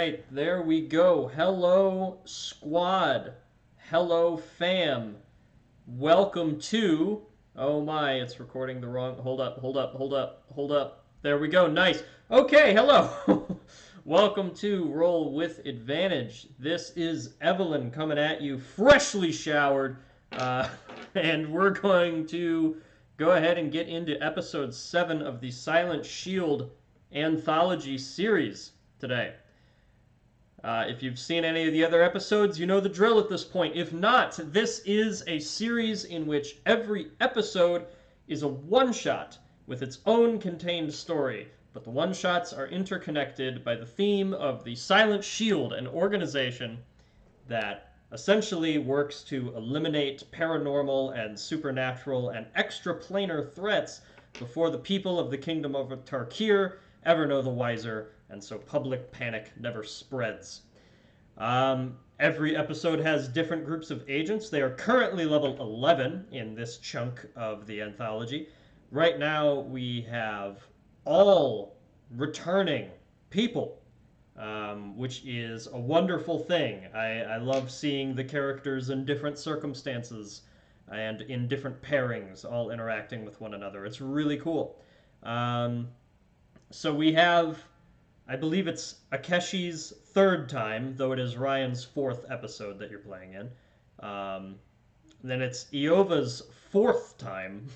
right, there we go. Hello, squad. Hello, fam. Welcome to. Oh my, it's recording the wrong. Hold up, hold up, hold up, hold up. There we go. Nice. Okay, hello. Welcome to Roll with Advantage. This is Evelyn coming at you, freshly showered. And we're going to go ahead and get into episode 7 of the Silent Shield anthology series today. If you've seen any of the other episodes, you know the drill at this point. If not, this is a series in which every episode is a one-shot with its own contained story, but the one-shots are interconnected by the theme of the Silent Shield, an organization that essentially works to eliminate paranormal and supernatural and extraplanar threats before the people of the Kingdom of Tarkir ever know the wiser, and so public panic never spreads. Every episode has different groups of agents. They are currently level 11 in this chunk of the anthology. Right now we have all returning people, which is a wonderful thing. I love seeing the characters in different circumstances and in different pairings all interacting with one another. It's really cool. So we have, I believe it's Akeshi's third time, though it is Ryan's fourth episode that you're playing in. Then it's Iova's fourth time.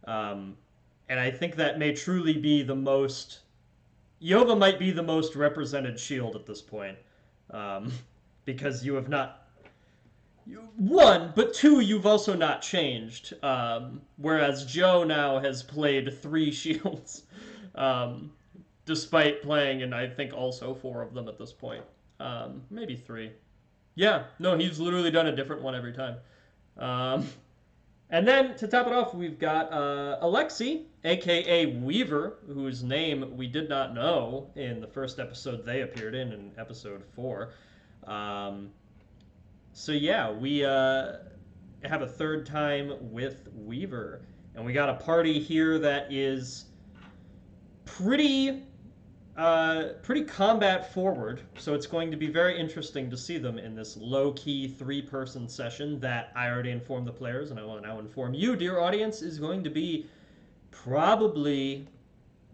And I think that may truly be the most... Iova might be the most represented shield at this point. Because you have not... One, but two, you've also not changed. Whereas Joe now has played 3 shields. Despite playing in, I think, also 4 of them at this point. Maybe 3. Yeah, no, he's literally done a different one every time. And then, to top it off, we've got Alexi, a.k.a. Weaver, whose name we did not know in the first episode they appeared in episode 4. So yeah, we have a third time with Weaver. And we got a party here that is pretty combat forward, so it's going to be very interesting to see them in this low-key 3-person session that I already informed the players, and I will now inform you, dear audience, is going to be probably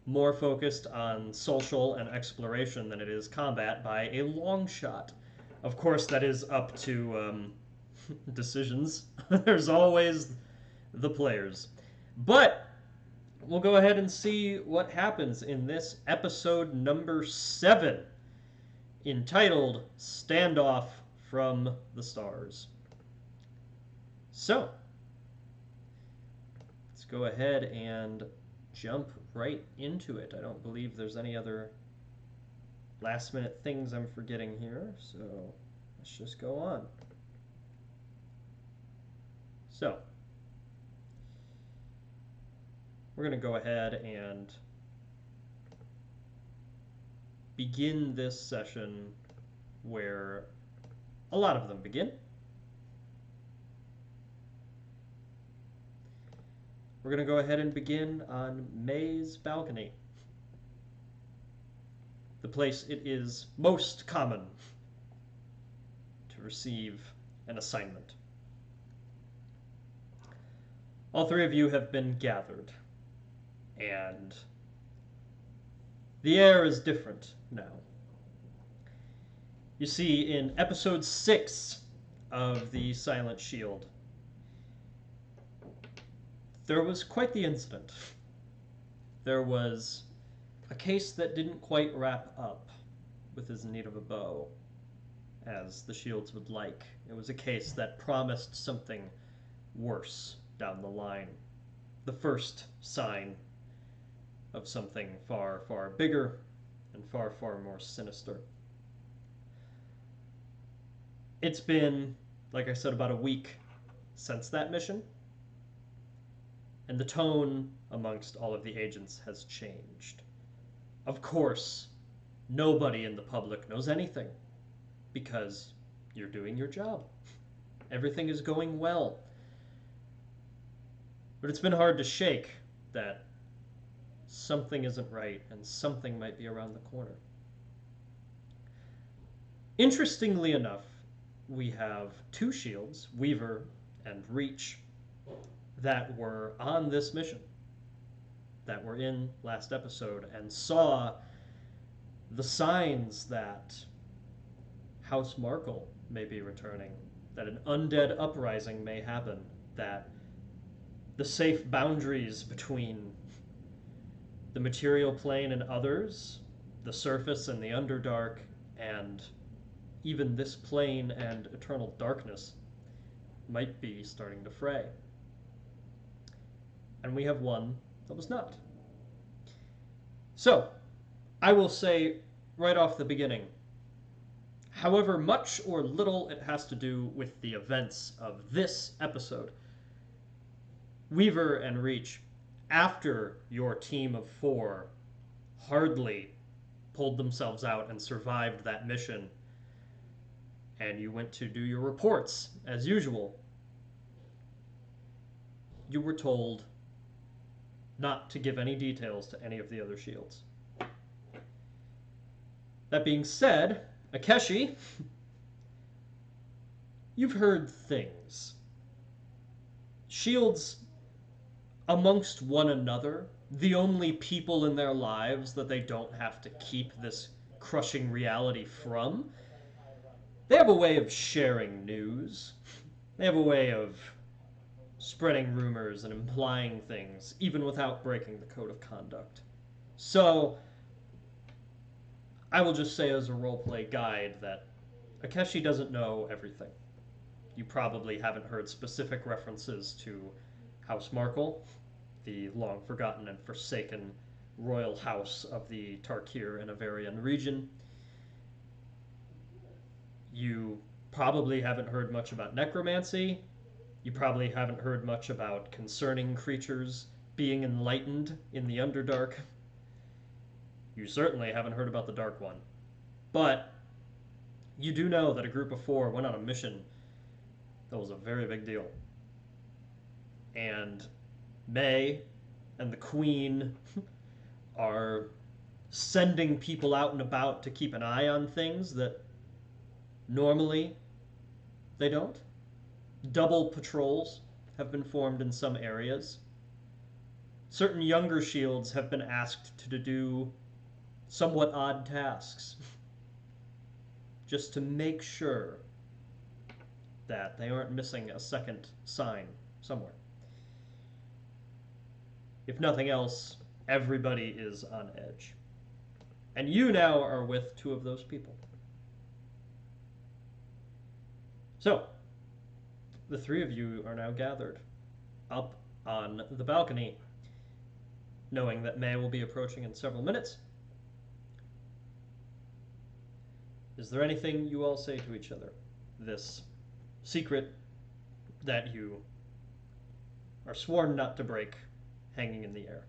more focused on social and exploration than it is combat by a long shot. Of course, that is up to decisions. There's always the players. But we'll go ahead and see what happens in this episode number 7, entitled Standoff from the Stars. So, let's go ahead and jump right into it. I don't believe there's any other last-minute things I'm forgetting here, so let's just go on. So, we're going to go ahead and begin this session where a lot of them begin. We're going to go ahead and begin on May's balcony, the place it is most common to receive an assignment. All 3 of you have been gathered. And the air is different now. You see, in episode 6 of the Silent Shield, there was quite the incident. There was a case that didn't quite wrap up with his need of a bow, as the Shields would like. It was a case that promised something worse down the line. The first sign of something far, far bigger and far, far more sinister. It's been, like I said, about a week since that mission, and the tone amongst all of the agents has changed. Of course, nobody in the public knows anything, because you're doing your job. Everything is going well. But it's been hard to shake that something isn't right and something might be around the corner. Interestingly enough, we have two shields, Weaver and Reach, that were on this mission, that were in last episode, and saw the signs that House Markle may be returning, that an undead uprising may happen, that the safe boundaries between the material plane and others, the surface and the Underdark, and even this plane and eternal darkness might be starting to fray. And we have one that was not. So, I will say right off the beginning, however much or little it has to do with the events of this episode, Weaver and Reach, after your team of 4 hardly pulled themselves out and survived that mission, and you went to do your reports as usual, you were told not to give any details to any of the other shields. That being said, Akeshi, you've heard things. Shields, amongst one another, the only people in their lives that they don't have to keep this crushing reality from, they have a way of sharing news. They have a way of spreading rumors and implying things, even without breaking the code of conduct. So, I will just say as a roleplay guide that Akeshi doesn't know everything. You probably haven't heard specific references to House Markle, the long-forgotten and forsaken royal house of the Tarkir and Avarian region. You probably haven't heard much about necromancy. You probably haven't heard much about concerning creatures being enlightened in the Underdark. You certainly haven't heard about the Dark One. But you do know that a group of 4 went on a mission that was a very big deal. And May and the Queen are sending people out and about to keep an eye on things that normally they don't. Double patrols have been formed in some areas. Certain younger shields have been asked to do somewhat odd tasks just to make sure that they aren't missing a second sign somewhere. If nothing else, everybody is on edge. And you now are with 2 of those people. So, the 3 of you are now gathered up on the balcony, knowing that May will be approaching in several minutes. Is there anything you all say to each other? This secret that you are sworn not to break, hanging in the air.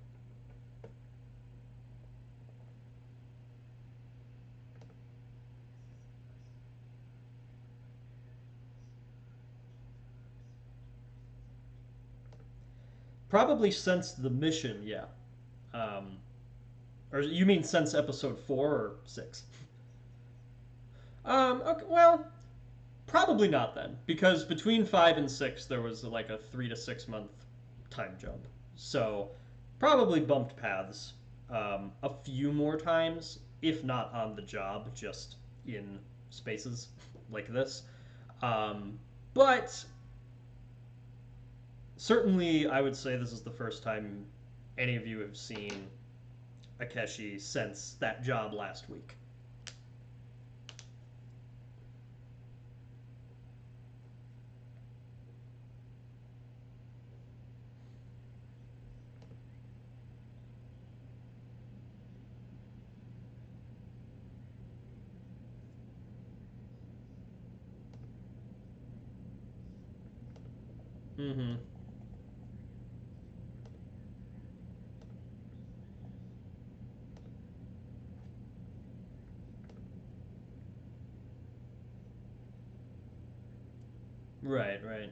Probably since the mission, yeah. Or you mean since episode 4 or 6? Okay, well, probably not then, because between 5 and 6 there was like a 3 to 6 month time jump. So probably bumped paths a few more times, if not on the job, just in spaces like this. But certainly I would say this is the first time any of you have seen Akeshi since that job last week. Mm-hmm. Right, right.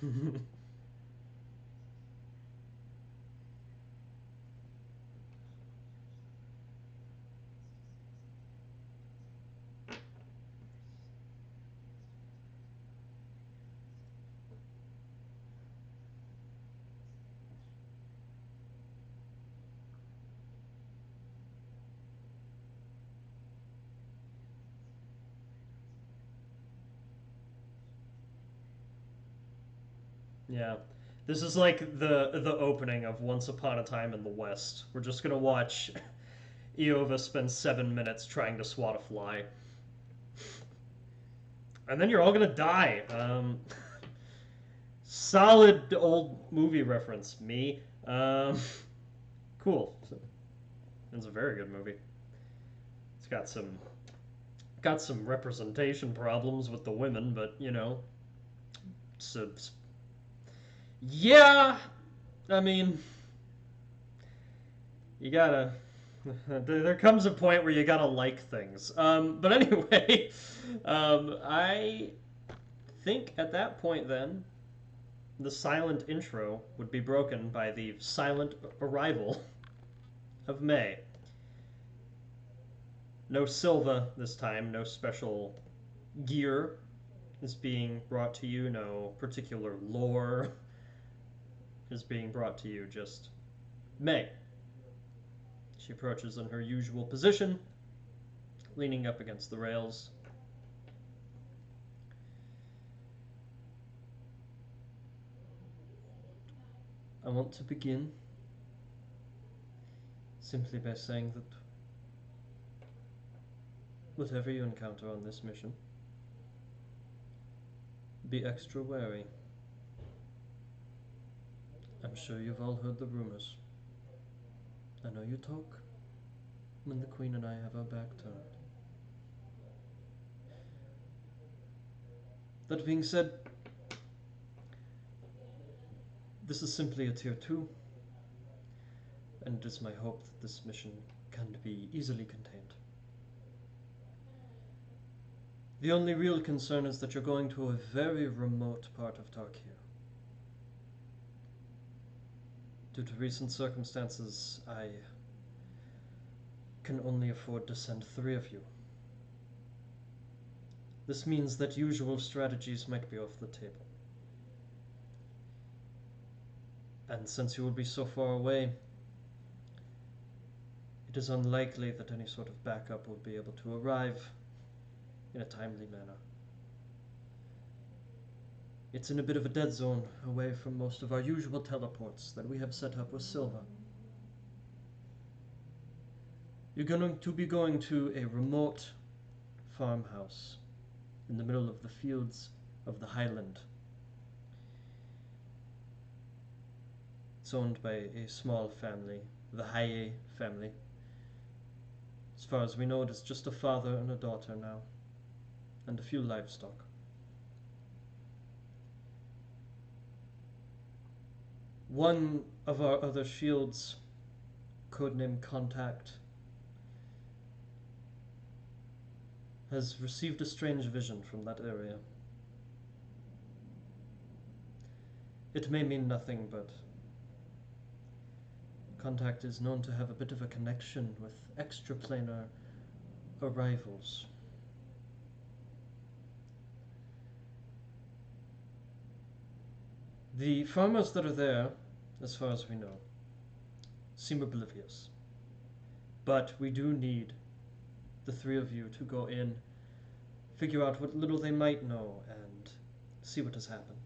Mhm. Yeah. This is like the opening of Once Upon a Time in the West. We're just gonna watch Eova spend 7 minutes trying to swat a fly. And then you're all gonna die. Solid old movie reference. Me. Cool. It's a very good movie. It's got some representation problems with the women, but you know, so yeah. I mean, you gotta. There comes a point where you gotta like things. But anyway, I think at that point, then, the silent intro would be broken by the silent arrival of May. No Silva this time, no special gear is being brought to you, no particular lore is being brought to you, just May. She approaches in her usual position, leaning up against the rails. I want to begin simply by saying that whatever you encounter on this mission, be extra wary. I'm sure you've all heard the rumors. I know you talk when the Queen and I have our back turned. That being said, this is simply a Tier 2, and it is my hope that this mission can be easily contained. The only real concern is that you're going to a very remote part of Tarkir. Due to recent circumstances, I can only afford to send 3 of you. This means that usual strategies might be off the table. And since you will be so far away, it is unlikely that any sort of backup will be able to arrive in a timely manner. It's in a bit of a dead zone, away from most of our usual teleports that we have set up with Silva. You're going to be going to a remote farmhouse in the middle of the fields of the Highland. It's owned by a small family, the Haye family. As far as we know, it is just a father and a daughter now, and a few livestock. One of our other shields, codename Contact, has received a strange vision from that area. It may mean nothing, but Contact is known to have a bit of a connection with extraplanar arrivals. The farmers that are there, as far as we know, seem oblivious. But we do need the 3 of you to go in, figure out what little they might know, and see what has happened.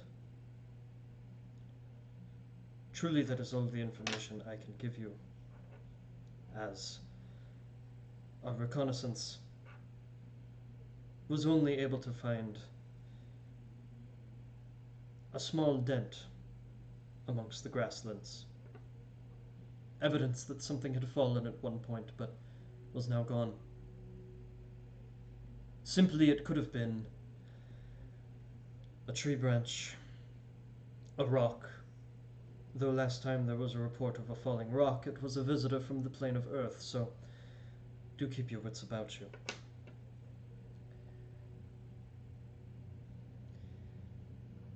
Truly, that is all the information I can give you, as our reconnaissance was only able to find a small dent amongst the grasslands. Evidence that something had fallen at one point, but was now gone. Simply, it could have been a tree branch, a rock. Though last time there was a report of a falling rock, it was a visitor from the plane of Earth, so do keep your wits about you.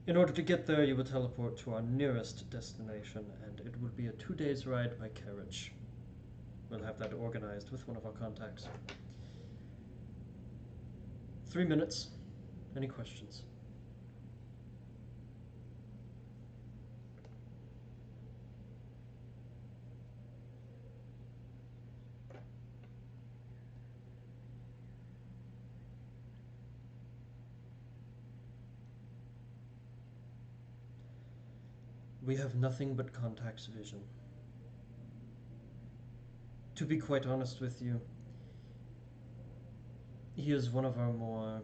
In order to get there, you would teleport to our nearest destination, and it would be a 2 days ride by carriage. We'll have that organized with one of our contacts. 3 minutes. Any questions? We have nothing but contact's vision. To be quite honest with you, he is one of our more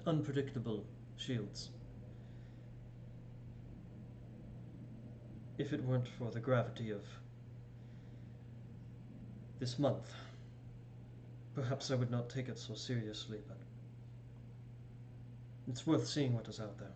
unpredictable shields. If it weren't for the gravity of this month, perhaps I would not take it so seriously, but it's worth seeing what is out there.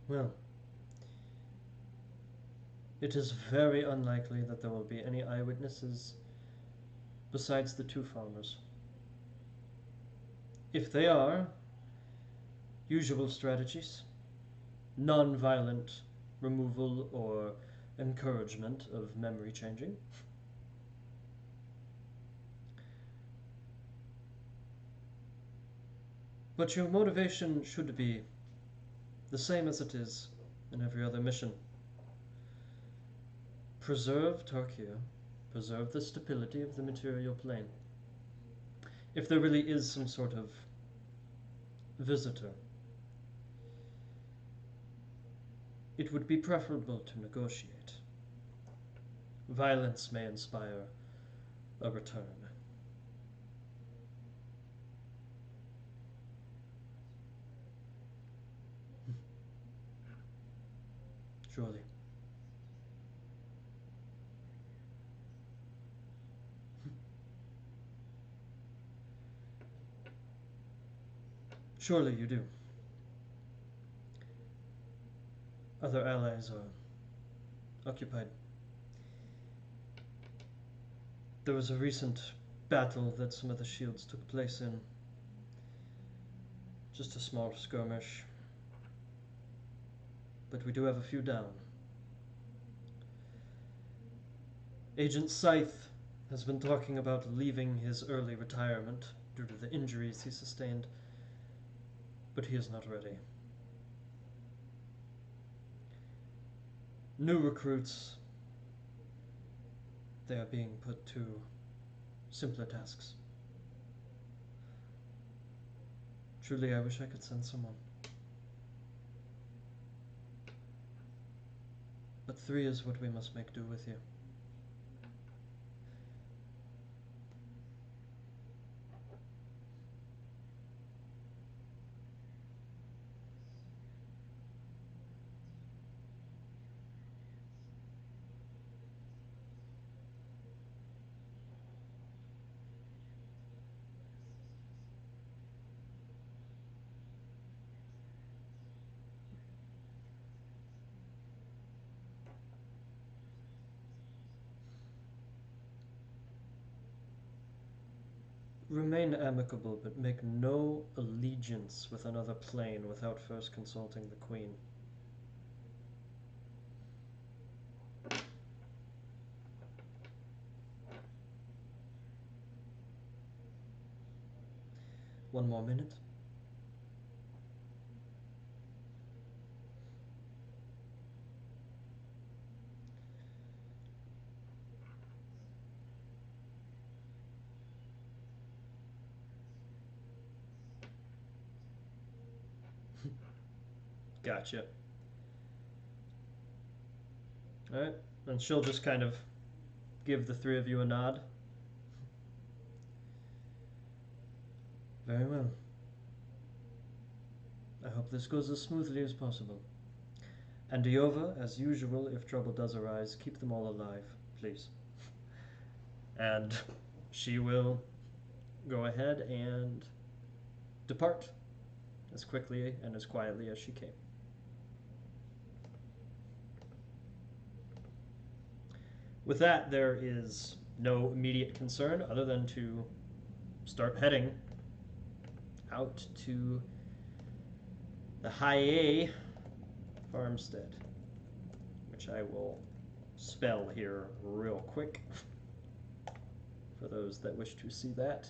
Well, it is very unlikely that there will be any eyewitnesses besides the 2 farmers. If they are, usual strategies, non-violent removal or encouragement of memory changing. But your motivation should be the same as it is in every other mission. Preserve Tarkia, preserve the stability of the material plane. If there really is some sort of visitor, it would be preferable to negotiate. Violence may inspire a return. Surely. Surely you do. Other allies are occupied. There was a recent battle that some of the shields took place in. Just a small skirmish. But we do have a few down. Agent Scythe has been talking about leaving his early retirement due to the injuries he sustained, but he is not ready. New recruits, they are being put to simpler tasks. Truly, I wish I could send someone. But 3 is what we must make do with you. Remain amicable, but make no allegiance with another plane without first consulting the Queen. One more minute. Gotcha. Alright, and she'll just kind of give the three of you a nod. Very well. I hope this goes as smoothly as possible. And Diova, as usual, if trouble does arise, keep them all alive, please. And she will go ahead and depart as quickly and as quietly as she came. With that, there is no immediate concern other than to start heading out to the High farmstead, which I will spell here real quick for those that wish to see that.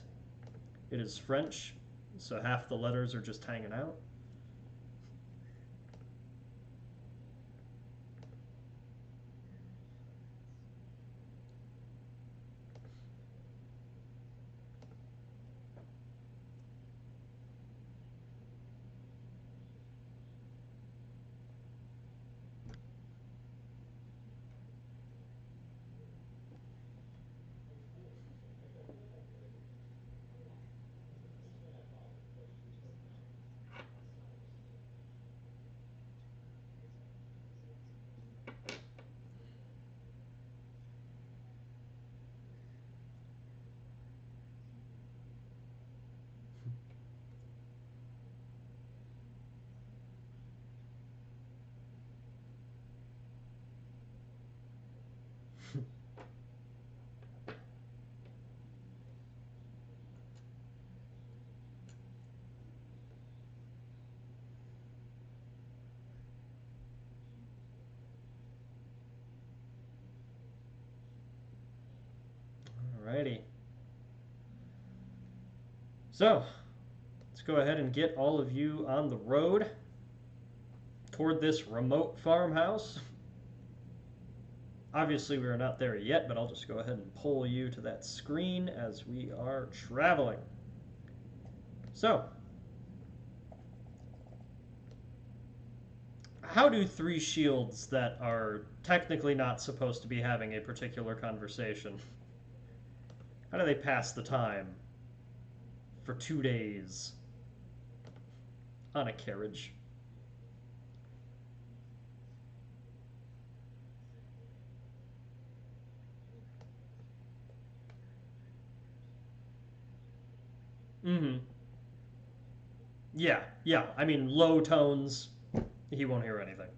It is French, so half the letters are just hanging out. Alrighty. So, let's go ahead and get all of you on the road toward this remote farmhouse. Obviously, we are not there yet, but I'll just go ahead and pull you to that screen as we are traveling. So, how do three shields that are technically not supposed to be having a particular conversation, how do they pass the time for 2 days on a carriage? Mm-hmm. Yeah. I mean, low tones, he won't hear anything.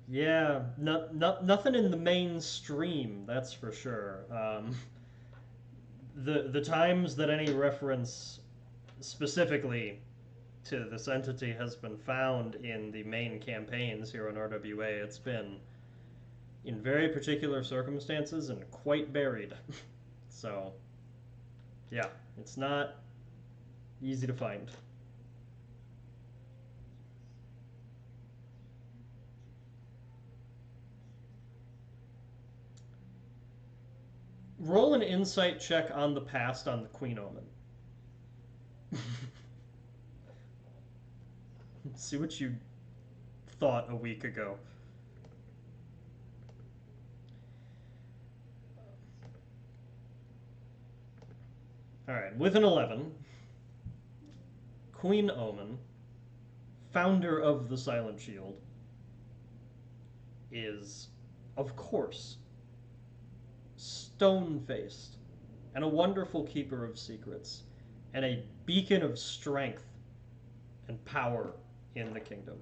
Yeah, nothing in the mainstream, that's for sure. The times that any reference specifically to this entity has been found in the main campaigns here on RWA, it's been in very particular circumstances and quite buried. So, yeah, it's not easy to find. Roll an insight check on the past on the Queen Omen. See what you thought a week ago. Alright, with an 11, Queen Omen, founder of the Silent Shield, is, of course, stone-faced and a wonderful keeper of secrets and a beacon of strength and power in the kingdom.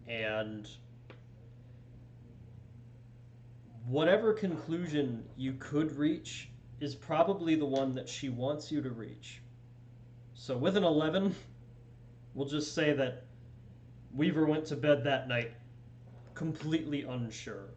And whatever conclusion you could reach is probably the one that she wants you to reach. So with an 11, we'll just say that Weaver went to bed that night completely unsure.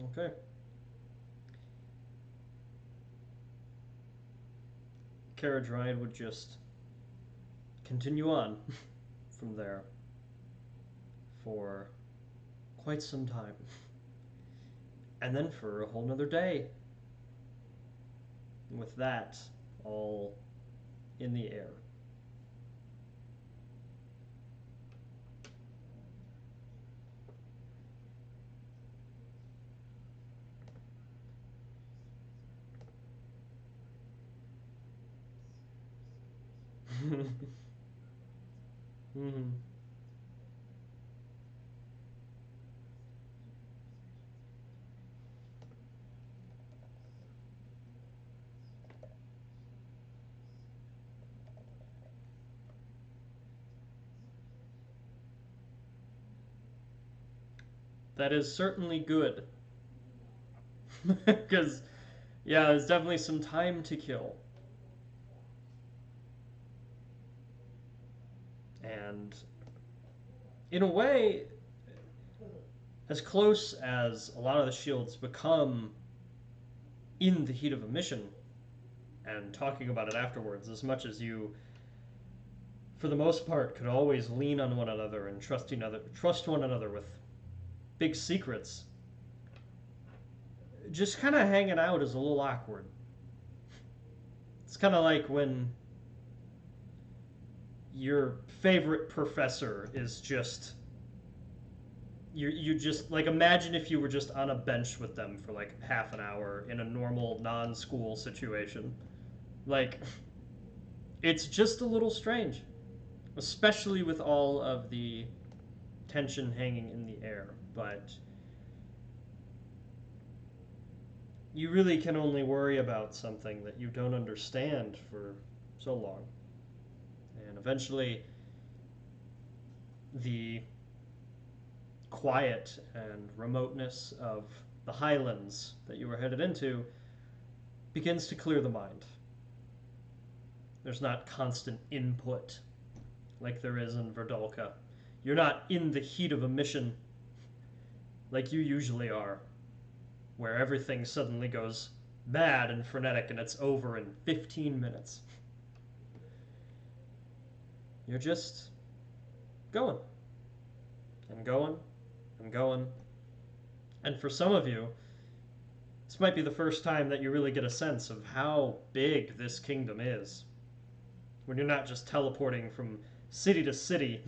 Okay. Carriage ride would just continue on from there for quite some time. And then for a whole nother day. With that all in the air. Mm-hmm. That is certainly good. Because, yeah, there's definitely some time to kill. And in a way, as close as a lot of the shields become in the heat of a mission and talking about it afterwards, as much as you, for the most part, could always lean on one another and trust one another with big secrets, just kind of hanging out is a little awkward. It's kind of like when your favorite professor is just you just like imagine if you were just on a bench with them for like half an hour in a normal non-school situation. Like it's just a little strange, especially with all of the tension hanging in the air, but you really can only worry about something that you don't understand for so long. And eventually the quiet and remoteness of the highlands that you were headed into begins to clear the mind. There's not constant input like there is in Verdolka. You're not in the heat of a mission like you usually are, where everything suddenly goes mad and frenetic and it's over in 15 minutes. You're just going and going and going. And for some of you, this might be the first time that you really get a sense of how big this kingdom is. When you're not just teleporting from city to city,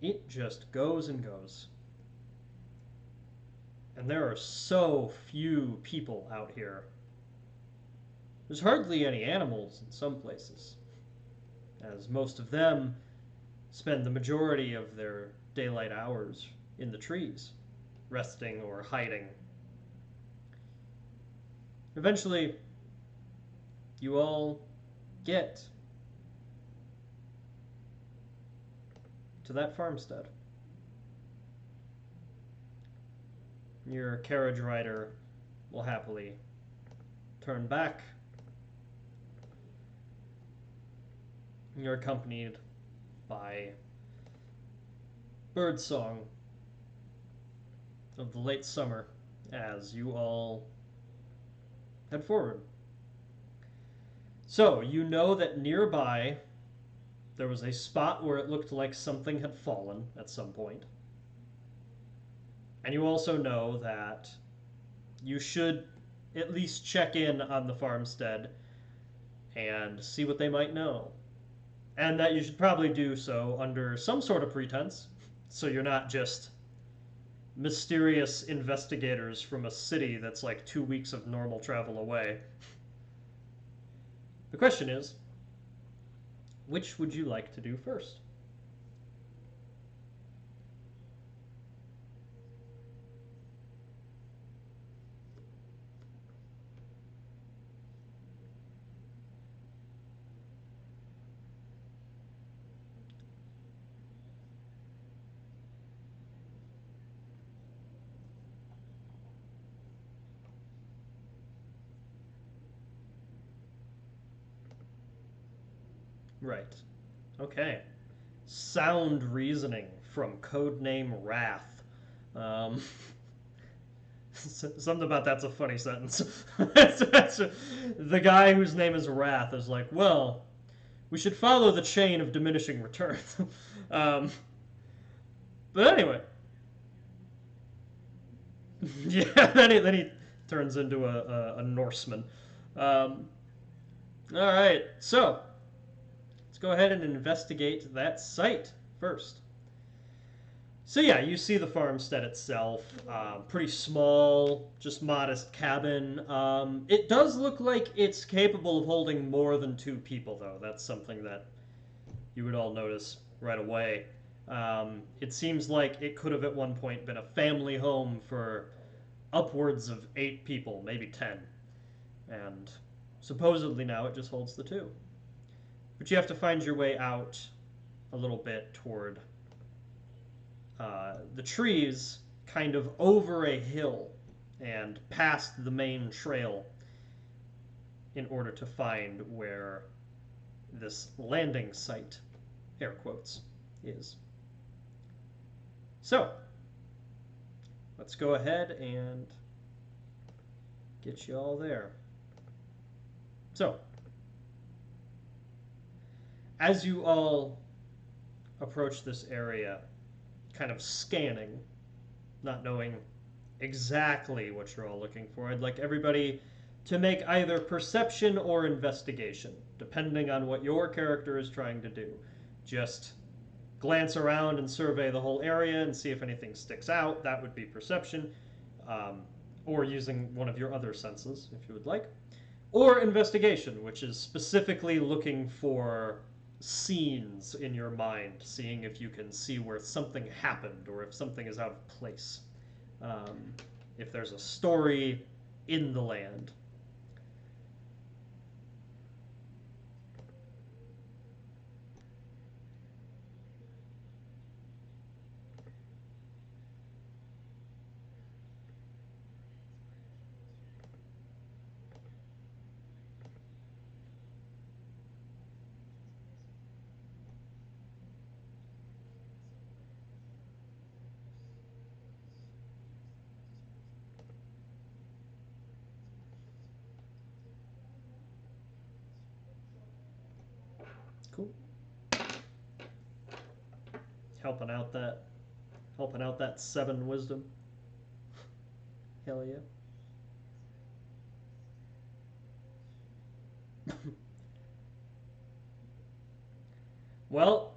it just goes and goes. And there are so few people out here. There's hardly any animals in some places, as most of them spend the majority of their daylight hours in the trees, resting or hiding. Eventually, you all get to that farmstead. Your carriage rider will happily turn back. You're accompanied by birdsong of the late summer as you all head forward. So, you know that nearby there was a spot where it looked like something had fallen at some point. And you also know that you should at least check in on the farmstead and see what they might know. And that you should probably do so under some sort of pretense, so you're not just mysterious investigators from a city that's like 2 weeks of normal travel away. The question is, which would you like to do first? Right. Okay. Sound reasoning from Codename Wrath. Um, something about that's a funny sentence. The guy whose name is Wrath is like, well, we should follow the chain of diminishing returns. um, but anyway, yeah. Then he turns into a Norseman. Um, all right, so let's go ahead and investigate that site first. So yeah, you see the farmstead itself, pretty small, just modest cabin. It does look like it's capable of holding more than 2 people, though. That's something that you would all notice right away. It seems like it could have at one point been a family home for upwards of 8 people, maybe 10. And supposedly now it just holds the 2. But you have to find your way out a little bit toward the trees, kind of over a hill and past the main trail in order to find where this landing site, air quotes, is. So, let's go ahead and get you all there. So, as you all approach this area, kind of scanning, not knowing exactly what you're all looking for, I'd like everybody to make either perception or investigation, depending on what your character is trying to do. Just glance around and survey the whole area and see if anything sticks out. That would be perception, or using one of your other senses, if you would like. Or investigation, which is specifically looking for scenes in your mind, seeing if you can see where something happened or if something is out of place. If there's a story in the land. Cool. Helping out that 7 wisdom. Hell yeah. Well,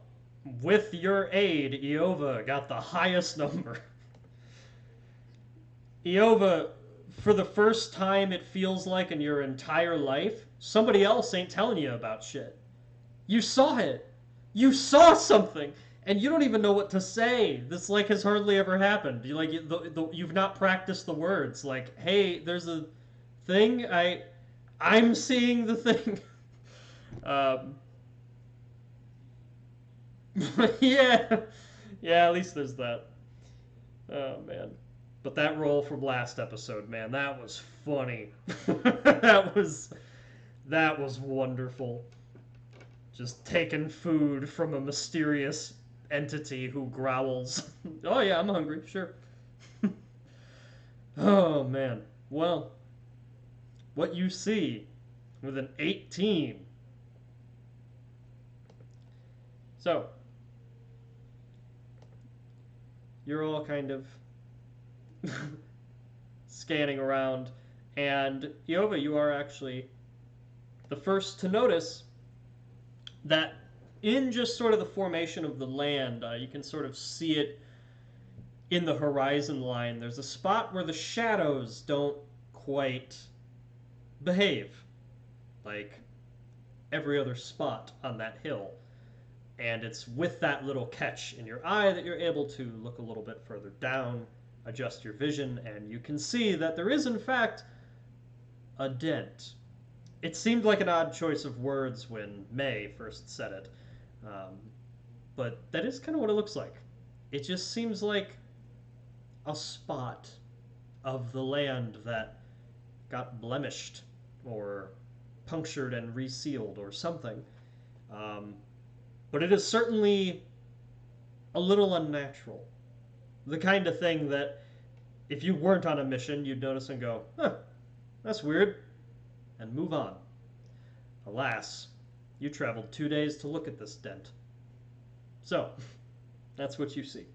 with your aid, Iova got the highest number. Iova, for the first time it feels like in your entire life, somebody else ain't telling you about shit. You saw it. You saw something, and you don't even know what to say. This like has hardly ever happened. You've not practiced the words. Like, hey, there's a thing. I'm seeing the thing. um, yeah, yeah. At least there's that. Oh man. But that roll from last episode, man, that was funny. that was wonderful. Just taking food from a mysterious entity who growls. Oh yeah, I'm hungry, sure. Oh man. Well, what you see with an 18. So, you're all kind of scanning around, and Iova, you are actually the first to notice that in just sort of the formation of the land, you can sort of see it in the horizon line. There's a spot where the shadows don't quite behave like every other spot on that hill. And it's with that little catch in your eye that you're able to look a little bit further down, adjust your vision, and you can see that there is, in fact, a dent. It seemed like an odd choice of words when May first said it, but that is kind of what it looks like. It just seems like a spot of the land that got blemished or punctured and resealed or something. But it is certainly a little unnatural. The kind of thing that if you weren't on a mission, you'd notice and go, huh, that's weird, and move on. Alas, you traveled 2 days to look at this dent. So, that's what you see.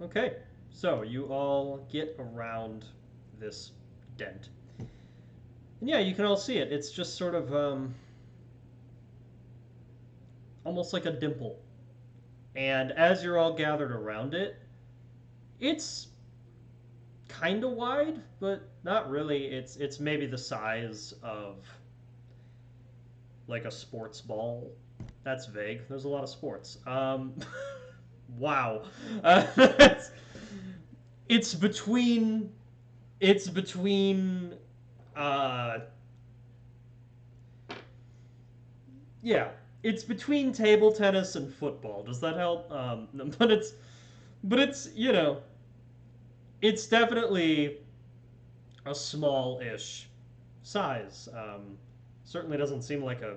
Okay, so you all get around this dent. And yeah, you can all see it. It's just sort of almost like a dimple. And as you're all gathered around it, it's kind of wide, but not really. It's maybe the size of like a sports ball. That's vague. There's a lot of sports. Wow. It's, it's between. It's between. Uh, yeah, it's between table tennis and football. Does that help? But it's it's definitely a small-ish size. Certainly doesn't seem like a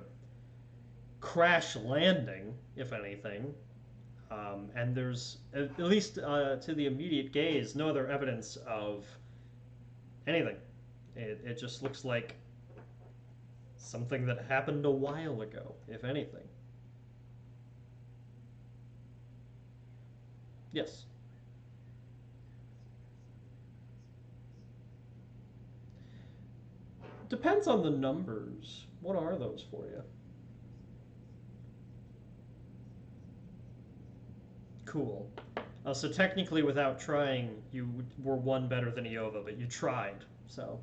crash landing, if anything. And there's, at least to the immediate gaze, no other evidence of anything. It just looks like something that happened a while ago, if anything. Yes. Depends on the numbers. What are those for you? Cool. So technically, without trying, you were one better than Iova, but you tried. So,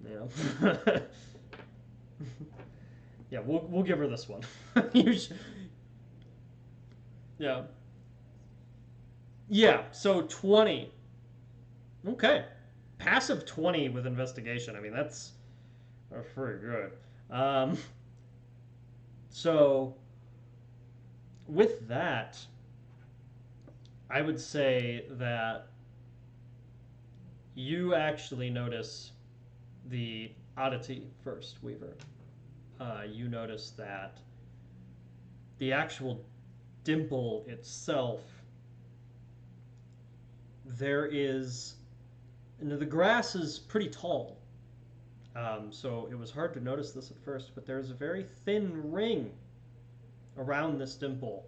yeah, yeah, we'll give her this one. Yeah, yeah. So 20. Okay, passive 20 with investigation. I mean, that's pretty good. Um, so with that, I would say that you actually notice the oddity first, Weaver. You notice that the actual dimple itself, there is, the grass is pretty tall. So it was hard to notice this at first, but there's a very thin ring around this dimple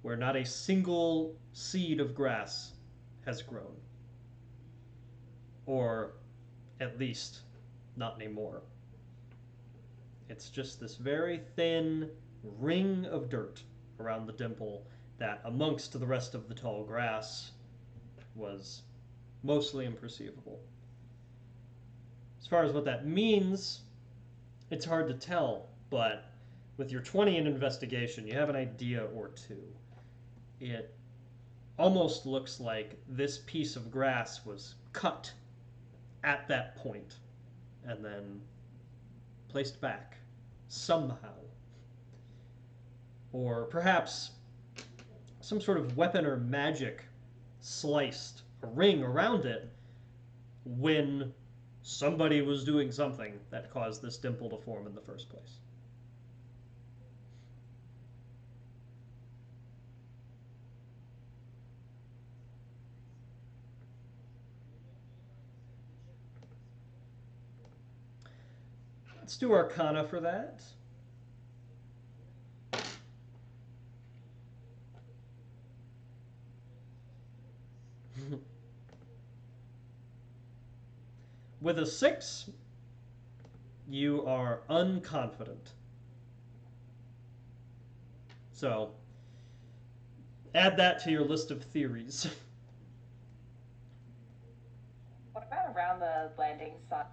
where not a single seed of grass has grown. Or at least not anymore. It's just this very thin ring of dirt around the dimple that, amongst the rest of the tall grass, was mostly imperceivable. As far as what that means, it's hard to tell, but with your 20 in investigation, you have an idea or two. It almost looks like this piece of grass was cut at that point and then placed back somehow. Or perhaps some sort of weapon or magic sliced a ring around it when somebody was doing something that caused this dimple to form in the first place. Let's do Arcana for that. With a 6, you are unconfident. So, add that to your list of theories. What about around the landing site?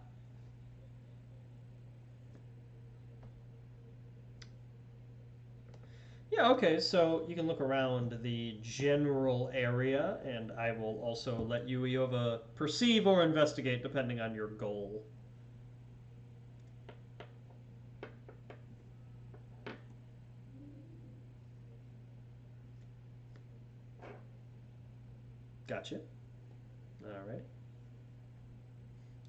Yeah, okay, so you can look around the general area, and I will also let you have a perceive or investigate depending on your goal. Gotcha. All right.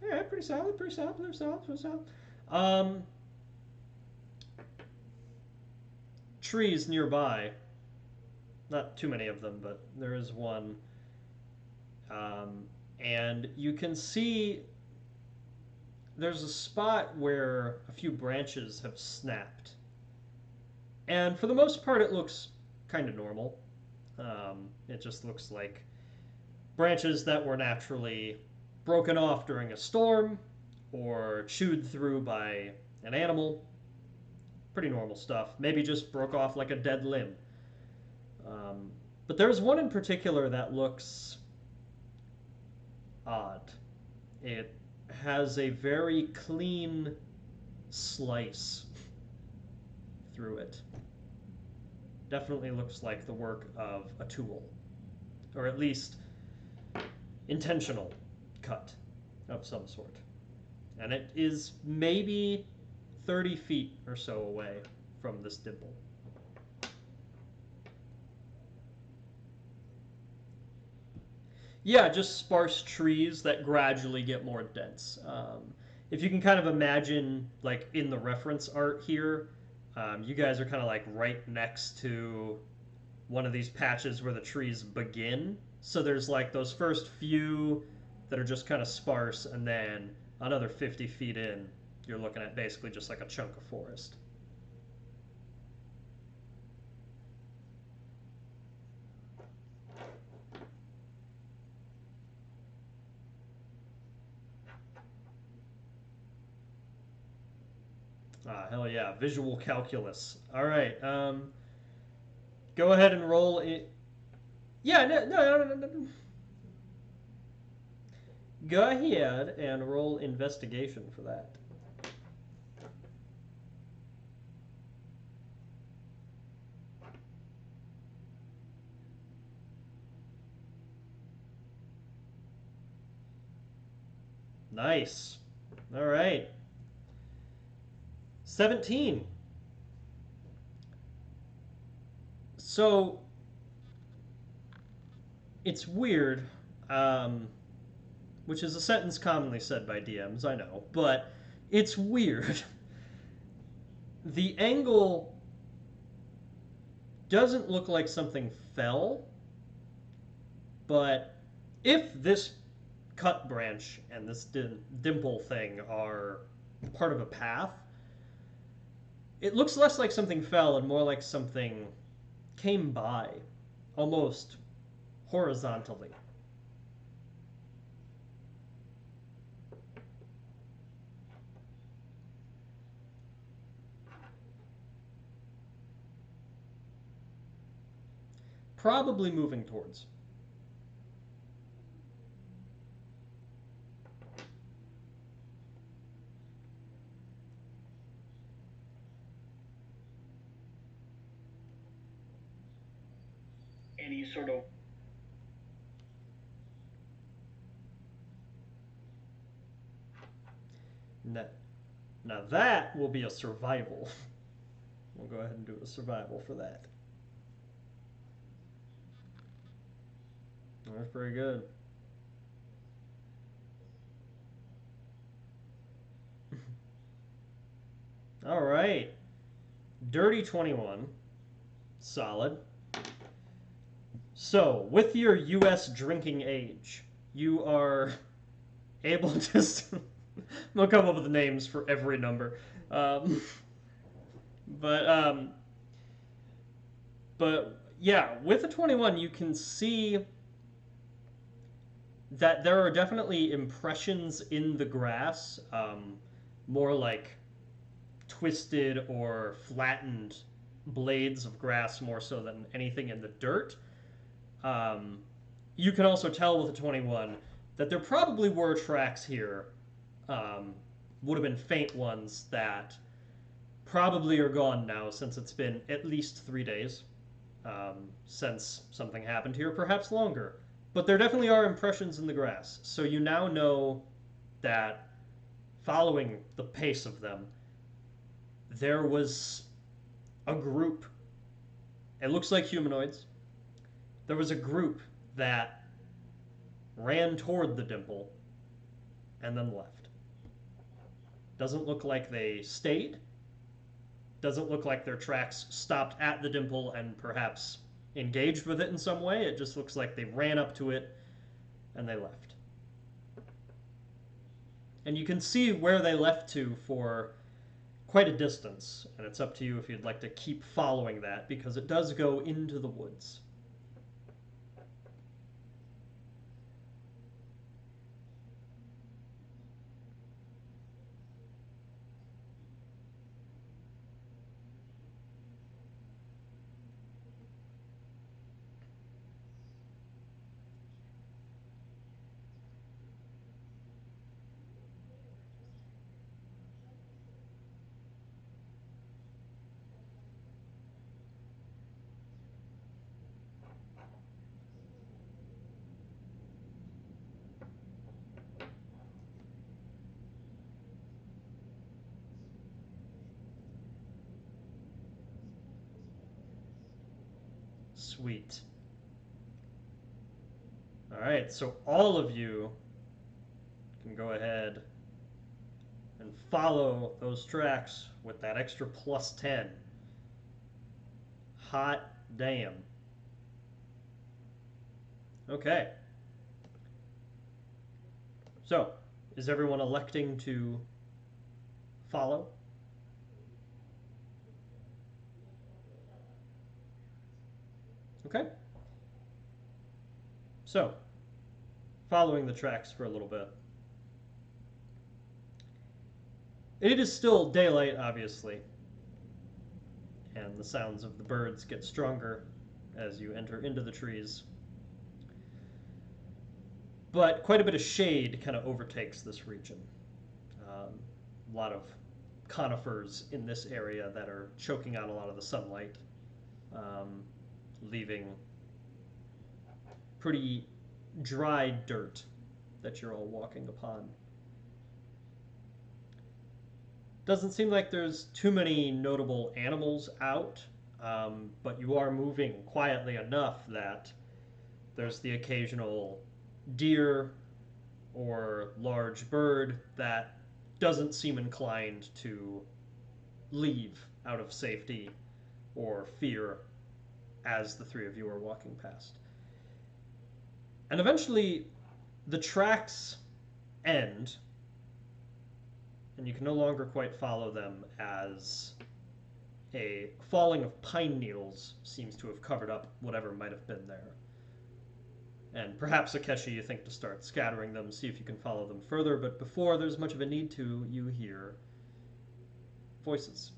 All right, pretty solid, pretty solid, pretty solid, pretty solid. Um, trees nearby. Not too many of them, but there is one. Um, and you can see there's a spot where a few branches have snapped. And for the most part, it looks kind of normal. It just looks like branches that were naturally broken off during a storm or chewed through by an animal. Pretty normal stuff. Maybe just broke off like a dead limb. Um, but there's one in particular that looks odd. It has a very clean slice through it. Definitely looks like the work of a tool, or at least intentional cut of some sort. And it is maybe 30 feet or so away from this dimple. Yeah, just sparse trees that gradually get more dense. If you can kind of imagine, like in the reference art here, you guys are kind of like right next to one of these patches where the trees begin. So there's like those first few that are just kind of sparse, and then another 50 feet in, you're looking at basically just like a chunk of forest. Ah, hell yeah, visual calculus. All right, go ahead and roll it. Yeah, no. Go ahead and roll investigation for that. Nice. All right. 17. So it's weird, um, which is a sentence commonly said by DMs, I know, but it's weird. The angle doesn't look like something fell, but if this cut branch and this dimple thing are part of a path, it looks less like something fell and more like something came by, almost horizontally. Probably moving towards. Any sort of Now that will be a survival. We'll go ahead and do a survival for that. That's pretty good. All right. Dirty 21. Solid. So, with your U.S. drinking age, you are able to. We'll come up with names for every number. Um, but, um, but yeah, with a 21, you can see that there are definitely impressions in the grass, more like twisted or flattened blades of grass more so than anything in the dirt. Um, you can also tell with a 21 that there probably were tracks here, um, would have been faint ones that probably are gone now since it's been at least 3 days since something happened here, perhaps longer. But there definitely are impressions in the grass, so you now know that following the pace of them, there was a group. It looks like humanoids. There was a group that ran toward the dimple and then left. Doesn't look like they stayed. Doesn't look like their tracks stopped at the dimple and perhaps engaged with it in some way. It just looks like they ran up to it and they left. And you can see where they left to for quite a distance, and it's up to you if you'd like to keep following that, because it does go into the woods. Sweet. All right, so all of you can go ahead and follow those tracks with that extra plus 10. Hot damn. Okay. So, is everyone electing to follow? Okay. So, following the tracks for a little bit. It is still daylight, obviously, and the sounds of the birds get stronger as you enter into the trees. But quite a bit of shade kind of overtakes this region. A lot of conifers in this area that are choking out a lot of the sunlight, leaving pretty dry dirt that you're all walking upon. Doesn't seem like there's too many notable animals out, but you are moving quietly enough that there's the occasional deer or large bird that doesn't seem inclined to leave out of safety or fear as the three of you are walking past. And eventually, the tracks end, and you can no longer quite follow them as a falling of pine needles seems to have covered up whatever might have been there. And perhaps, Akeshi, you think to start scattering them, see if you can follow them further, but before there's much of a need to, you hear voices.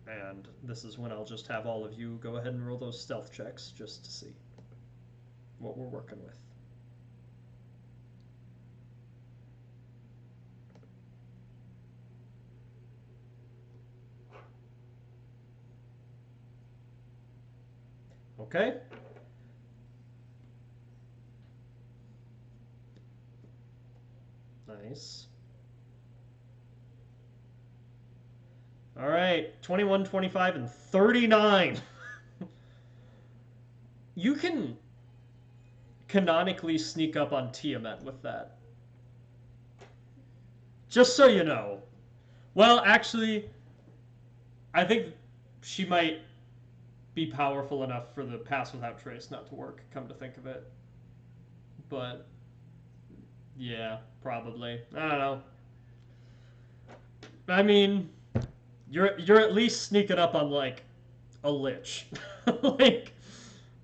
And this is when I'll just have all of you go ahead and roll those stealth checks just to see what we're working with. Okay. Nice. All right, 21, 25, and 39. You can canonically sneak up on Tiamat with that. Just so you know. Well, actually, I think she might be powerful enough for the Pass Without Trace not to work, come to think of it. But, yeah, probably. I don't know. I mean, you're at least sneaking up on, like, a lich. like,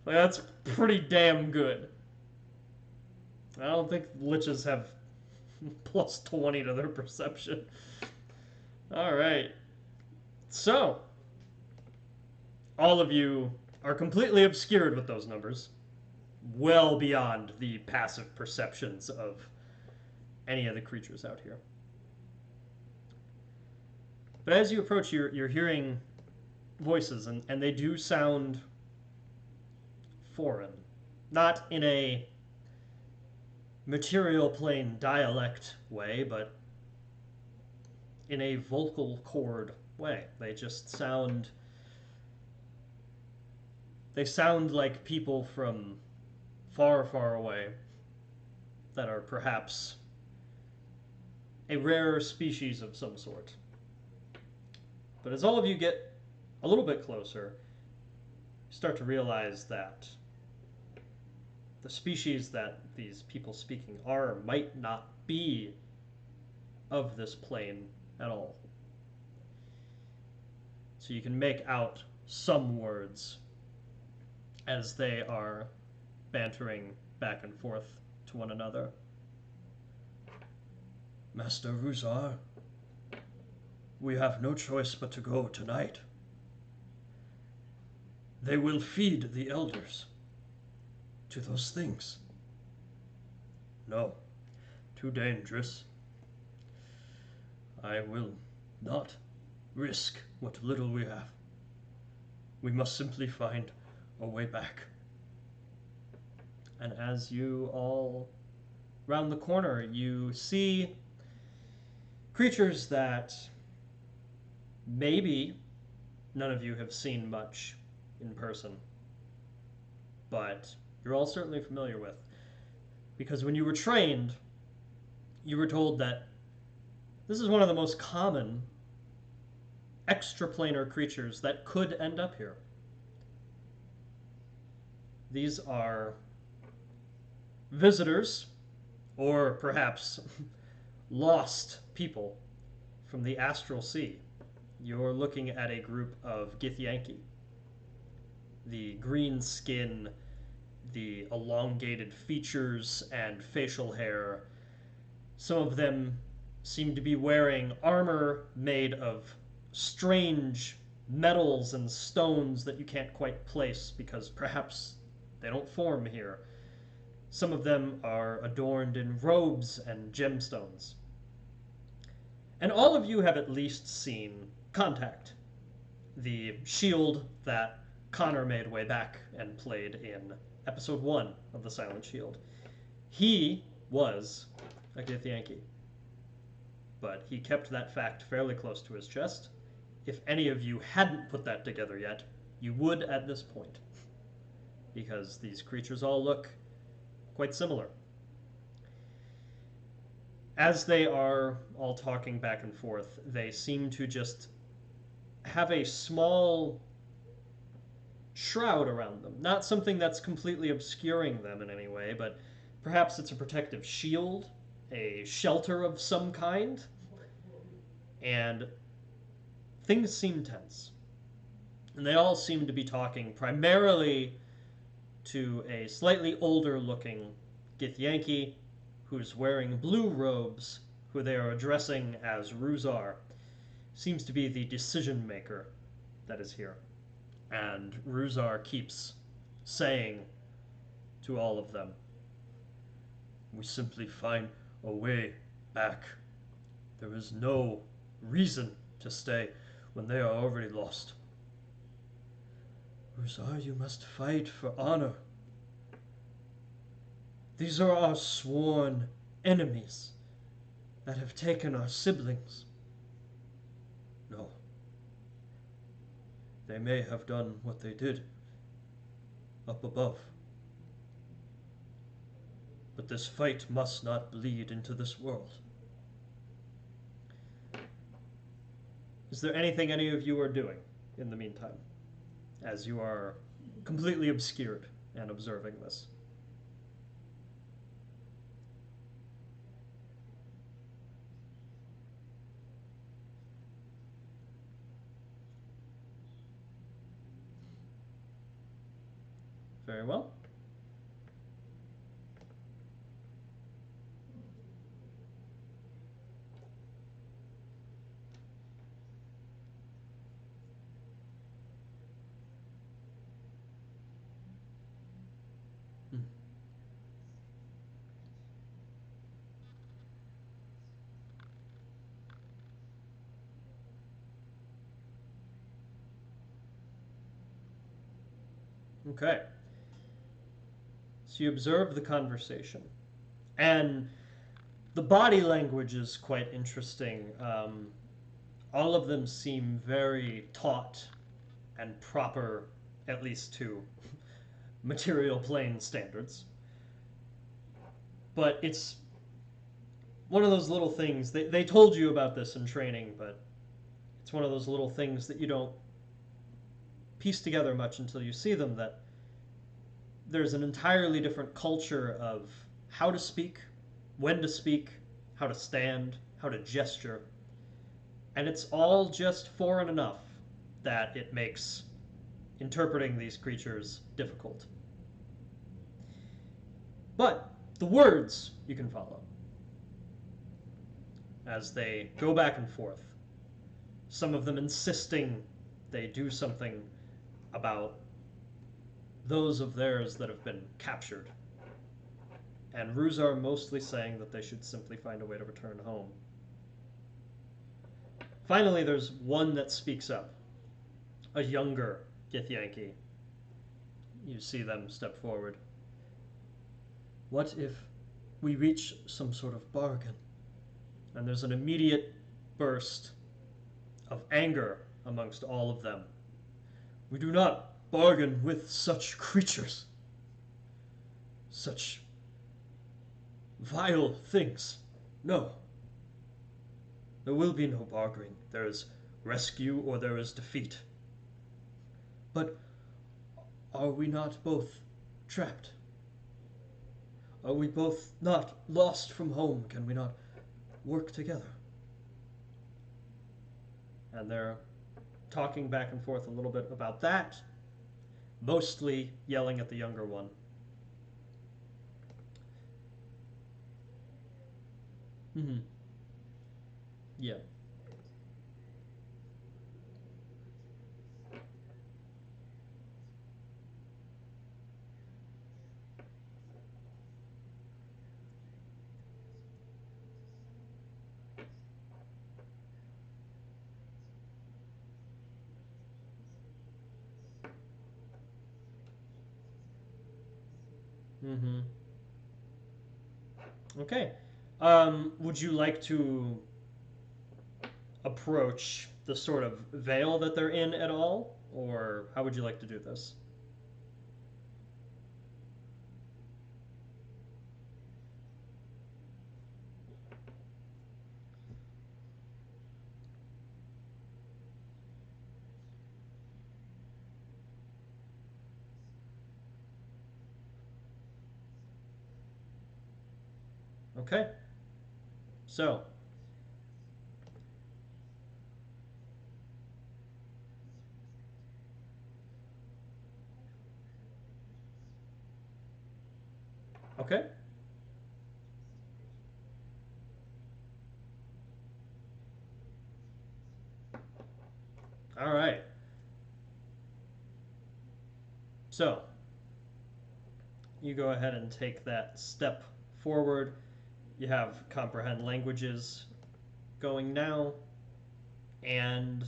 that's pretty damn good. I don't think liches have plus 20 to their perception. All right. So, all of you are completely obscured with those numbers, well beyond the passive perceptions of any of the creatures out here. But as you approach, you're hearing voices, and they do sound foreign. Not in a material plane dialect way, but in a vocal cord way. They just sound. They sound like people from far, far away that are perhaps a rare species of some sort. But as all of you get a little bit closer, you start to realize that the species that these people speaking are might not be of this plane at all. So you can make out some words as they are bantering back and forth to one another. Master Ruzar, we have no choice but to go tonight. They will feed the elders to those things. No, too dangerous. I will not risk what little we have. We must simply find a way back. And as you all round the corner, you see creatures that maybe none of you have seen much in person, but you're all certainly familiar with. Because when you were trained, you were told that this is one of the most common extraplanar creatures that could end up here. These are visitors, or perhaps lost people from the astral sea. You're looking at a group of Githyanki. The green skin, the elongated features and facial hair. Some of them seem to be wearing armor made of strange metals and stones that you can't quite place because perhaps they don't form here. Some of them are adorned in robes and gemstones. And all of you have at least seen Contact, the shield that Connor made way back and played in episode 1 of The Silent Shield. He was a Githyanki, but he kept that fact fairly close to his chest. If any of you hadn't put that together yet, you would at this point, because these creatures all look quite similar. As they are all talking back and forth, they seem to just have a small shroud around them. Not something that's completely obscuring them in any way, but perhaps it's a protective shield, a shelter of some kind. And things seem tense. And they all seem to be talking primarily to a slightly older looking Githyanki who's wearing blue robes, who they are addressing as Ruzar. Seems to be the decision maker that is here. And Ruzar keeps saying to all of them, we simply find a way back. There is no reason to stay when they are already lost. Ruzar, you must fight for honor. These are our sworn enemies that have taken our siblings. No. They may have done what they did up above. But this fight must not bleed into this world. Is there anything any of you are doing in the meantime, as you are completely obscured and observing this? Very well. Okay. So you observe the conversation. And the body language is quite interesting. All of them seem very taut and proper, at least to material plane standards. But it's one of those little things. They told you about this in training, but it's one of those little things that you don't piece together much until you see them, that there's an entirely different culture of how to speak, when to speak, how to stand, how to gesture. And it's all just foreign enough that it makes interpreting these creatures difficult. But the words you can follow as they go back and forth. Some of them insisting they do something about those of theirs that have been captured. And Ruzar mostly saying that they should simply find a way to return home. Finally, there's one that speaks up. A younger Githyanki. You see them step forward. What if we reach some sort of bargain? And there's an immediate burst of anger amongst all of them. We do not bargain with such creatures. Such vile things. No. There will be no bargaining. There is rescue or there is defeat. But are we not both trapped? Are we both not lost from home? Can we not work together? And they're talking back and forth a little bit about that, mostly yelling at the younger one. Mm-hmm. Yeah. Mm-hmm. Okay. Would you like to approach the sort of veil that they're in at all? Or how would you like to do this? Okay. So, okay. All right. So, you go ahead and take that step forward. You have comprehend languages going now, and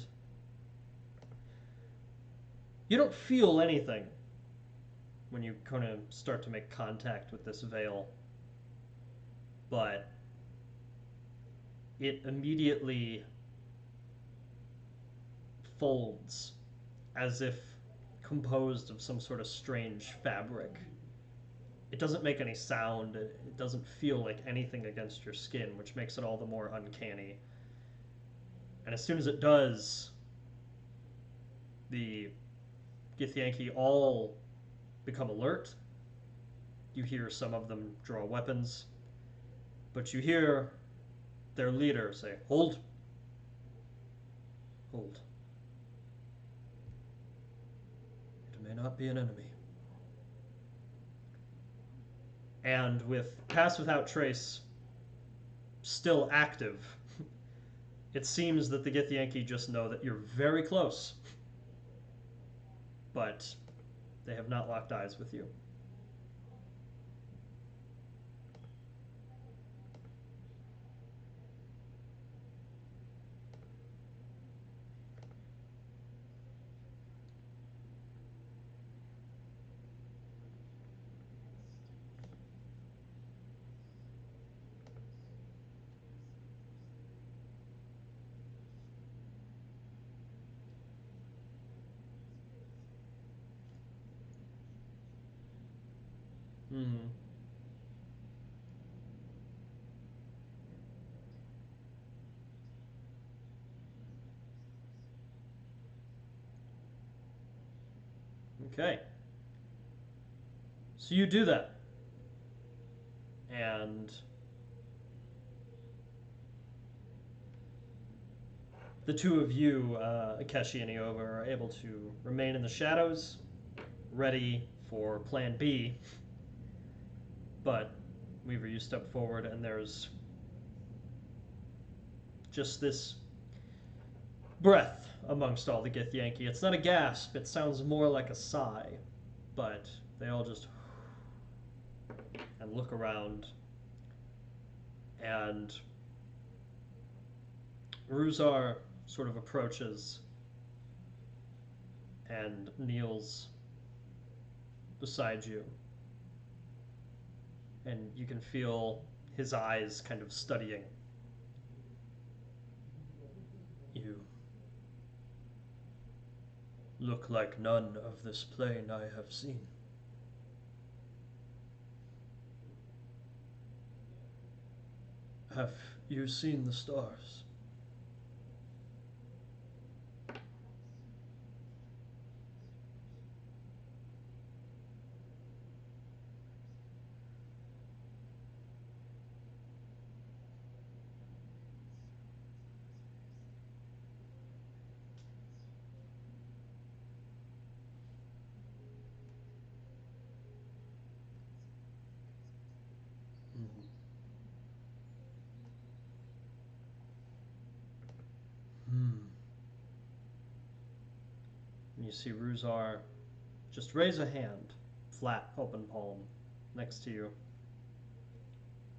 you don't feel anything when you kind of start to make contact with this veil, but it immediately folds as if composed of some sort of strange fabric. It doesn't make any sound, it doesn't feel like anything against your skin, which makes it all the more uncanny. And as soon as it does, the Githyanki all become alert. You hear some of them draw weapons, but you hear their leader say, "Hold. Hold. It may not be an enemy." And with Pass Without Trace still active, it seems that the Githyanki just know that you're very close, but they have not locked eyes with you. Mm-hmm. Okay. So you do that. And the two of you, Akeshi and Iova, are able to remain in the shadows, ready for Plan B. But Weaver, you step forward, and there's just this breath amongst all the Githyanki. It's not a gasp, it sounds more like a sigh. But they all just and look around, and Ruzar sort of approaches and kneels beside you, and you can feel his eyes kind of studying you. Look like none of this plane I have seen. Have you seen the stars? Mm-hmm. Hmm. And you see Ruzar just raise a hand, flat, open palm, next to you,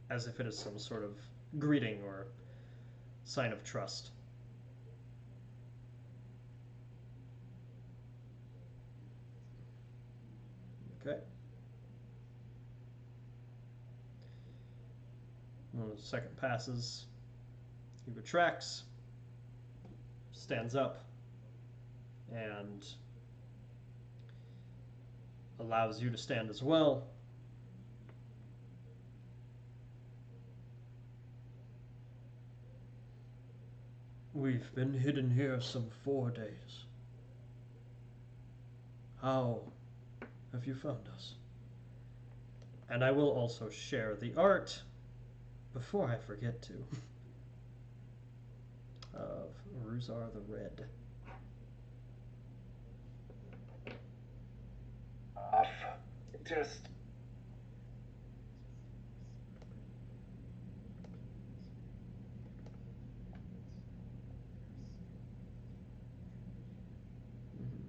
as if it is some sort of greeting or sign of trust. Okay. When a second passes, he retracts, stands up, and allows you to stand as well. We've been hidden here some 4 days. How have you found us? And I will also share the art, before I forget to, of Ruzar the Red. Just Mm-hmm.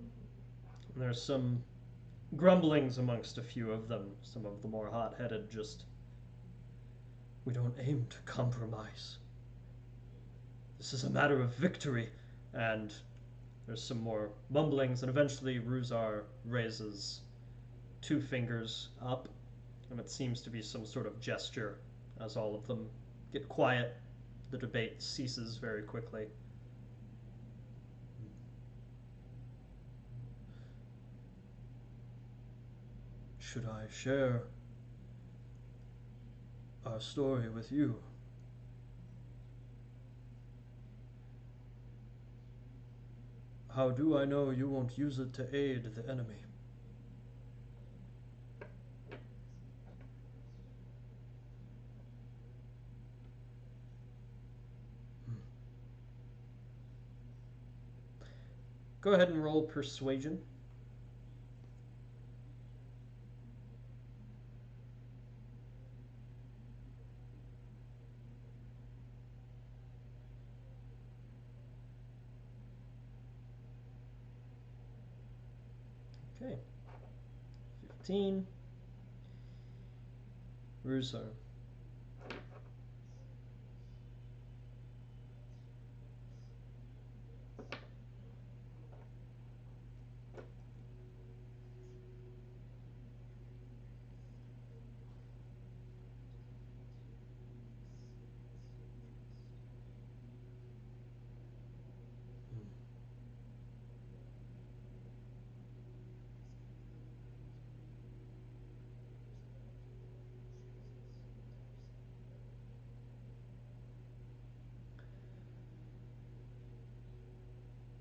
Mm-hmm. And there's some grumblings amongst a few of them, some of the more hot-headed, just, we don't aim to compromise. This is a matter of victory. And there's some more mumblings, and eventually Ruzar raises 2 fingers up, and it seems to be some sort of gesture. As all of them get quiet, the debate ceases very quickly. should I share our story with you? How do I know you won't use it to aid the enemy? Go ahead and roll persuasion. Okay. 15. Russo.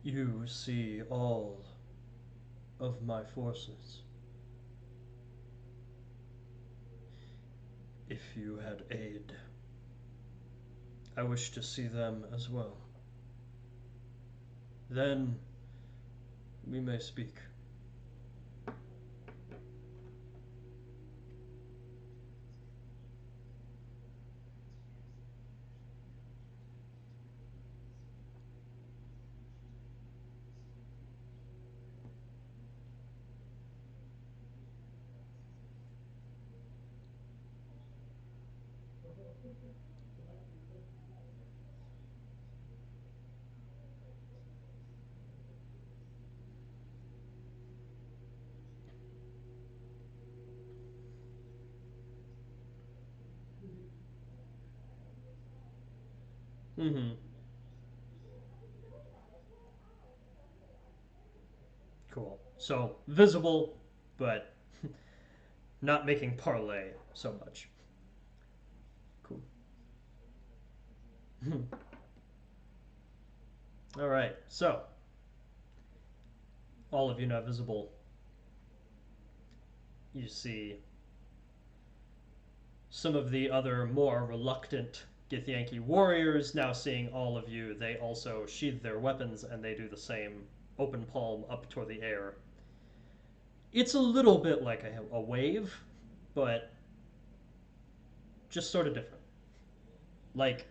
You see all of my forces. If you had aid, I wish to see them as well. Then we may speak. Mm-hmm. Cool. So visible, but not making parlay so much. Cool. All right. So all of you now visible. You see some of the other more reluctant Githyanki warriors now seeing all of you. They also sheathe their weapons and they do the same, open palm up toward the air. It's a little bit like a wave, but just sort of different. Like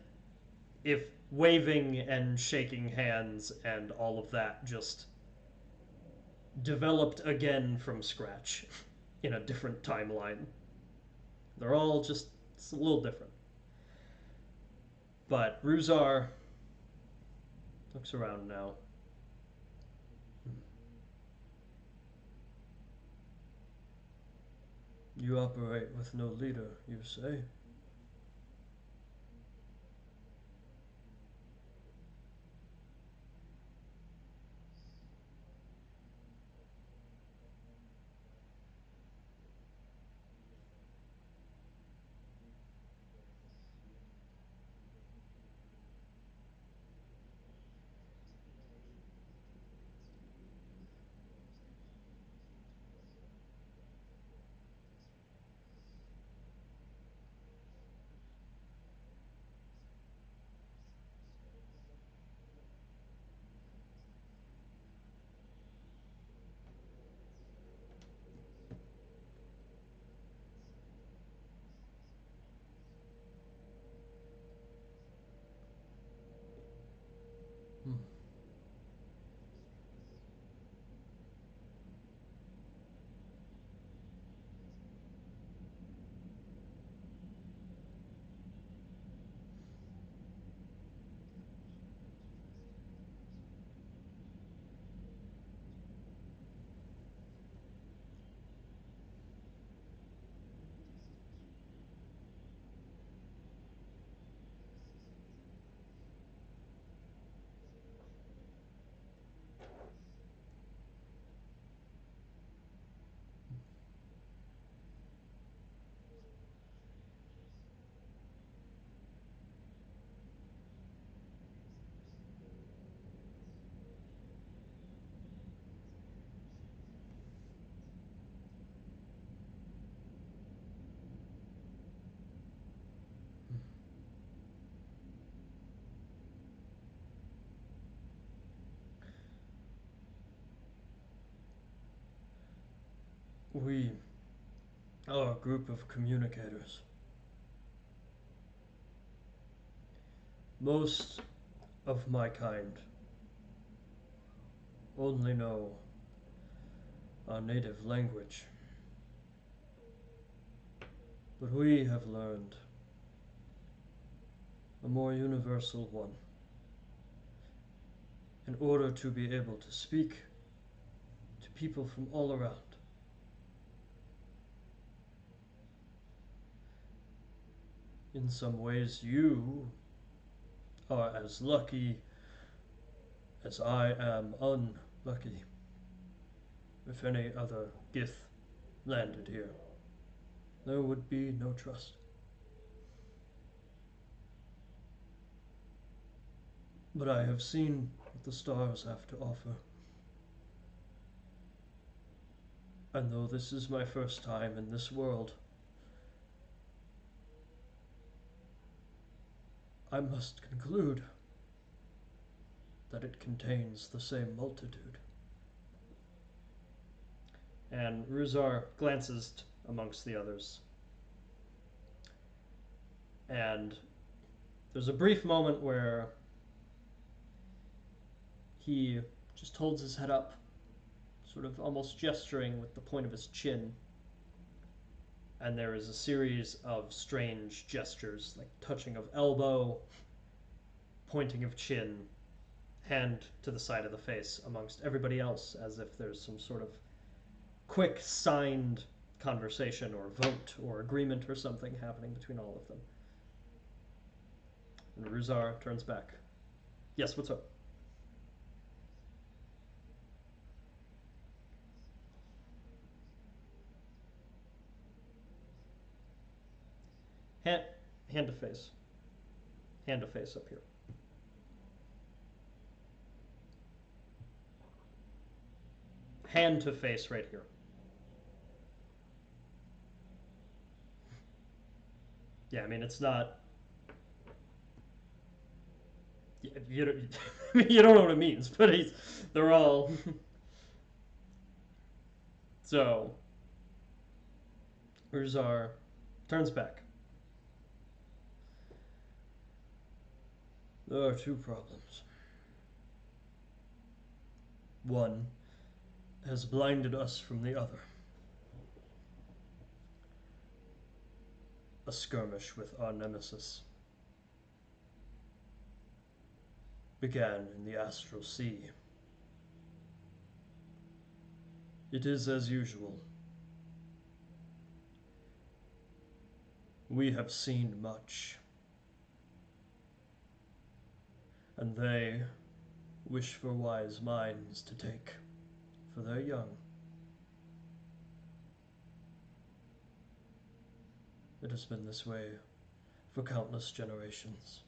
if waving and shaking hands and all of that just developed again from scratch in a different timeline. They're all just it's a little different. But Ruzar looks around now. You operate with no leader, you say? Hmm. We are a group of communicators. Most of my kind only know our native language, but we have learned a more universal one. In order to be able to speak to people from all around. In some ways, you are as lucky as I am unlucky. If any other Gith landed here, there would be no trust. But I have seen what the stars have to offer. And though this is my first time in this world, I must conclude that it contains the same multitude. And Ruzar glances amongst the others. And there's a brief moment where he just holds his head up, sort of almost gesturing with the point of his chin. And there is a series of strange gestures, like touching of elbow, pointing of chin, hand to the side of the face amongst everybody else, as if there's some sort of quick signed conversation or vote or agreement or something happening between all of them. And Ruzar turns back. Yes, what's up? Hand to face. Hand to face up here. Hand to face right here. Yeah, I mean, it's not... You don't, you don't know what it means, but they're all... So, Ruzar turns back. There are two problems. One has blinded us from the other. A skirmish with our nemesis began in the Astral Sea. It is as usual. We have seen much, and they wish for wise minds to take for their young. It has been this way for countless generations,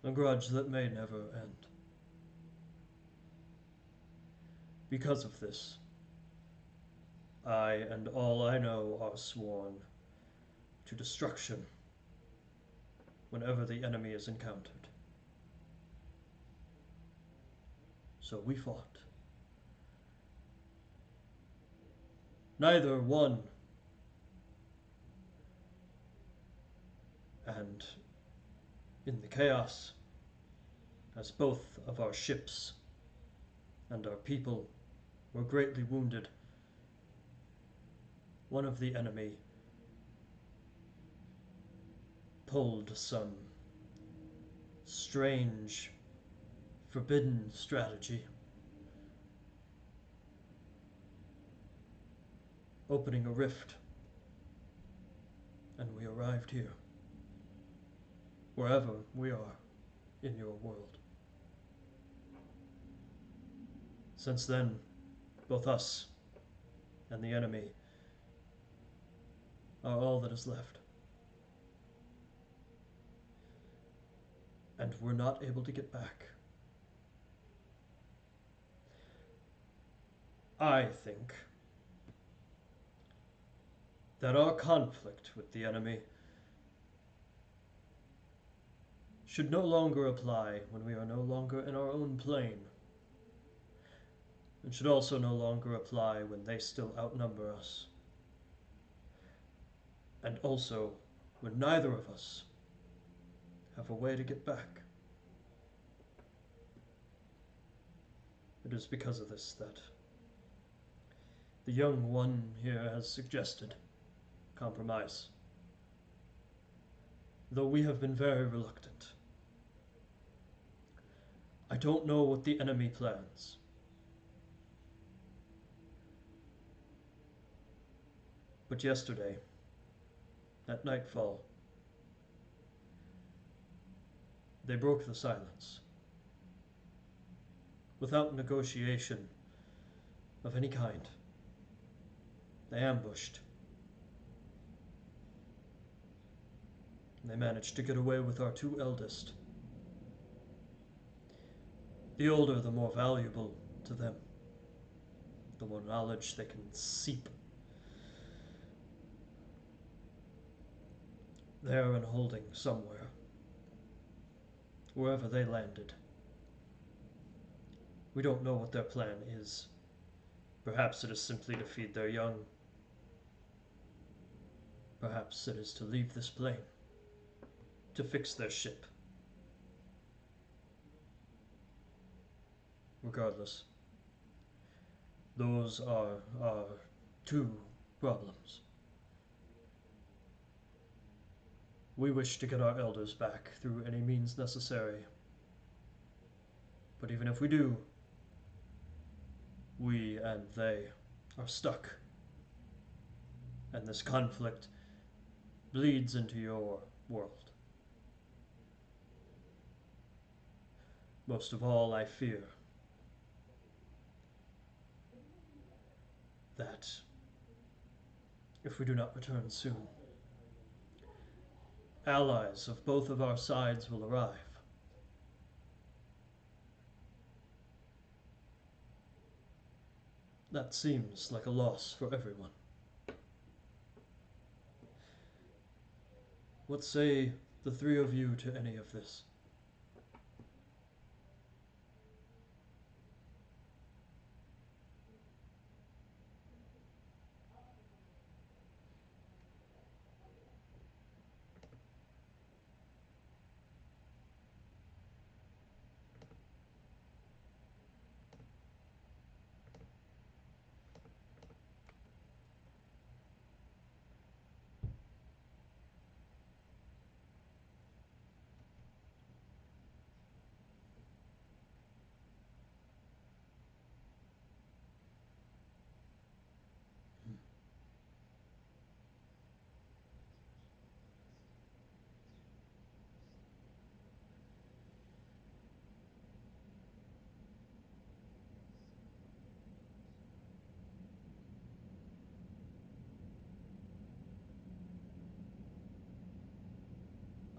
a grudge that may never end. Because of this, I and all I know are sworn to destruction whenever the enemy is encountered. So we fought. Neither won, and in the chaos, as both of our ships and our people were greatly wounded, one of the enemy pulled some strange, forbidden strategy, opening a rift, and we arrived here, wherever we are in your world. Since then, both us and the enemy are all that is left. And we're not able to get back. I think that our conflict with the enemy should no longer apply when we are no longer in our own plane. and should also no longer apply when they still outnumber us. And also when neither of us have a way to get back. It is because of this that the young one here has suggested compromise, though we have been very reluctant. I don't know what the enemy plans. But yesterday, at nightfall, they broke the silence. Without negotiation of any kind, they ambushed. They managed to get away with our two eldest. The older, the more valuable to them. The more knowledge they can seep. They are in holding somewhere, wherever they landed. We don't know what their plan is. Perhaps it is simply to feed their young. Perhaps it is to leave this plane, to fix their ship. Regardless, those are our two problems. We wish to get our elders back through any means necessary. But even if we do, we and they are stuck. And this conflict bleeds into your world. Most of all, I fear that if we do not return soon, allies of both of our sides will arrive. That seems like a loss for everyone. What say the three of you to any of this?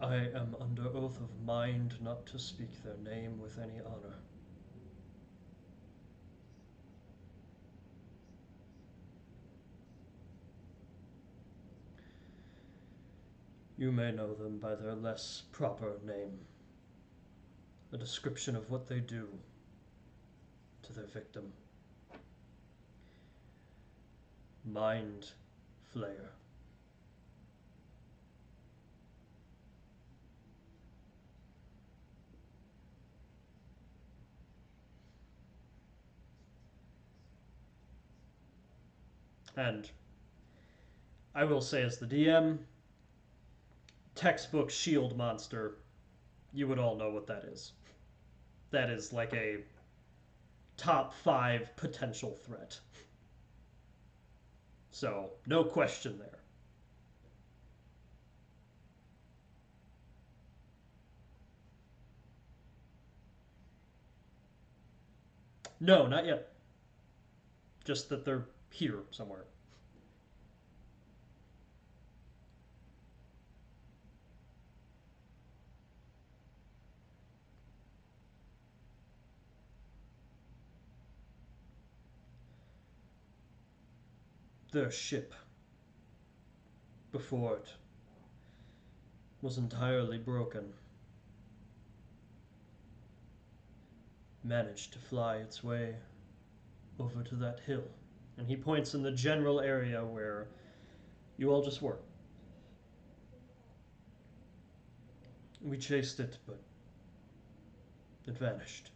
I am under oath of mind not to speak their name with any honor. You may know them by their less proper name, a description of what they do to their victim. Mind Flayer. And I will say, as the DM, textbook shield monster, you would all know what that is. That is like a top 5 potential threat. So, no question there. No, not yet. Just that they're here somewhere. Their ship, before it was entirely broken, managed to fly its way over to that hill. And he points in the general area where you all just were. We chased it, but it vanished.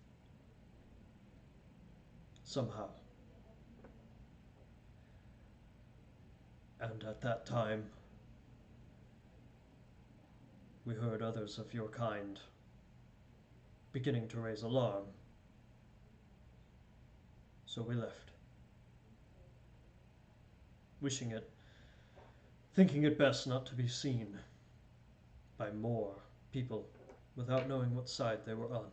Somehow. And at that time, we heard others of your kind beginning to raise alarm. So we left. Thinking it best not to be seen by more people without knowing what side they were on.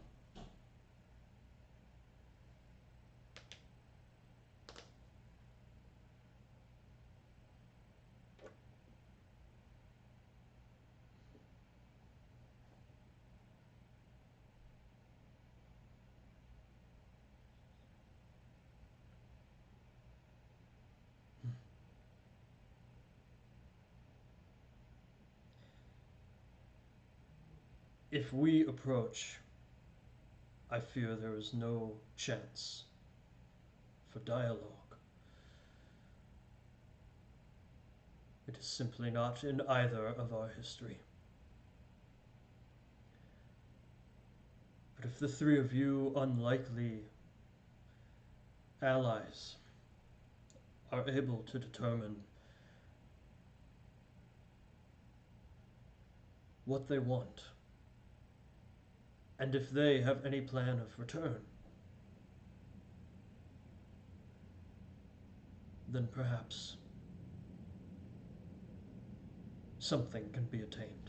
If we approach, I fear there is no chance for dialogue. It is simply not in either of our history. But if the three of you unlikely allies are able to determine what they want, and if they have any plan of return, then perhaps something can be attained.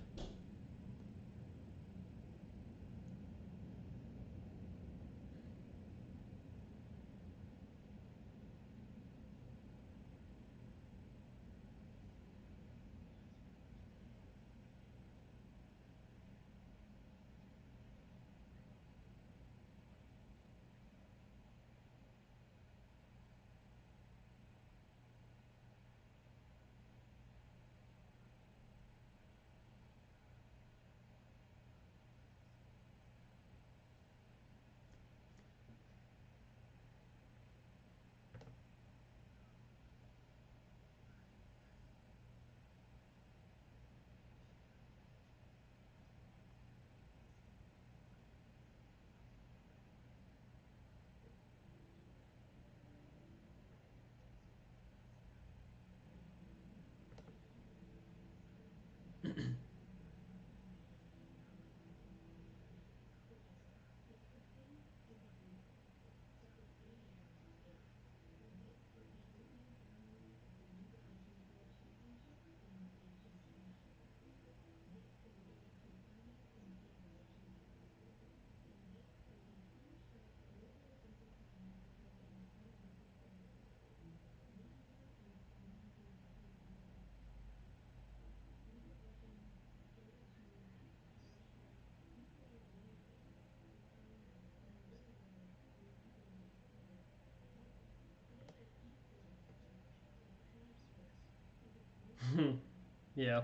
Yeah.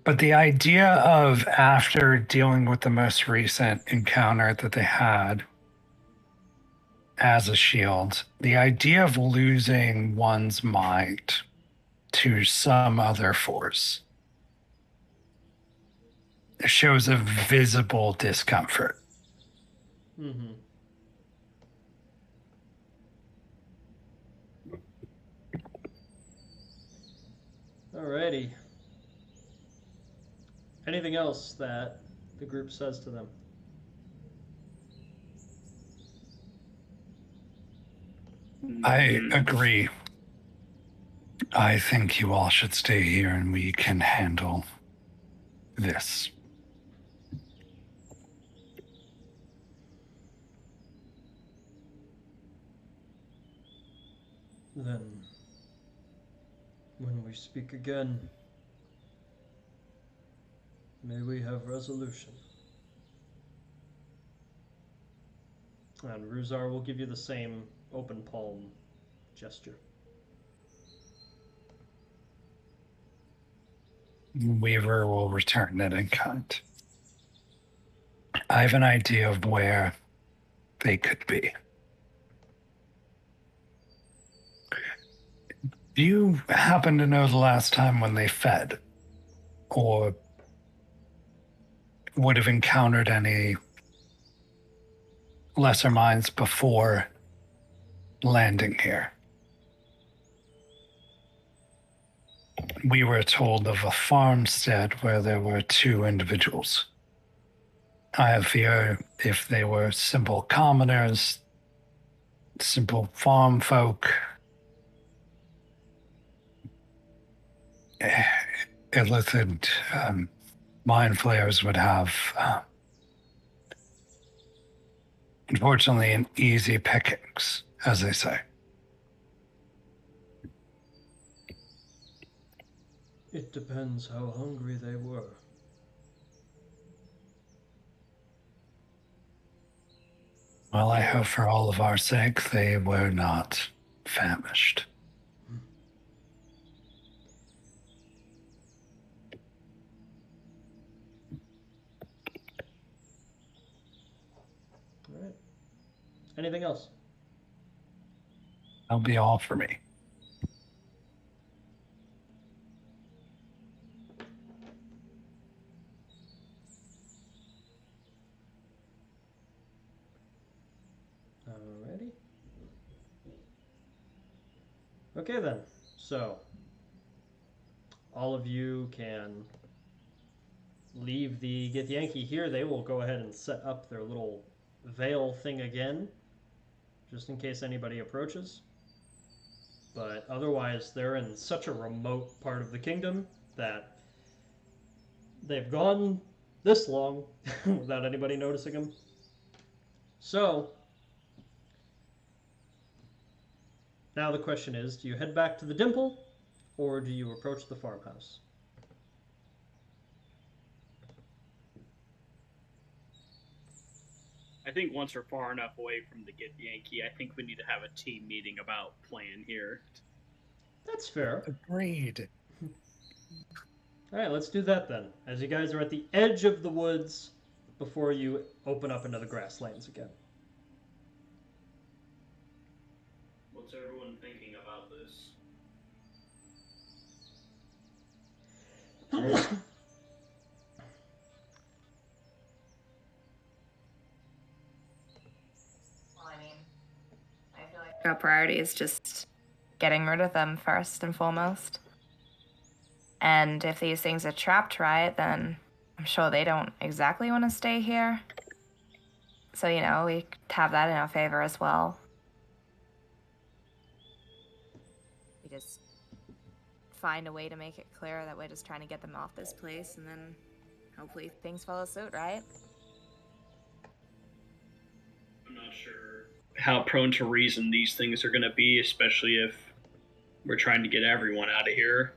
But the idea of, after dealing with the most recent encounter that they had as a shield, the idea of losing one's mind to some other force shows a visible discomfort. Mm-hmm. Alrighty. Anything else that the group says to them? I agree. I think you all should stay here and we can handle this. Then, when we speak again, may we have resolution. And Ruzar will give you the same open palm gesture. Weaver will return it in kind. I have an idea of where they could be. Do you happen to know the last time when they fed, or would have encountered any lesser minds before landing here? We were told of a farmstead where there were 2 individuals. I have fear if they were simple commoners, simple farm folk, illicit mind flayers would have, unfortunately, an easy pickings, as they say. It depends how hungry they were. Well, I hope for all of our sake they were not famished. All right. Anything else? That'll be all for me. Alrighty. Okay then. So all of you can leave the Githyanki here. They will go ahead and set up their little veil thing again, just in case anybody approaches. But otherwise, they're in such a remote part of the kingdom that they've gone this long without anybody noticing them. So now the question is, do you head back to the Dimple, or do you approach the farmhouse? I think once we're far enough away from the Githyanki, I think we need to have a team meeting about plan here. That's fair. Agreed. All right, let's do that then. As you guys are at the edge of the woods before you open up into the grasslands again. What's everyone thinking about this? I feel like our priority is just getting rid of them first and foremost. And if these things are trapped right, then I'm sure they don't exactly want to stay here. So, we have that in our favor as well. We just find a way to make it clear that we're just trying to get them off this place, and then hopefully things follow suit, right? I'm not sure how prone to reason these things are going to be, especially if we're trying to get everyone out of here.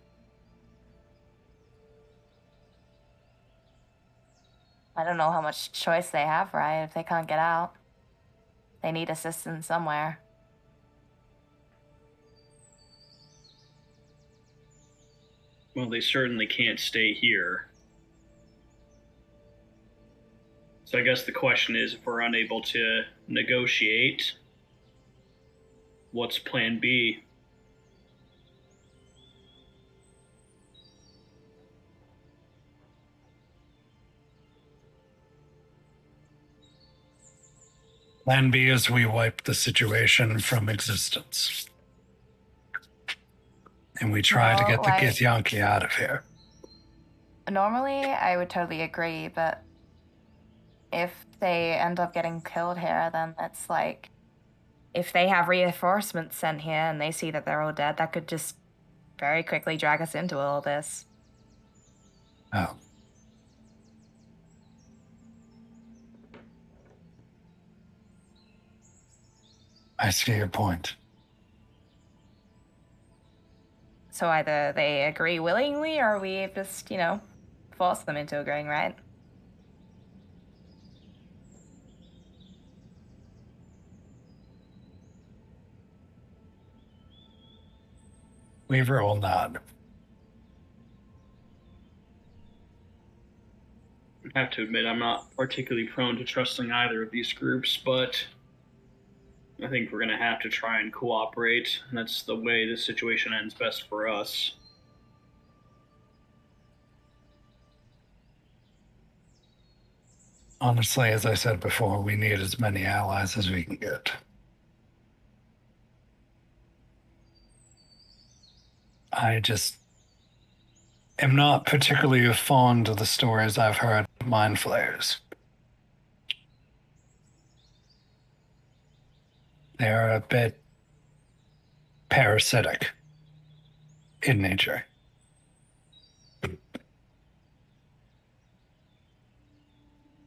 I don't know how much choice they have, right? If they can't get out, they need assistance somewhere. Well, they certainly can't stay here. So I guess the question is, if we're unable to negotiate, what's plan B? Plan B is we wipe the situation from existence. And we try to get the Githyanki out of here. Normally, I would totally agree, but if they end up getting killed here, then it's like, if they have reinforcements sent here and they see that they're all dead, that could just very quickly drag us into all this. Oh. I see your point. So either they agree willingly, or we just, force them into agreeing, right? Weaver will nod. I have to admit, I'm not particularly prone to trusting either of these groups, but I think we're going to have to try and cooperate. That's the way this situation ends best for us. Honestly, as I said before, we need as many allies as we can get. I just am not particularly fond of the stories I've heard of mind flayers. They're a bit parasitic in nature.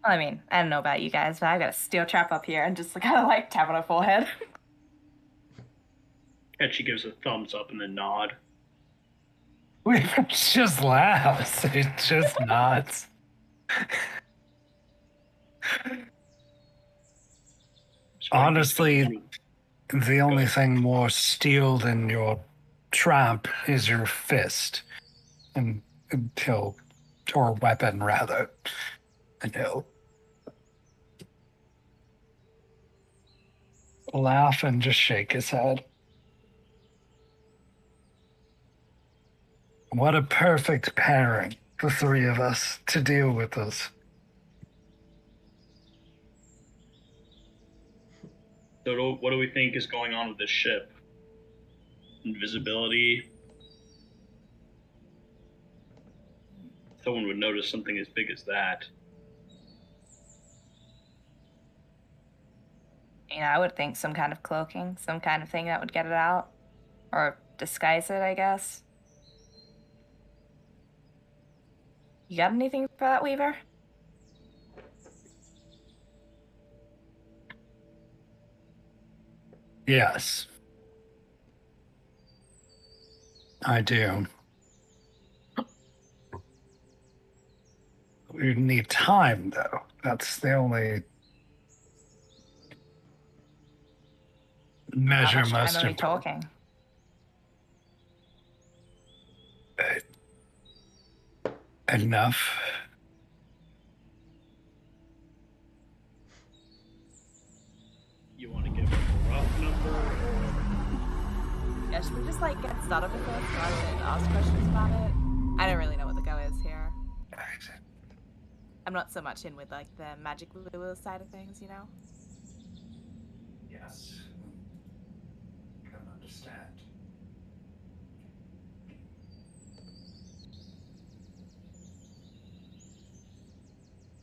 I mean, I don't know about you guys, but I've got a steel trap up here and just kind of like tap on her forehead. And she gives a thumbs up and a nod. It just laughs. It just nods. Honestly, the only thing more steel than your trap is your fist. Or weapon, rather. And he'll laugh and just shake his head. What a perfect pairing, the three of us, to deal with this. So what do we think is going on with this ship? Invisibility. Someone would notice something as big as that. You know, I would think some kind of cloaking, some kind of thing that would get it out. Or disguise it, I guess. You got anything for that, Weaver? Yes. I do. We need time, though. That's the only measure How much most time are we important. talking? Enough. You want to give a rough number? Yeah, should we just like get started with this rather than ask questions about it? I don't really know what the go is here. I'm not so much in with like the magic woo side of things, you know? Yes. I can understand.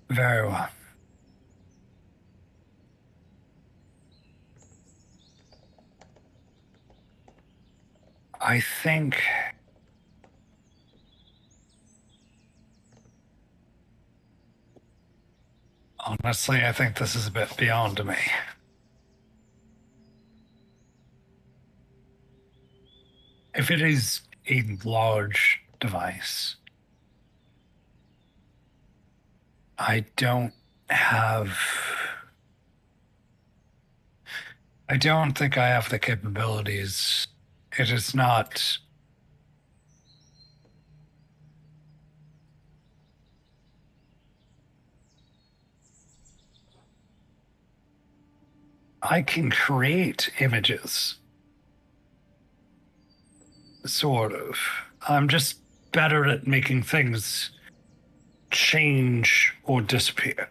Very well. I think honestly, I think this is a bit beyond me. If it is a large device, I don't think I have the capabilities. It is not. I can create images. Sort of. I'm just better at making things change or disappear.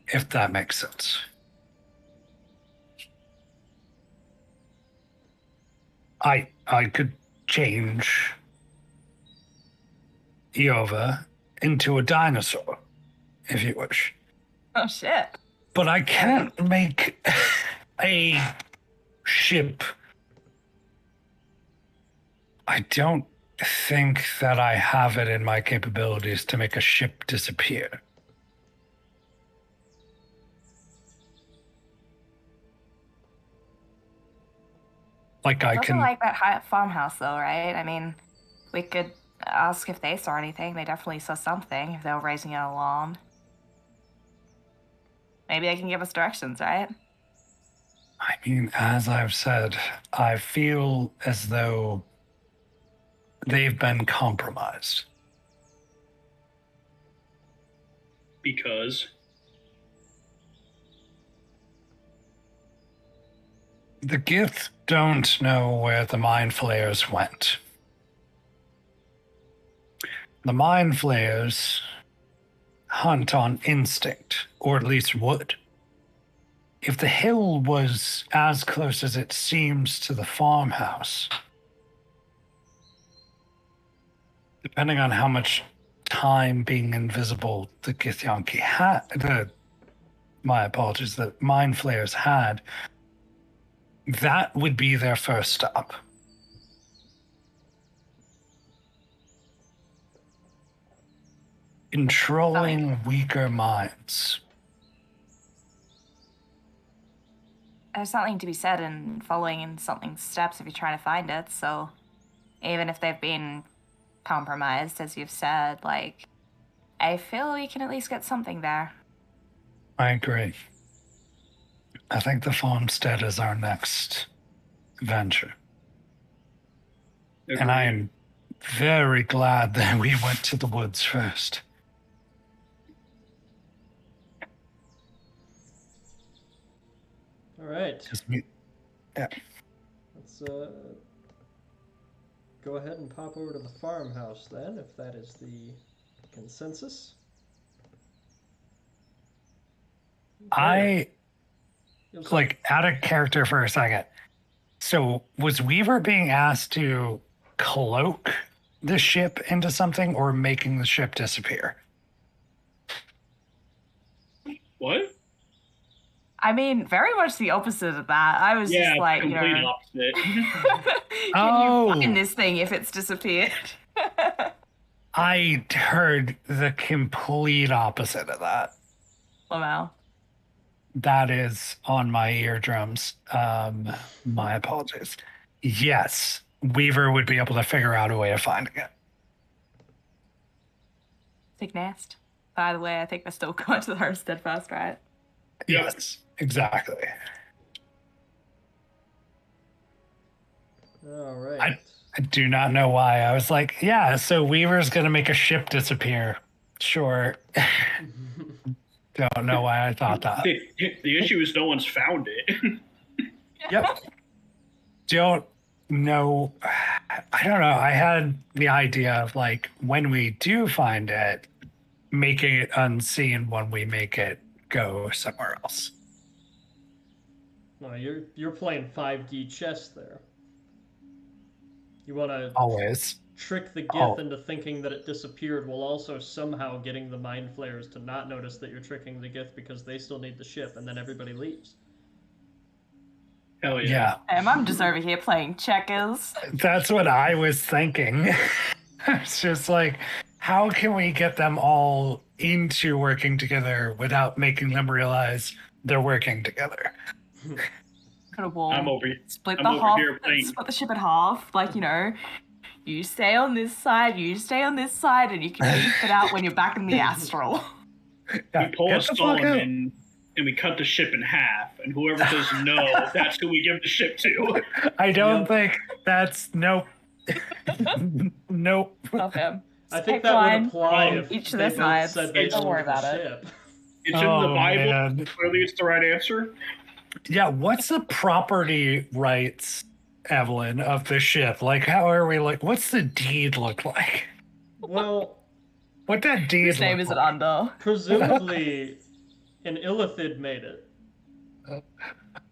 If that makes sense. I could change Iova into a dinosaur, if you wish. Oh, shit. But I can't make a ship. I don't think that I have it in my capabilities to make a ship disappear. Like I Nothing can. like that farmhouse, though, right? I mean, we could ask if they saw anything. They definitely saw something if they were raising an alarm. Maybe they can give us directions, right? I mean, as I've said, I feel as though they've been compromised. Because The Gith don't know where the mind flayers went. The mind flayers hunt on instinct, or at least would. If the hill was as close as it seems to the farmhouse, depending on how much time being invisible the Githyanki had, my apologies, the mind flayers had, that would be their first stop. Controlling weaker minds. There's something to be said in following in something's steps if you're trying to find it, so even if they've been compromised, as you've said, like, I feel we can at least get something there. I agree. I think the farmstead is our next venture. And I am very glad that we went to the woods first. All right. Yeah. Let's go ahead and pop over to the farmhouse then, if that is the consensus. I like out of character for a second. So was Weaver being asked to cloak the ship into something or making the ship disappear? What? I mean, very much the opposite of that. I was just like, complete opposite. can you find this thing if it's disappeared? I heard the complete opposite of that. Wow. That is on my eardrums. My apologies. Yes, Weaver would be able to figure out a way of finding it. Big nest. By the way, I think we're still going to the Homestead first, right? Yes, exactly. All right. I do not know why. I was like, yeah, so Weaver's going to make a ship disappear. Sure. Don't know why I thought that. The issue is no one's found it. Yep. Don't know. I don't know. I had the idea of like when we do find it, making it unseen when we make it go somewhere else. No, you're playing 5D chess there. You want to Always trick the Gith into thinking that it disappeared while also somehow getting the mind flayers to not notice that you're tricking the Gith because they still need the ship, and then everybody leaves. Hell yeah. I'm just over here playing checkers. That's what I was thinking. It's just like, how can we get them all into working together without making them realize they're working together? Put a wall. I'm over Split here the ship in half. Like, you stay on this side, you stay on this side, and you can beef it out when you're back in the astral. Yeah, we pull a Solomon and we cut the ship in half, and whoever says no, that's who we give the ship to. I don't think that's nope. Nope. Love him. I think that would apply if each they of their both sides. said they Don't owned worry the about it. ship. It's in the Bible. Man. Clearly, it's the right answer. Yeah, what's the property rights, Evelyn, of the ship? Like, how are we like? What's the deed look like? Well, what that deed? Whose name is it under? Presumably, an Illithid made it.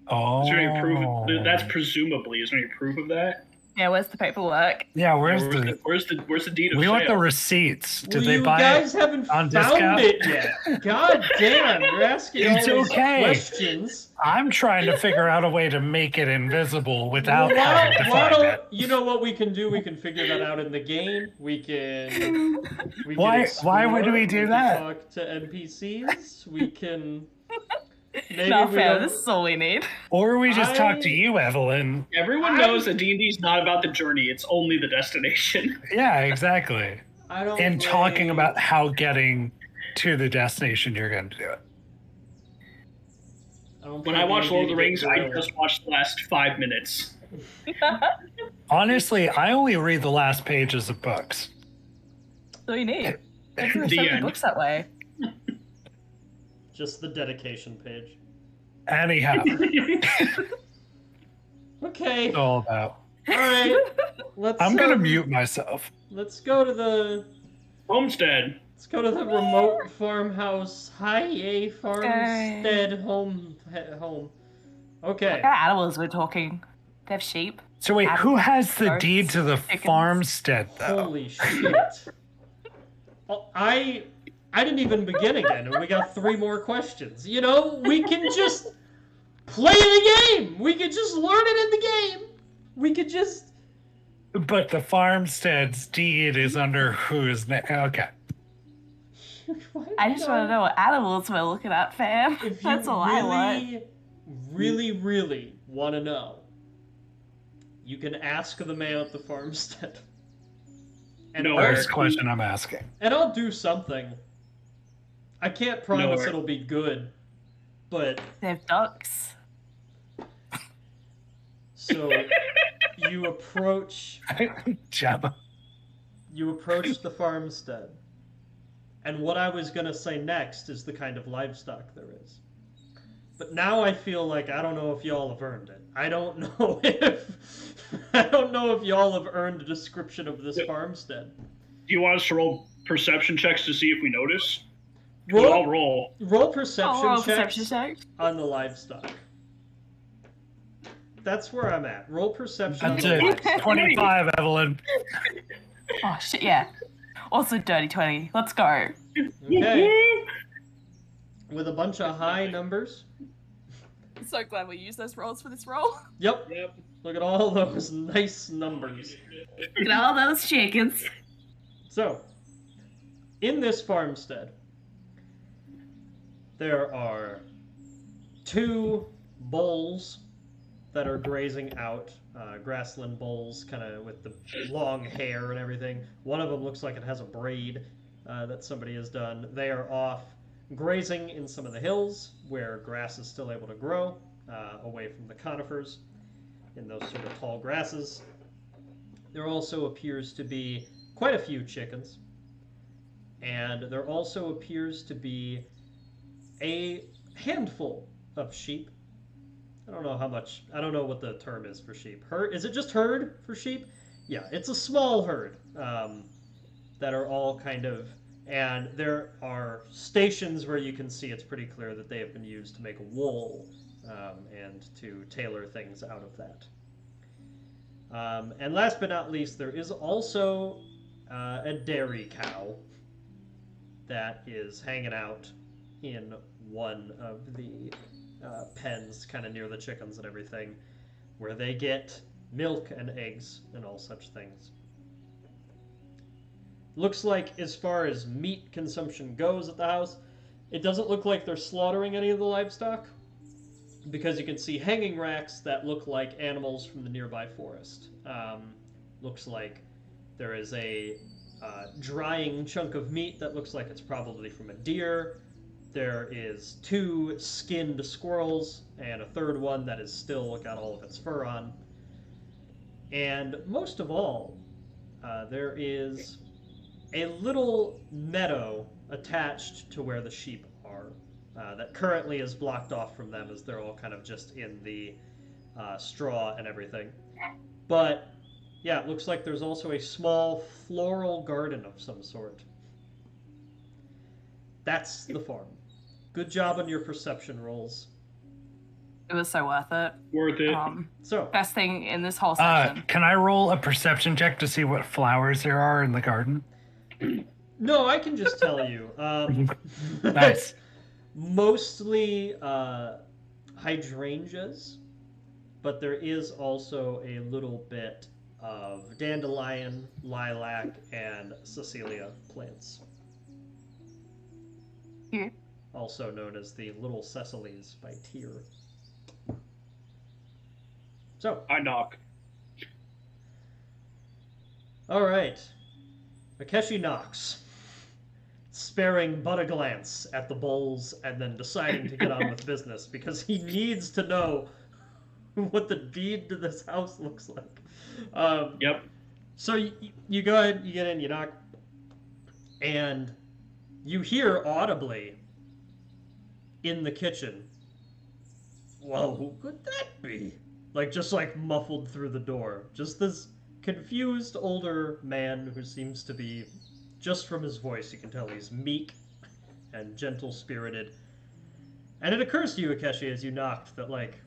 Oh, Is there any proof? That's presumably. Is there any proof of that? Yeah, where's the paperwork? Yeah, where's the deed of We sale? want the receipts. Did Well, they you buy guys it haven't on found discount? it yet. God damn, you're asking It's all these okay. questions. I'm trying to figure out a way to make it invisible without Well, having to why find don't it. you know what we can do? We can figure that out in the game. We can Why would we do that? Can talk to NPCs. We can. Maybe Not we fair. don't- This is all we need. Or we just talk to you, Evelyn. Everyone knows that D&D is not about the journey; it's only the destination. Yeah, exactly. I don't. And play- talking about how getting to the destination you're going to do it. don't When play I watch D&D Lord of the to get Rings, I grilled. just watched the last 5 minutes. Honestly, I only read the last pages of books. That's all you need. There's so The many end. books that way. Just the dedication page. Anyhow, Okay. It's all about. All right. I'm gonna mute myself. Let's go to the Homestead. Let's go to the remote farmhouse. Hi, farmstead home. What Okay. kind of animals we're talking? They have sheep. So wait, who has the goats, deed to the chickens. farmstead, though? Holy shit. Oh, I didn't even begin again, and we got 3 more questions. You know, we can just play the game. We could just learn it in the game. We could just. But the farmstead's deed is under whose name? Okay. I just want to know what animals we're looking at, fam. If That's you all I want. really want to know, you can ask the man at the farmstead. And First question I'm asking. And I'll do something. I can't promise Nowhere. it'll be good, but They have ducks. so you approach Gemma. the farmstead. And what I was going to say next is the kind of livestock there is. But now I feel like I don't know if y'all have earned it. I don't know if y'all have earned a description of this farmstead. Do you want us to roll perception checks to see if we notice? I'll roll. Roll perception roll checks perception checks. on the livestock. That's where I'm at. Roll perception on That's the it. livestock. 25, Evelyn. Oh shit, yeah. Also dirty 20. Let's go. Okay. With a bunch of high numbers. I'm so glad we used those rolls for this roll. Yep. Yep. Look at all those nice numbers. Look at all those chickens. So, in this farmstead, there are 2 bulls that are grazing out, grassland bulls, kind of with the long hair and everything. One of them looks like it has a braid that somebody has done. They are off grazing in some of the hills where grass is still able to grow, away from the conifers in those sort of tall grasses. There also appears to be quite a few chickens, and there also appears to be a handful of sheep. I don't know how much, I don't know what the term is for sheep. Herd? Is it just herd for sheep? Yeah, it's a small herd that are all kind of, and there are stations where you can see it's pretty clear that they have been used to make wool and to tailor things out of that. And last but not least, there is also a dairy cow that is hanging out in one of the pens kind of near the chickens and everything, where they get milk and eggs and all such things. Looks like as far as meat consumption goes at the house, it doesn't look like they're slaughtering any of the livestock, because you can see hanging racks that look like animals from the nearby forest. Looks like there is a drying chunk of meat that looks like it's probably from a deer. There is 2 skinned squirrels and a 3rd one that is still got all of its fur on. And most of all, there is a little meadow attached to where the sheep are that currently is blocked off from them as they're all kind of just in the straw and everything. But yeah, it looks like there's also a small floral garden of some sort. That's the farm. Good job on your perception rolls. It was so worth it. Worth it. So, Best thing in this whole section. Can I roll a perception check to see what flowers there are in the garden? no, I can just tell you. Nice. Mostly hydrangeas, but there is also a little bit of dandelion, lilac, and Cecilia plants. Yeah. Also known as the Little Cecilies by Tyr. So, I knock. all right. Akeshi knocks, sparing but a glance at the bulls and then deciding to get on with business because he needs to know what the deed to this house looks like. Yep. So you go ahead, you get in, you knock, and you hear audibly in the kitchen, well, who could that be? Like, just like muffled through the door. Just this confused older man who seems to be, just from his voice, you can tell he's meek and gentle spirited. And it occurs to you, Akeshi, as you knocked, that, like,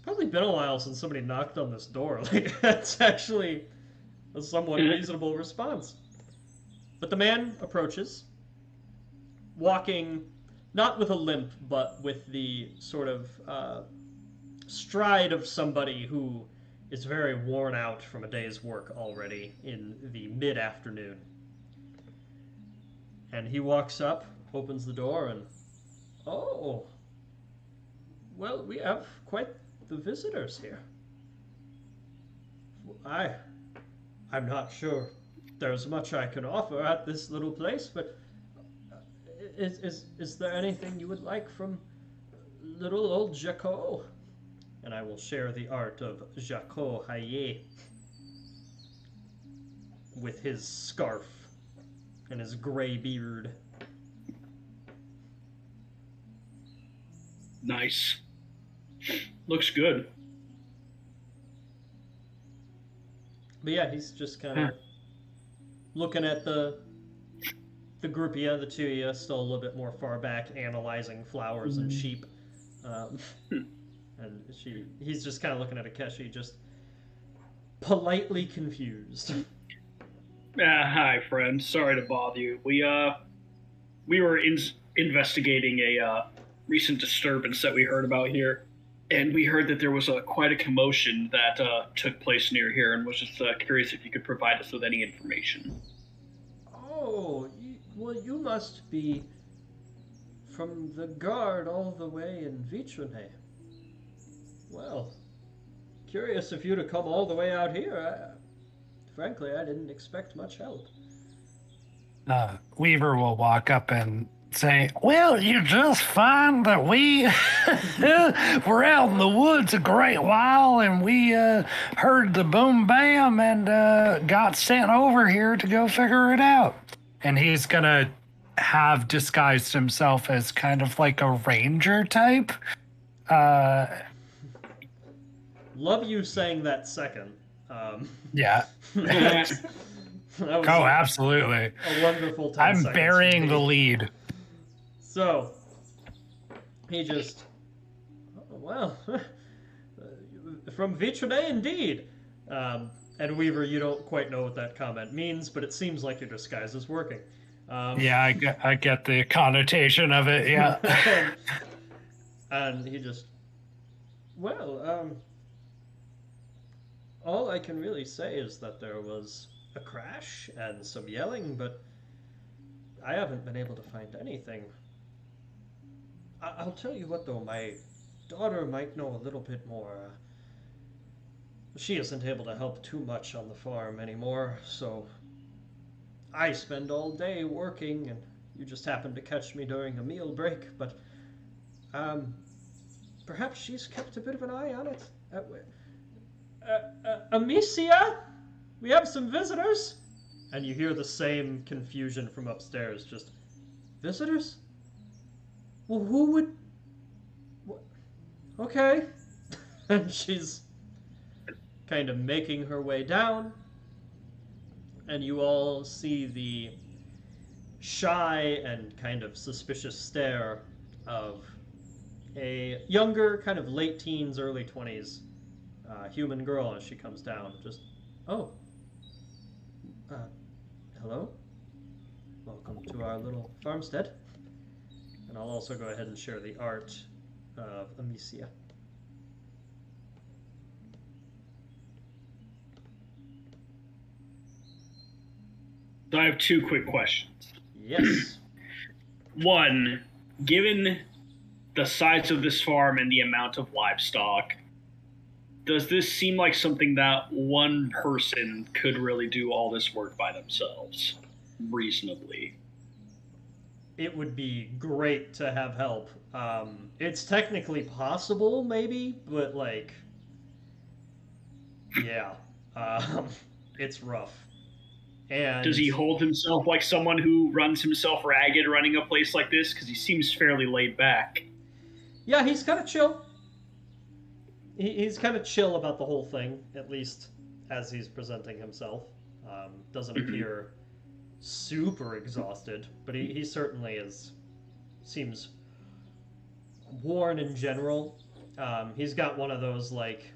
probably been a while since somebody knocked on this door. Like, that's actually a somewhat reasonable response. But the man approaches, walking not with a limp, but with the sort of stride of somebody who is very worn out from a day's work already in the mid-afternoon. And he walks up, opens the door, and oh, well, we have quite the visitors here. I'm not sure there's much I can offer at this little place, but is there anything you would like from little old Jacot? And I will share the art of Jacot Hayé with his scarf and his gray beard. Nice. Looks good. But yeah, he's just kind of looking at the group of you, the two of you, still a little bit more far back, analyzing flowers and sheep. And he's just kind of looking at Akeshi, just politely confused. Hi, friend. Sorry to bother you. We were investigating a recent disturbance that we heard about here, and we heard that there was quite a commotion that took place near here, and was just curious if you could provide us with any information. Oh, well, you must be from the guard all the way in Vitrone. Well, curious of you to come all the way out here. Frankly, I didn't expect much help. Weaver will walk up and say, well, you just find that we were out in the woods a great while, and we heard the boom bam and got sent over here to go figure it out. And he's going to have disguised himself as kind of like a ranger type. Love you saying that second. Yeah. Oh, absolutely. A wonderful 10 I'm seconds burying the lead. So, he just, well, from Vitrone indeed. And Weaver, you don't quite know what that comment means, but it seems like your disguise is working. Yeah, I get the connotation of it, yeah. And he just, well, all I can really say is that there was a crash and some yelling, but I haven't been able to find anything. I'll tell you what, though, my daughter might know a little bit more. She isn't able to help too much on the farm anymore, so I spend all day working, and you just happened to catch me during a meal break, but perhaps she's kept a bit of an eye on it. Amicia? We have some visitors? And you hear the same confusion from upstairs, just, visitors? Well, who would... Okay. And she's kind of making her way down, and you all see the shy and kind of suspicious stare of a younger, kind of late teens, early 20s human girl as she comes down. Just, oh, hello? Welcome to our little farmstead. And I'll also go ahead and share the art of Amicia. So I have two quick questions. Yes. One, given the size of this farm and the amount of livestock, does this seem like something that one person could really do all this work by themselves, reasonably? It would be great to have help. It's technically possible, maybe, but, like, yeah, it's rough. And does he hold himself like someone who runs himself ragged running a place like this? Because he seems fairly laid back. Yeah, he's kind of chill. he's kind of chill about the whole thing, at least as he's presenting himself. Doesn't appear super exhausted, but he certainly seems worn in general. He's got one of those, like,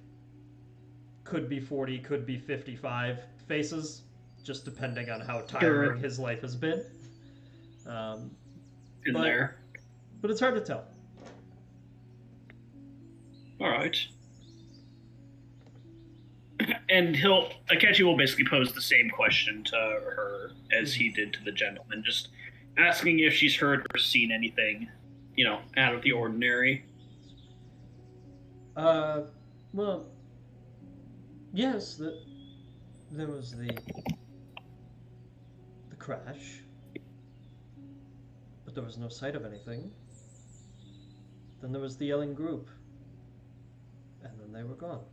could be 40, could be 55 faces, just depending on how tiring his life has been. There. But it's hard to tell. All right. And Akechi will basically pose the same question to her as he did to the gentleman, just asking if she's heard or seen anything, out of the ordinary. Well, yes, there was the crash, but there was no sight of anything. Then there was the yelling group, and then they were gone.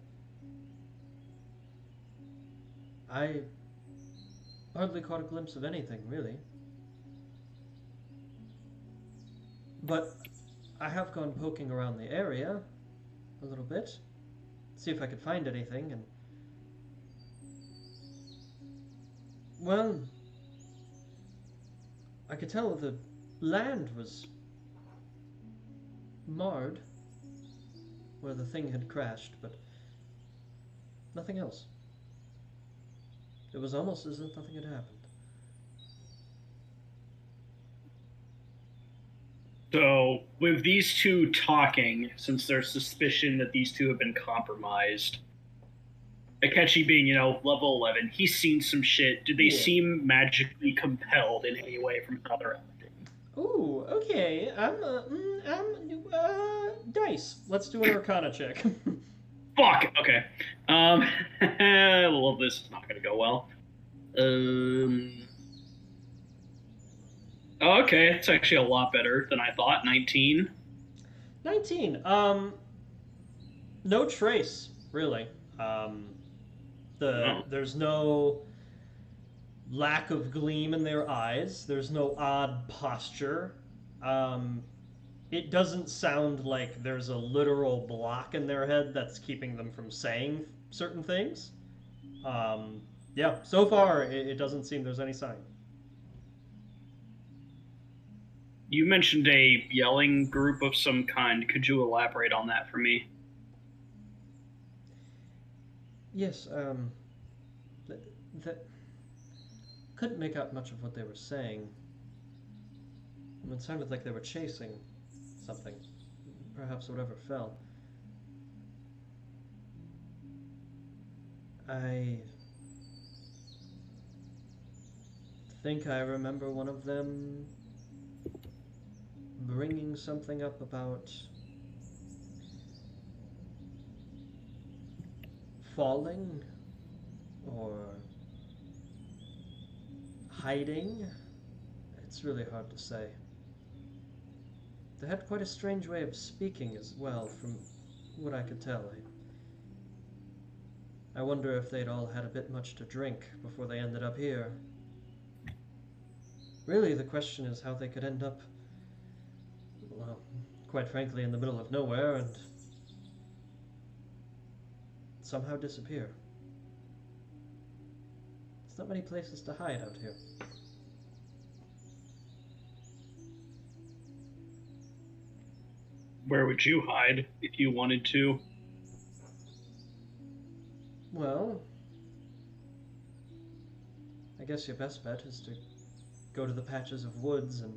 I hardly caught a glimpse of anything, really. But I have gone poking around the area a little bit, see if I could find anything, and well, I could tell the land was marred where the thing had crashed, but nothing else. It was almost as if nothing had happened. So, with these two talking, since there's suspicion that these two have been compromised, Akechi being, level 11, he's seen some shit. Do they seem magically compelled in any way from how they're acting? Ooh, okay. Dice. Let's do an Arcana check. Fuck! Okay. Well, this is not gonna go well. Okay, it's actually a lot better than I thought. 19. 19. No trace, really. There's no lack of gleam in their eyes. There's no odd posture. It doesn't sound like there's a literal block in their head that's keeping them from saying certain things. Yeah, so far it doesn't seem there's any sign. You mentioned a yelling group of some kind. Could you elaborate on that for me? Yes, that couldn't make out much of what they were saying. It sounded like they were chasing something, perhaps whatever fell. I think I remember one of them bringing something up about falling or hiding. It's really hard to say. They had quite a strange way of speaking as well, from what I could tell. I wonder if they'd all had a bit much to drink before they ended up here. Really, the question is how they could end up, well, quite frankly, in the middle of nowhere and somehow disappear. There's not many places to hide out here. Where would you hide if you wanted to? Well, I guess your best bet is to go to the patches of woods and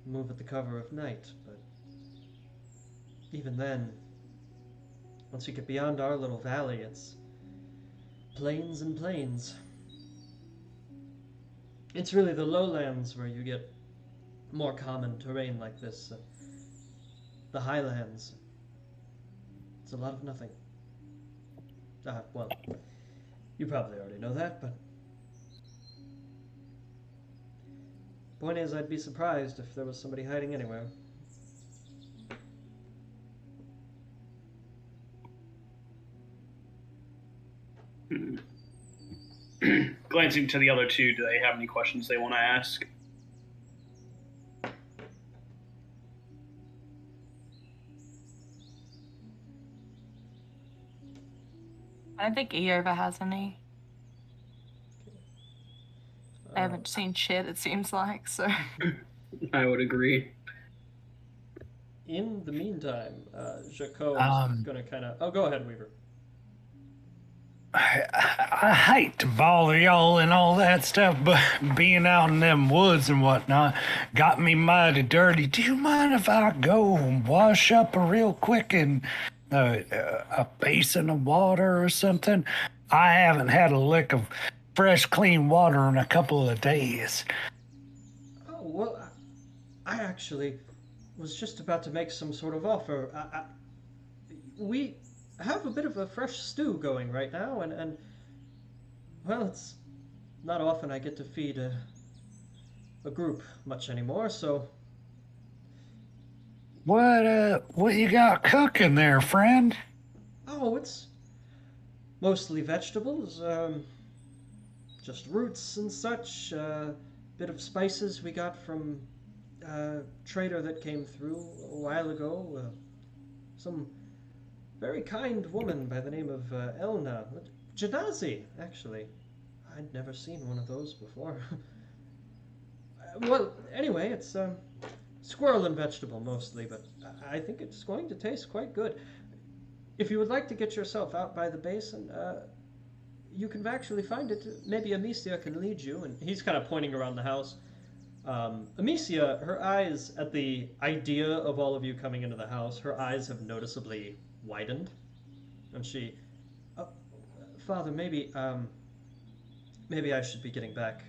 move at the cover of night, but even then, once you get beyond our little valley, it's plains and plains. It's really the lowlands where you get more common terrain like this. The highlands. It's a lot of nothing. Well, you probably already know that, but point is, I'd be surprised if there was somebody hiding anywhere. Glancing to the other two, do they have any questions they want to ask? I don't think Eova has any. I haven't seen shit, it seems like, so. I would agree. In the meantime, Jaco is going to kind of... Oh, go ahead, Weaver. I hate to bother y'all and all that stuff, but being out in them woods and whatnot got me mighty dirty. Do you mind if I go and wash up real quick in a basin of water or something? I haven't had a lick of fresh, clean water in a couple of days. Oh, well, I actually was just about to make some sort of offer. We have a bit of a fresh stew going right now, and well, it's not often I get to feed a group much anymore, so... What you got cooking there, friend? Oh, it's mostly vegetables, just roots and such, bit of spices we got from a trader that came through a while ago, some very kind woman by the name of Elna. Janazi, actually. I'd never seen one of those before. Well, anyway, it's squirrel and vegetable mostly, but I think it's going to taste quite good. If you would like to get yourself out by the basin, you can actually find it. Maybe Amicia can lead you. And he's kind of pointing around the house. Amicia, her eyes, at the idea of all of you coming into the house, her eyes have noticeably widened. And she, Father, maybe I should be getting back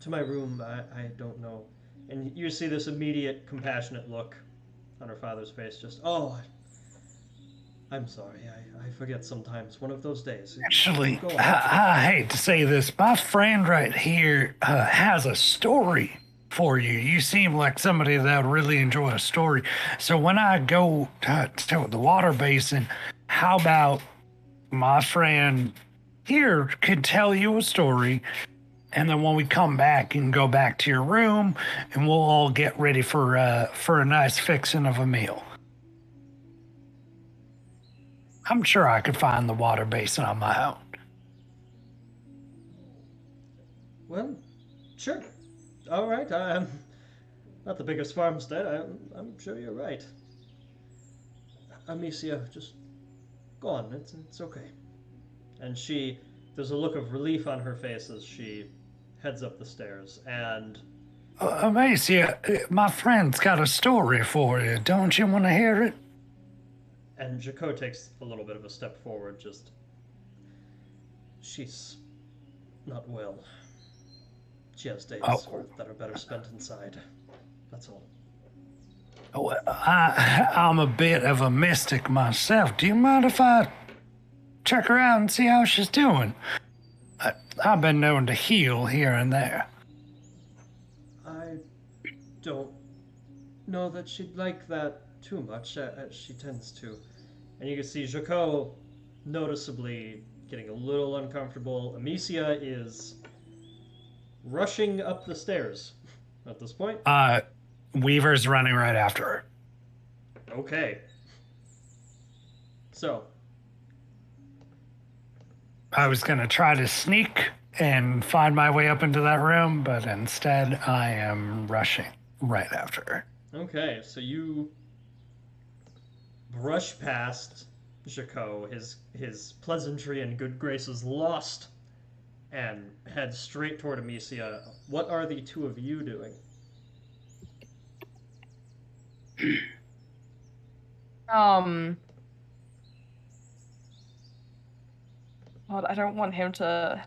to my room. I don't know. And you see this immediate compassionate look on her father's face. Just, I'm sorry. I forget sometimes. One of those days. Actually, I hate to say this. My friend right here has a story for you. You seem like somebody that would really enjoy a story. So when I go to the water basin, how about my friend here could tell you a story, and then when we come back, you can go back to your room, and we'll all get ready for a nice fixing of a meal. I'm sure I could find the water basin on my own. Well, sure. All right. I'm not the biggest farmstead. I'm sure you're right. Amicia, just go on. It's okay. And there's a look of relief on her face as she heads up the stairs. And Amicia, my friend's got a story for you. Don't you want to hear it? And Jaco takes a little bit of a step forward, she's not well. She has days that are better spent inside. That's all. Oh, I'm a bit of a mystic myself. Do you mind if I check her out and see how she's doing? I've been known to heal here and there. I don't know that she'd like that too much. She tends to. And you can see Jaco noticeably getting a little uncomfortable. Amicia is rushing up the stairs at this point. Weaver's running right after her. Okay. So. I was going to try to sneak and find my way up into that room, but instead I am rushing right after her. Okay, so you brush past Jaco, his pleasantry and good graces lost, and head straight toward Amicia. What are the two of you doing? God, I don't want him to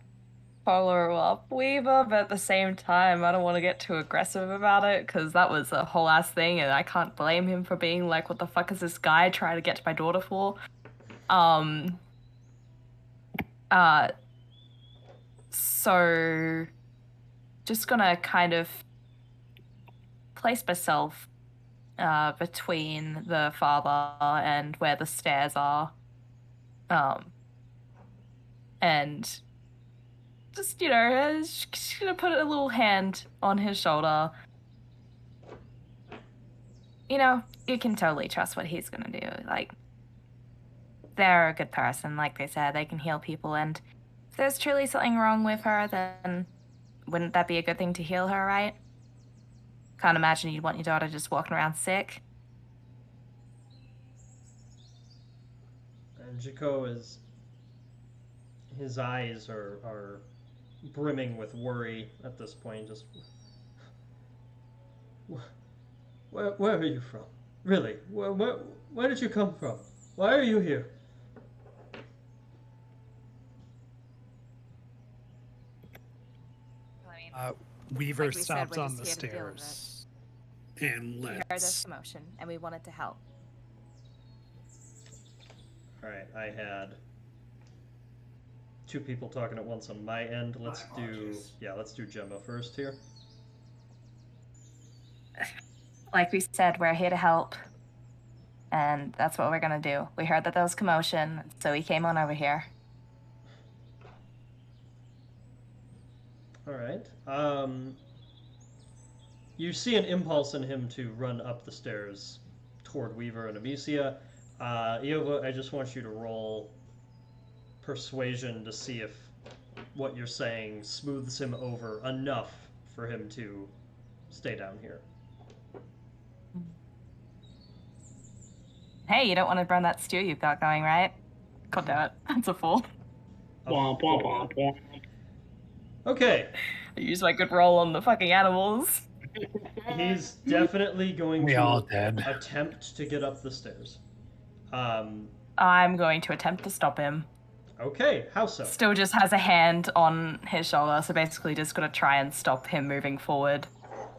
follow up Weaver, but at the same time, I don't want to get too aggressive about it, because that was a whole ass thing, and I can't blame him for being like, what the fuck is this guy trying to get to my daughter for? So just gonna kind of place myself between the father and where the stairs are. And just, just gonna put a little hand on his shoulder. You can totally trust what he's gonna do. Like, they're a good person, like they said. They can heal people, and if there's truly something wrong with her, then wouldn't that be a good thing to heal her, right? Can't imagine you'd want your daughter just walking around sick. And Jaco is... His eyes are brimming with worry at this point. Just... Where are you from? Really? Where did you come from? Why are you here? I mean, Weaver like we said, stops we're on just the here to deal with it. stairs and We heard this lets. commotion, and we wanted to help. Alright, I had two people talking at once on my end. Let's do Gemma first here. Like we said, we're here to help. And that's what we're gonna do. We heard that there was commotion, so we came on over here. Alright. You see an impulse in him to run up the stairs toward Weaver and Amicia. Iova, I just want you to roll persuasion to see if what you're saying smooths him over enough for him to stay down here. Hey, you don't want to burn that stew you've got going, right? God damn it. That's a fool. Womp, womp, womp, womp. Okay. I used my good roll on the fucking animals. He's definitely going We to all did. attempt to get up the stairs. I'm going to attempt to stop him. Okay, how so? Still just has a hand on his shoulder, so basically just gonna try and stop him moving forward.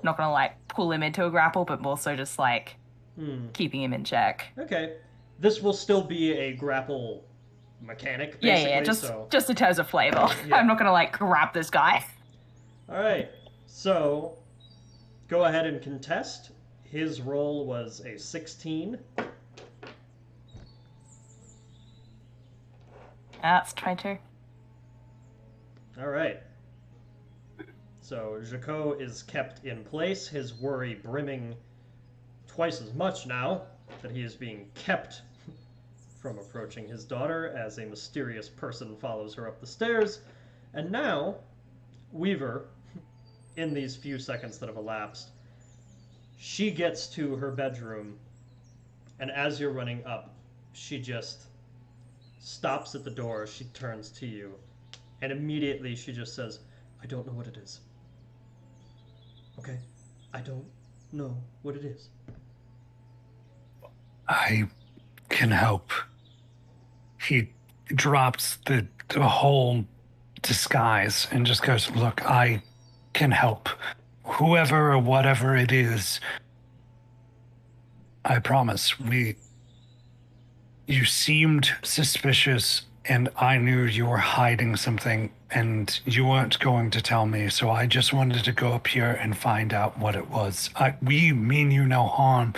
Not gonna, like, pull him into a grapple, but more so just, like, keeping him in check. Okay. This will still be a grapple mechanic, basically, Yeah, just in terms of flavor. Yeah. I'm not gonna, like, grab this guy. Alright, so go ahead and contest. His roll was a 16. That's 22. Alright. So Jaco is kept in place, his worry brimming twice as much now that he is being kept from approaching his daughter as a mysterious person follows her up the stairs. And now, Weaver, in these few seconds that have elapsed, she gets to her bedroom, and as you're running up, she just stops at the door, she turns to you, and immediately she just says, I don't know what it is. Okay? I don't know what it is. I can help. He drops the whole disguise and just goes, look, I can help. Whoever or whatever it is, I promise. You seemed suspicious, and I knew you were hiding something, and you weren't going to tell me, so I just wanted to go up here and find out what it was. We mean you no harm.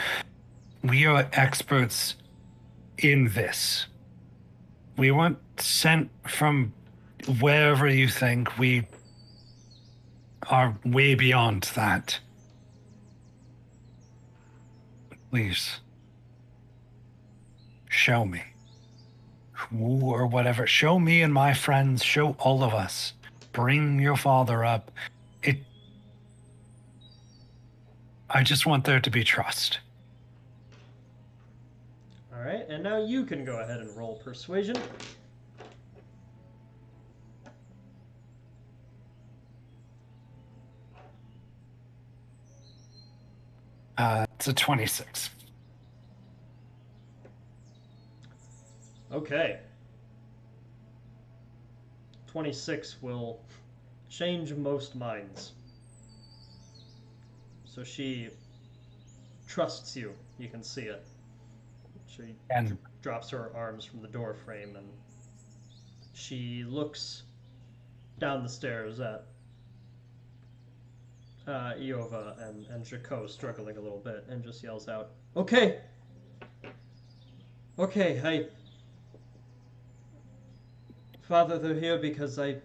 We are experts in this. We weren't sent from wherever you think. We are way beyond that. Please. Show me. Who or whatever. Show me and my friends. Show all of us. Bring your father up. I just want there to be trust. Alright, and now you can go ahead and roll persuasion. It's a 26. Okay. 26 will change most minds. So she trusts you. You can see it. She drops her arms from the door frame and she looks down the stairs at Iova and Jaco struggling a little bit and just yells out, Okay, Father, they're here because I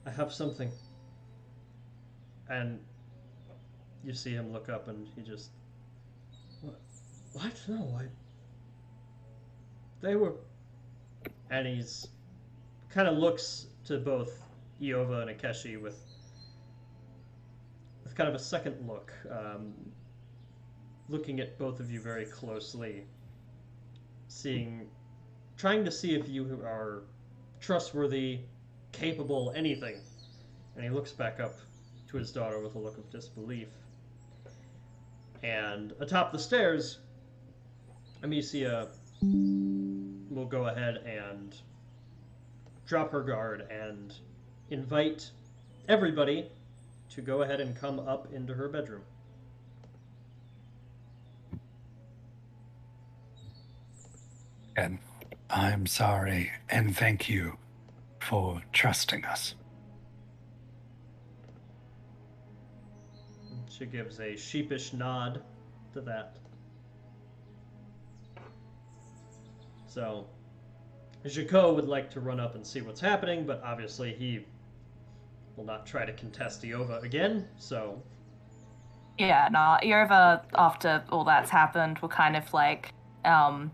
have something. And you see him look up and he just... What? No, They were... And he's kind of looks to both Iova and Akeshi with kind of a second look, looking at both of you very closely, trying to see if you are trustworthy, capable, anything. And he looks back up to his daughter with a look of disbelief. And atop the stairs, Amicia will go ahead and drop her guard and invite everybody to go ahead and come up into her bedroom. And I'm sorry, and thank you for trusting us. She gives a sheepish nod to that. So, Jacot would like to run up and see what's happening, but obviously he will not try to contest Iova again, so... Yeah, no, Iova, after all that's happened, will kind of like, kind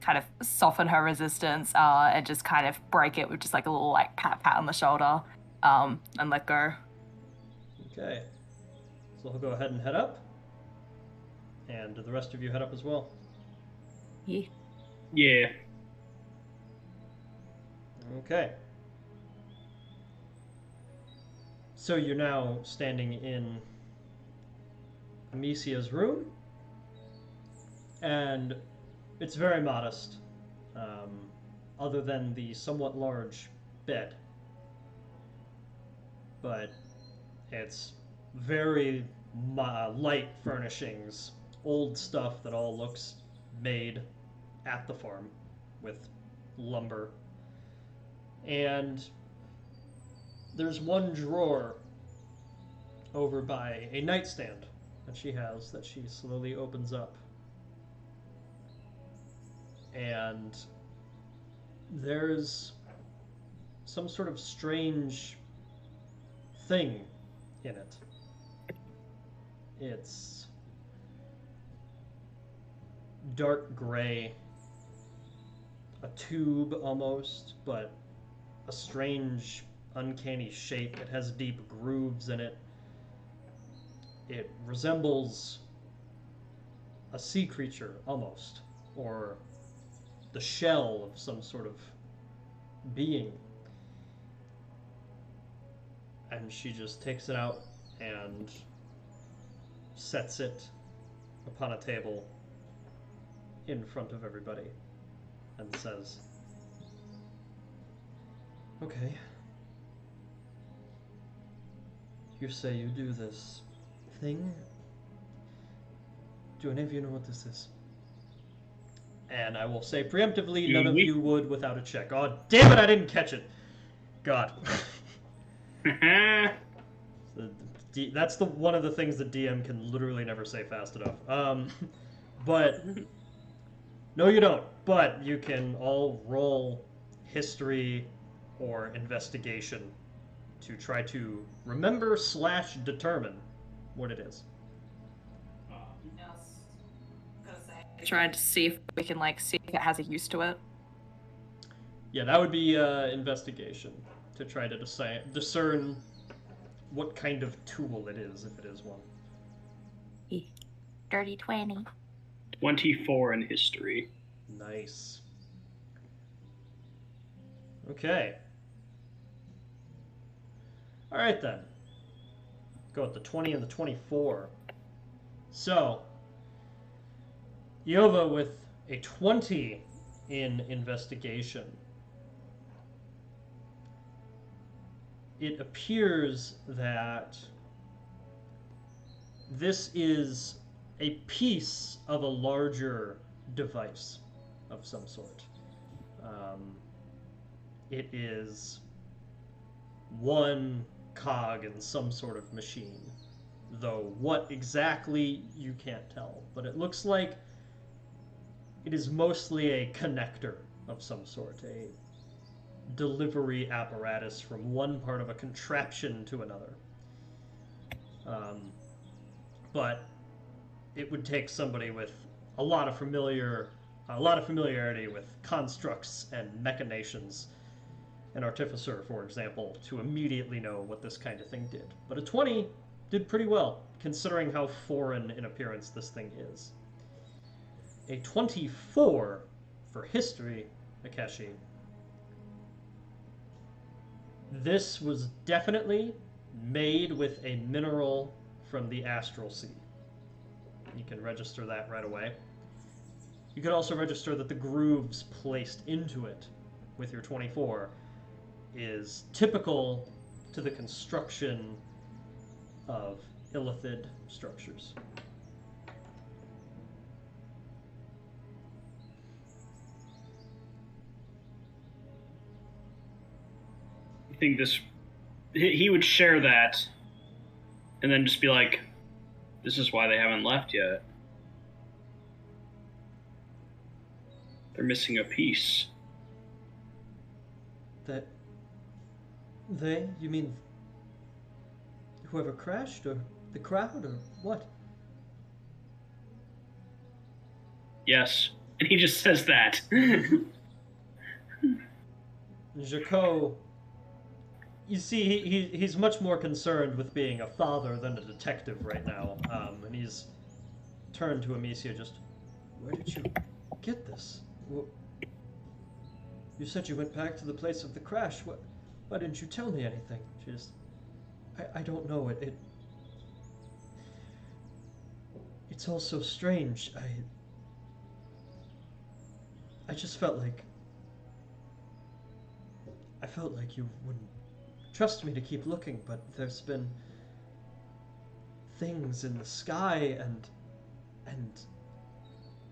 of soften her resistance, and just kind of break it with just like a little like pat on the shoulder, and let go. Okay. So he'll go ahead and head up. And do the rest of you head up as well? Yeah. Yeah. Okay. So you're now standing in Amicia's room, and it's very modest, other than the somewhat large bed. But it's very light furnishings, old stuff that all looks made at the farm with lumber. And there's one drawer over by a nightstand that she has that she slowly opens up. And there's some sort of strange thing in it. It's dark gray, a tube almost, but a strange, uncanny shape. It has deep grooves in it. It resembles a sea creature almost, or the shell of some sort of being. And she just takes it out and sets it upon a table in front of everybody and says, "Okay. You say you do this thing? Do any of you know what this is?" And I will say preemptively, none of you would without a check. Oh, damn it, I didn't catch it. God. That's one of the things the DM can literally never say fast enough. But no, you don't. But you can all roll history or investigation to try to remember / determine what it is. Trying to see if we can like see if it has a use to it. Yeah, that would be investigation to try to discern what kind of tool it is, if it is one. Dirty 20. 24 in history. Nice. Okay. All right then. Go with the 20 and the 24. So, Iova with a 20 in investigation. It appears that this is a piece of a larger device of some sort. It is one cog in some sort of machine, though what exactly you can't tell. But it looks like it is mostly a connector of some sort, a delivery apparatus from one part of a contraption to another. But it would take somebody with a lot of familiar a lot of familiarity with constructs and machinations. An artificer, for example, to immediately know what this kind of thing did. But a 20 did pretty well, considering how foreign in appearance this thing is. A 24 for history, Akeshi. This was definitely made with a mineral from the Astral Sea. You can register that right away. You could also register that the grooves placed into it with your 24 is typical to the construction of illithid structures. I think he would share that and then just be like, this is why they haven't left yet. They're missing a piece. You mean whoever crashed, or the crowd, or what? Yes. And he just says that. Jacot, you see, he's much more concerned with being a father than a detective right now. And he's turned to Amicia just, where did you get this? You said you went back to the place of the crash. Why didn't you tell me anything? She just, I don't know. It's all so strange. I just felt like you wouldn't trust me to keep looking, but there's been things in the sky and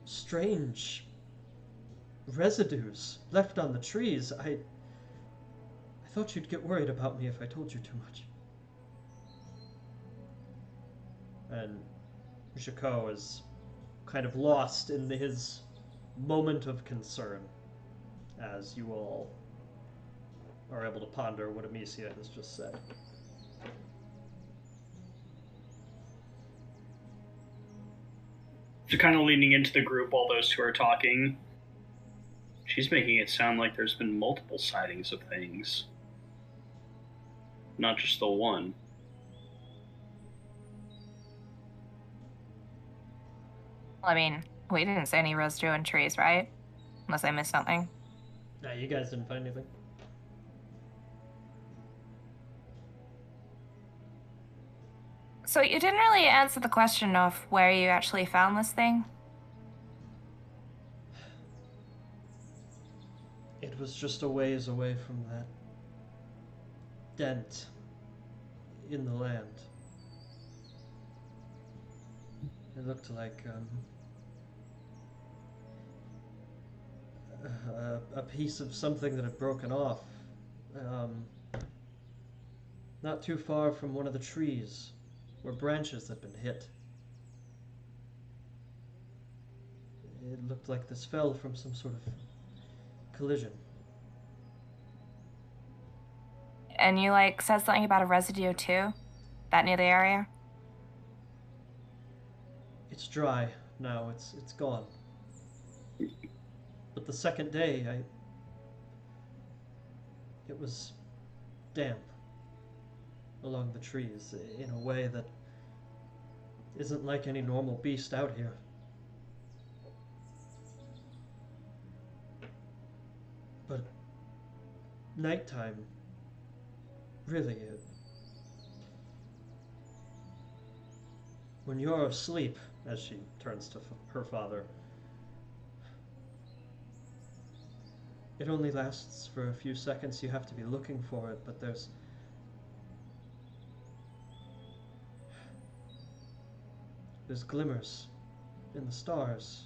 strange residues left on the trees. I thought you'd get worried about me if I told you too much. And Jacot is kind of lost in his moment of concern as you all are able to ponder what Amicia has just said. So kind of leaning into the group while those two are talking, she's making it sound like there's been multiple sightings of things. Not just the one. I mean, we didn't see any residue in trees, right? Unless I missed something. Nah, you guys didn't find anything. So you didn't really answer the question of where you actually found this thing? It was just a ways away from that dent in the land. It looked like a piece of something that had broken off. Not too far from one of the trees where branches had been hit. It looked like this fell from some sort of collision. And you, said something about a residue, too? That near the area? It's dry now. It's gone. But the second day, it was damp along the trees in a way that isn't like any normal beast out here. But nighttime, really, when you're asleep, as she turns to her father, it only lasts for a few seconds. You have to be looking for it, but there's glimmers in the stars,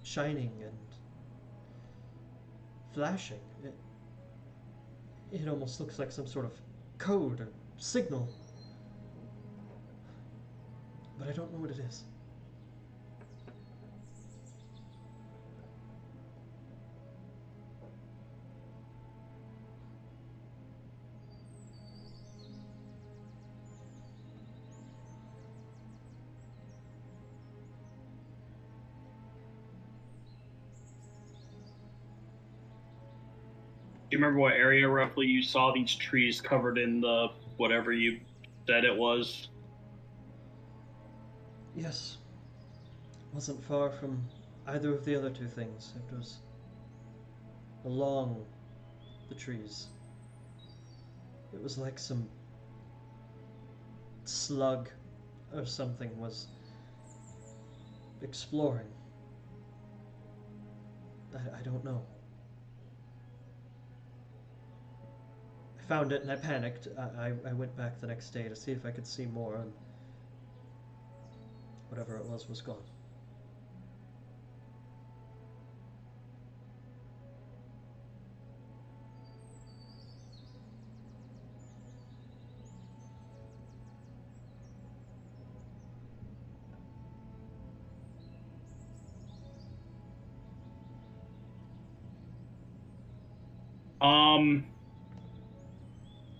shining and flashing. It almost looks like some sort of code or signal, but I don't know what it is. you remember what area roughly you saw these trees covered in the whatever you said it was? Yes. Wasn't far from either of the other two things. It was along the trees. It was like some slug or something was exploring. I don't know. I found it and I panicked. I went back the next day to see if I could see more, and whatever it was gone.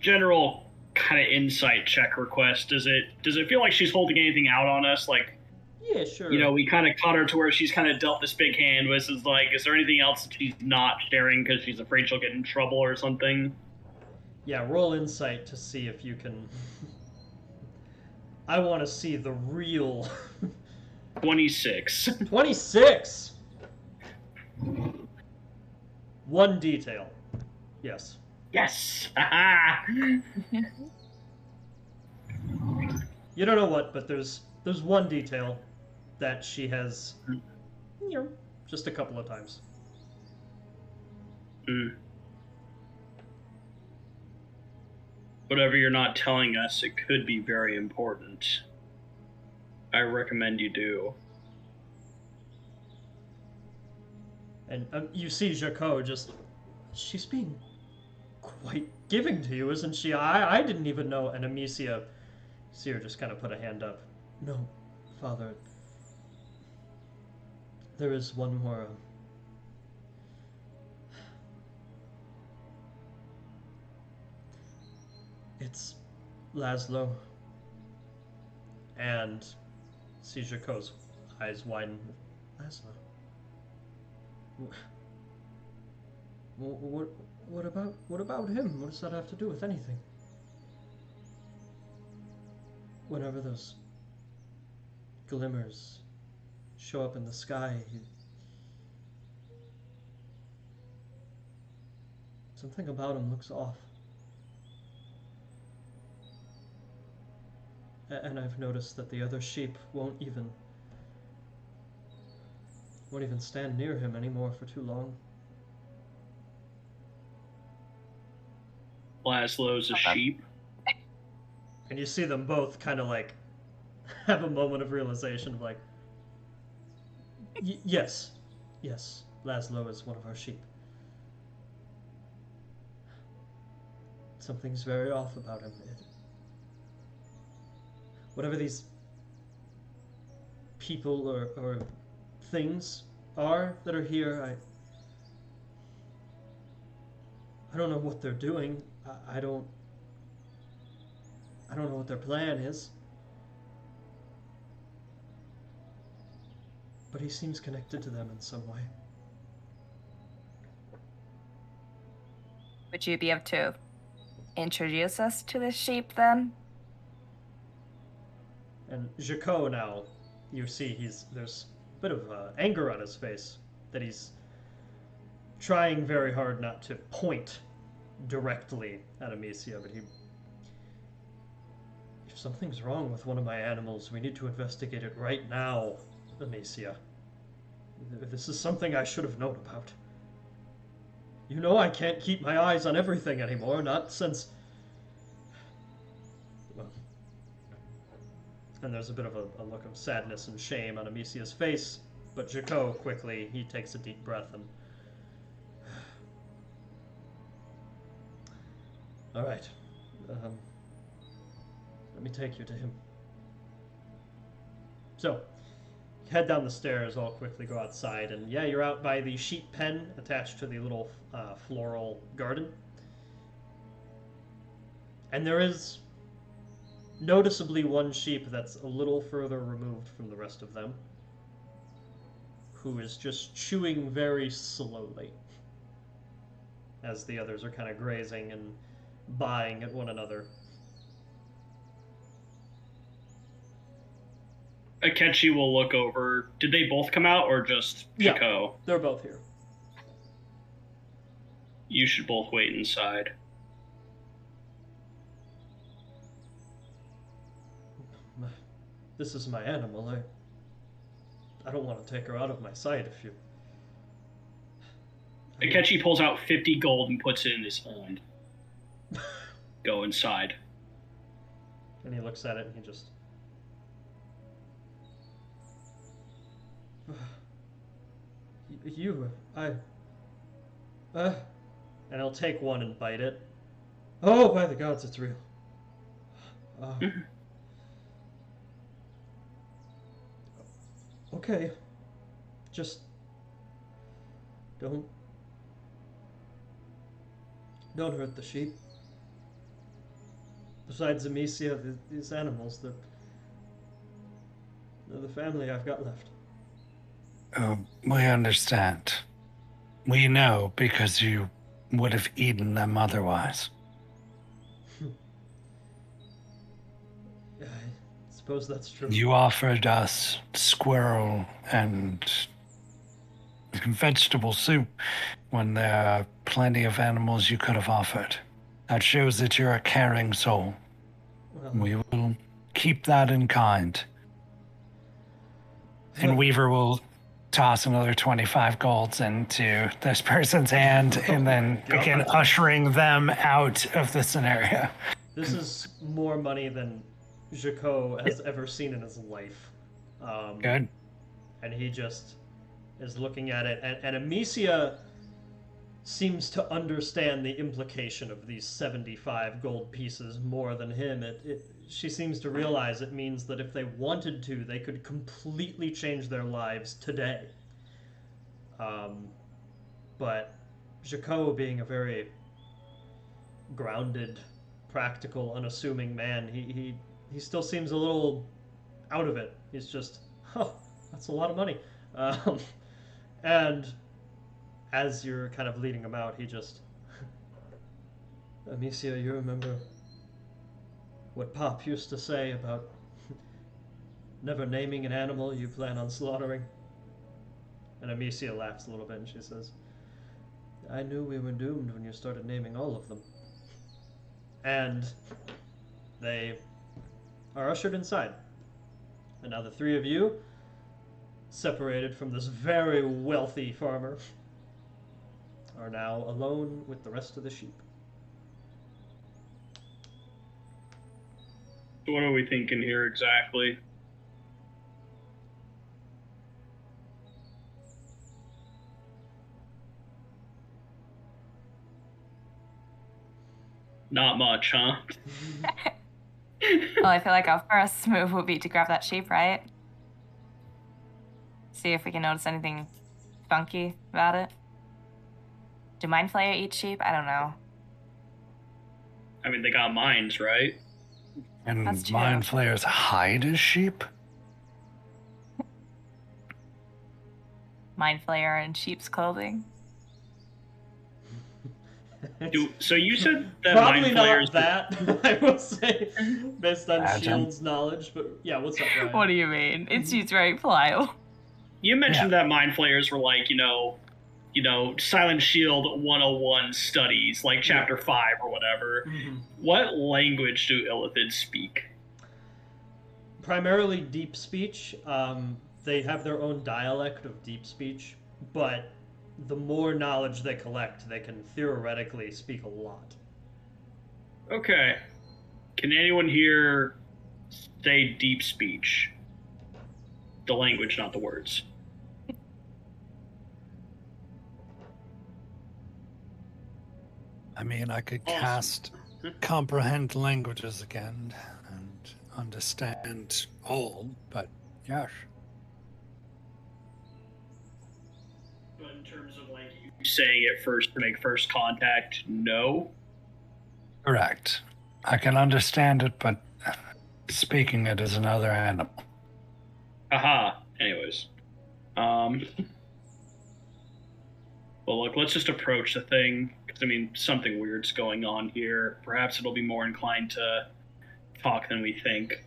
General kind of insight check request. Does it feel like she's holding anything out on us? Like, Yeah, sure. you know, we kind of caught her to where she's kind of dealt this big hand. Which is like, is there anything else that she's not sharing because she's afraid she'll get in trouble or something? Yeah, roll insight to see if you can. I want to see the real. 26. 26! One detail. Yes. Yes. You don't know what, but there's one detail that she has, just a couple of times. Whatever you're not telling us, it could be very important. I recommend you do. And you see Jaco she's being quite giving to you, isn't she? I didn't even know. And Amicia, see her just kind of put a hand up. No, Father. There is one more. It's Laszlo. And see Jaco's eyes widen. Laszlo. What about him? What does that have to do with anything? Whenever those glimmers show up in the sky, something about him looks off. And I've noticed that the other sheep won't even stand near him anymore for too long. Laszlo's a sheep. And you see them both kind of like have a moment of realization of like, yes, Laszlo is one of our sheep. Something's very off about him. Whatever these people or things are that are here, I don't know what they're doing. I don't know what their plan is. But he seems connected to them in some way. Would you be able to introduce us to the sheep then? And Jaco now, you see there's a bit of anger on his face that he's trying very hard not to point directly at Amicia, but if something's wrong with one of my animals, we need to investigate it right now, Amicia. This is something I should have known about. You know I can't keep my eyes on everything anymore, not since... Well... And there's a bit of a look of sadness and shame on Amicia's face, but Jaco quickly, he takes a deep breath and... Alright. Let me take you to him. So, head down the stairs, I'll quickly go outside, and yeah, you're out by the sheep pen attached to the little floral garden. And there is noticeably one sheep that's a little further removed from the rest of them, who is just chewing very slowly. as the others are kind of grazing and buying at one another. Akechi will look over. Did they both come out or just Yeah. Chico? They're both here. You should both wait inside. This is my animal. I don't want to take her out of my sight if you... Akechi pulls out 50 gold and puts it in his hand. Go inside. And he looks at it and he just... And he'll take one and bite it. Oh, by the gods, it's real. Okay. Just... Don't hurt the sheep. Besides Amicia, these animals, they're the family I've got left. We understand. We know because you would have eaten them otherwise. I suppose that's true. You offered us squirrel and vegetable soup when there are plenty of animals you could have offered. That shows that you're a caring soul. Well, We will keep that in kind. And Weaver will toss another 25 golds into this person's hand and then begin ushering them out of the scenario. this is more money than Jaco has ever seen in his life. Good. And he just is looking at it. And Amicia seems to understand the implication of these 75 gold pieces more than him. She seems to realize it means that if they wanted to, they could completely change their lives today. But Jaco, being a very grounded, practical, unassuming man, he still seems a little out of it. He's just, that's a lot of money. And as you're kind of leading him out, he just... Amicia, you remember what Pop used to say about never naming an animal you plan on slaughtering? And Amicia laughs a little bit and she says, I knew we were doomed when you started naming all of them. And they are ushered inside. And now the three of you, separated from this very wealthy farmer, are now alone with the rest of the sheep. What are we thinking here exactly? Not much, huh? Well, I feel like our first move would be to grab that sheep, right? See if we can notice anything funky about it. Do Mind Flayer eat sheep? I don't know. I mean, they got minds, right? And That's true. Mind Flayers hide as sheep? Mind Flayer in sheep's clothing. So you said that Probably mind not flayers. that, I will say, based on Imagine. Shield's knowledge. But yeah, what's up, Ryan? What do you mean? It's sheep's very pliable. You mentioned that mind flayers were like, Silent Shield 101 studies, like Chapter 5 or whatever. Mhm. What language do Illithids speak? Primarily deep speech. They have their own dialect of deep speech, but the more knowledge they collect, they can theoretically speak a lot. Okay. Can anyone here say deep speech? The language, not the words. I mean, I could Awesome. cast comprehend languages again and understand all, but yes. But in terms of like you saying it first to make first contact, no. Correct. I can understand it, but speaking it is another animal. Aha. Anyways. Well, look, let's just approach the thing. Because, I mean, something weird's going on here. Perhaps it'll be more inclined to talk than we think.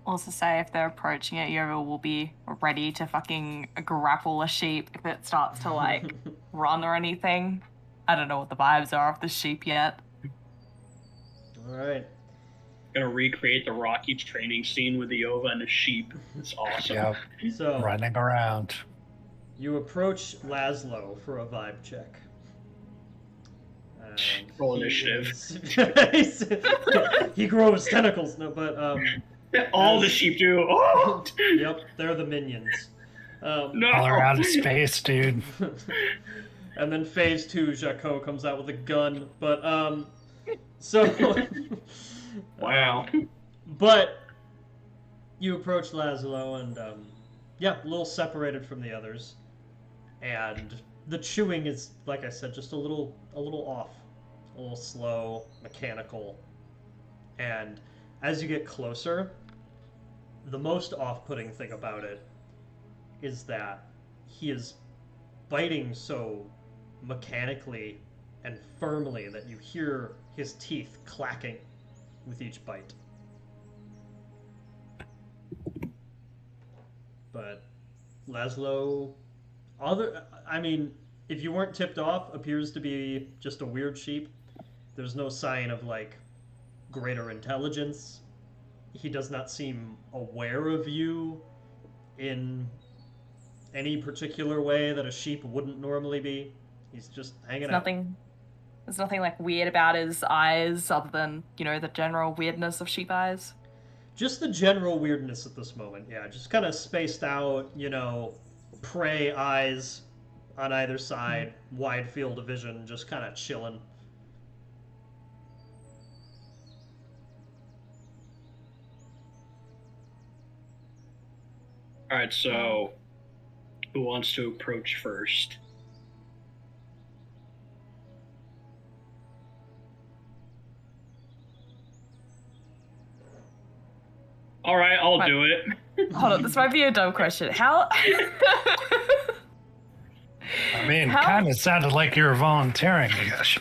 Also say if they're approaching it, Yoga will be ready to fucking grapple a sheep if it starts to like run or anything. I don't know what the vibes are of the sheep yet. All right. Gonna recreate the Rocky training scene with the Ova and the sheep. It's awesome. Yep. So Running around. you approach Laszlo for a vibe check. And Roll he initiative. he grows tentacles. No, but All the sheep do. Oh! Yep, they're the minions. No! All around space, dude. And then phase 2, Jaco comes out with a gun. But so Wow. But you approach Laszlo and yeah, a little separated from the others. And the chewing is, like I said, just a little off. A little slow, mechanical. And as you get closer, the most off-putting thing about it is that he is biting so mechanically and firmly that you hear his teeth clacking with each bite. But Laszlo, if you weren't tipped off, appears to be just a weird sheep. There's no sign of like greater intelligence. He does not seem aware of you in any particular way that a sheep wouldn't normally be. He's just hanging out. There's nothing like weird about his eyes other than, the general weirdness of sheep eyes. Just the general weirdness at this moment, yeah. Just kind of spaced out, prey eyes on either side, wide field of vision, just kind of chilling. Alright, so who wants to approach first? Alright, I'll do it. Hold on, this might be a dumb question. How? I mean, it kind of sounded like you were volunteering, I guess.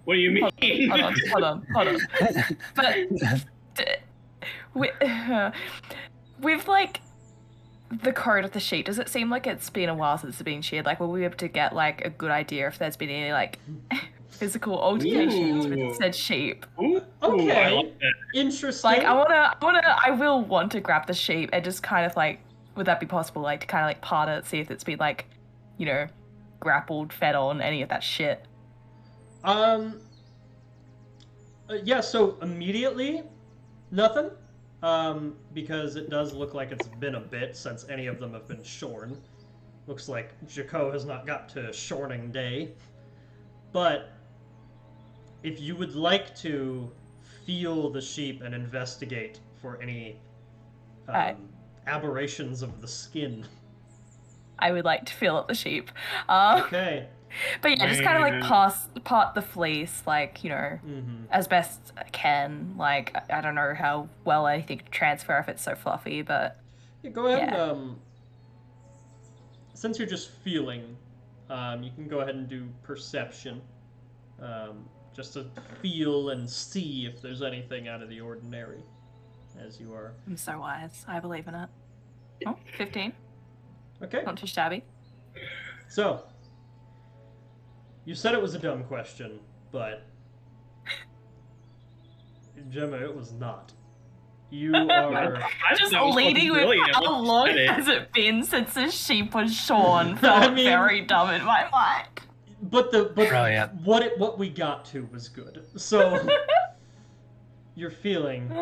What do you mean? Hold on. But with like the code of the sheep, does it seem like it's been a while since it's been shared? Like, will we be able to get like a good idea if there's been any like physical altercations with said sheep? Ooh, Okay. I like that. Interesting. Like, I will want to grab the sheep and just kind of like, would that be possible? Like, to kind of like part it, see if it's been like, grappled, fed on, any of that shit. Yeah, so immediately, nothing. Because it does look like it's been a bit since any of them have been shorn. Looks like Jaco has not got to shorning day. But if you would like to feel the sheep and investigate for any aberrations of the skin. I would like to feel at the sheep. Okay. But yeah, just kind of like part the fleece, like, as best I can. Like, I don't know how well anything can transfer if it's so fluffy, but... Yeah, go ahead yeah. and, since you're just feeling, you can go ahead and do perception. Just to feel and see if there's anything out of the ordinary, as you are. I'm so wise. I believe in it. Oh, 15. Okay. Not too shabby. So, you said it was a dumb question, but Gemma, it was not. You are just leading with how long has it been since the sheep was shorn felt very dumb in my mind. But Brilliant. what we got to was good. So you're feeling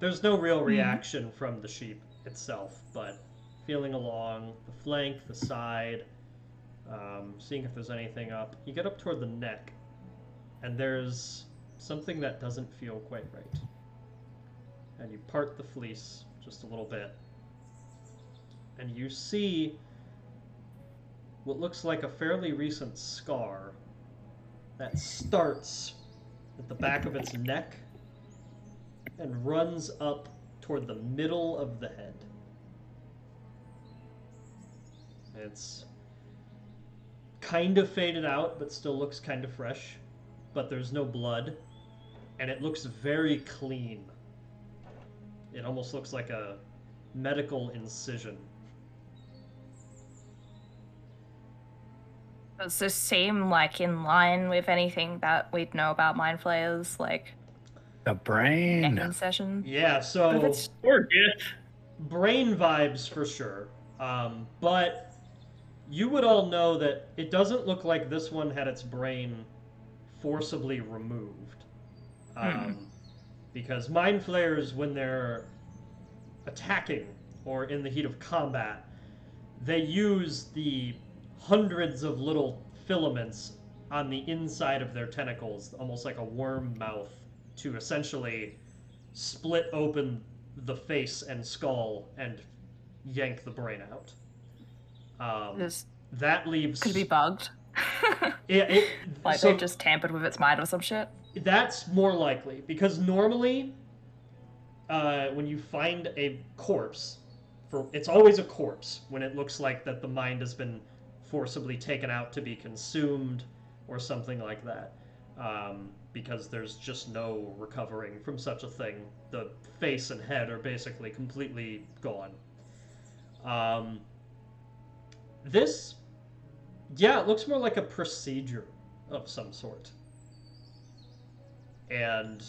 there's no real reaction from the sheep itself, but feeling along the flank, the side, seeing if there's anything up. You get up toward the neck, and there's something that doesn't feel quite right. And you part the fleece just a little bit, and you see what looks like a fairly recent scar that starts at the back of its neck and runs up toward the middle of the head. It's kind of faded out, but still looks kind of fresh. But there's no blood, and it looks very clean. It almost looks like a medical incision. Does this seem like in line with anything that we'd know about mind flayers, like The brain. neck session? Yeah, so If it's Or Gith. brain vibes for sure. But you would all know that it doesn't look like this one had its brain forcibly removed. Because mind flayers, when they're attacking or in the heat of combat, they use the hundreds of little filaments on the inside of their tentacles, almost like a worm mouth, to essentially split open the face and skull and yank the brain out. this That leaves... could be bugged. Like so they just tampered with its mind or some shit. that's more likely, because normally when you find a corpse, it's always a corpse when it looks like that the mind has been forcibly taken out to be consumed or something like that, because there's just no recovering from such a thing. The face and head are basically completely gone. This, yeah, it looks more like a procedure of some sort. And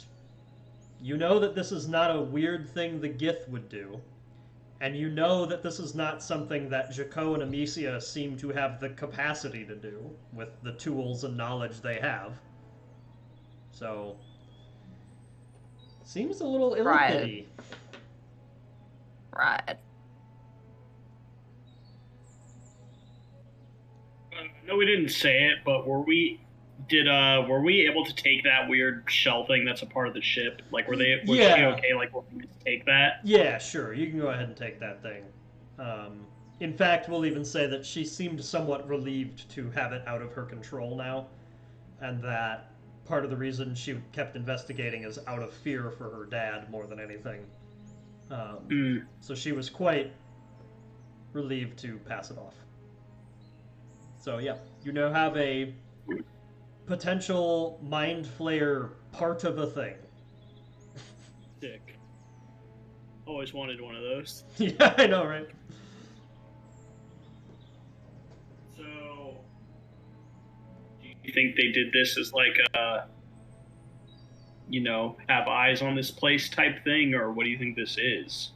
you know that this is not a weird thing the Gith would do. And you know that this is not something that Jaco and Amicia seem to have the capacity to do with the tools and knowledge they have. So, seems a little illithid-y. Right. No, we didn't say it, but were we able to take that weird shell thing that's a part of the ship? Like, was she okay? Like, were we to take that? Yeah, sure. You can go ahead and take that thing. In fact, we'll even say that she seemed somewhat relieved to have it out of her control now, and that part of the reason she kept investigating is out of fear for her dad more than anything. So she was quite relieved to pass it off. So yeah, you now have a potential mind flayer part of a thing. Sick. Always wanted one of those. Yeah, I know, right? So, do you think they did this as like a, have eyes on this place type thing, or what do you think this is?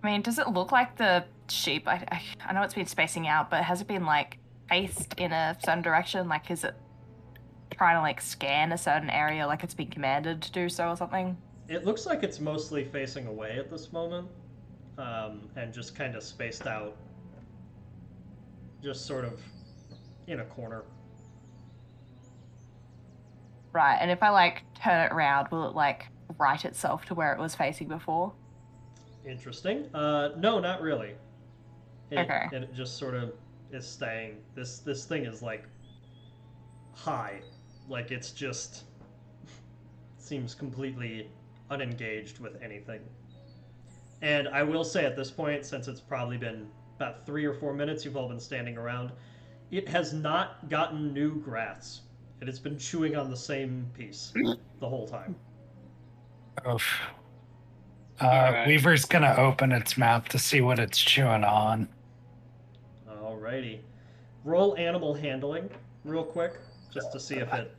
I mean, does it look like the sheep? I know it's been spacing out, but has it been like faced in a certain direction? Like, is it trying to like scan a certain area, like it's been commanded to do so or something? It looks like it's mostly facing away at this moment, and just kind of spaced out, just sort of in a corner. Right, and if I like turn it around, will it like right itself to where it was facing before? Interesting. No, not really. Okay. It just sort of is staying. This thing is like high, like it's just seems completely unengaged with anything. And I will say at this point, since it's probably been about 3 or 4 minutes you've all been standing around, it has not gotten new grass. It has been chewing on the same piece the whole time. Oof. Alright. Weaver's gonna open its mouth to see what it's chewing on. Alrighty. Roll animal handling real quick, just to see if it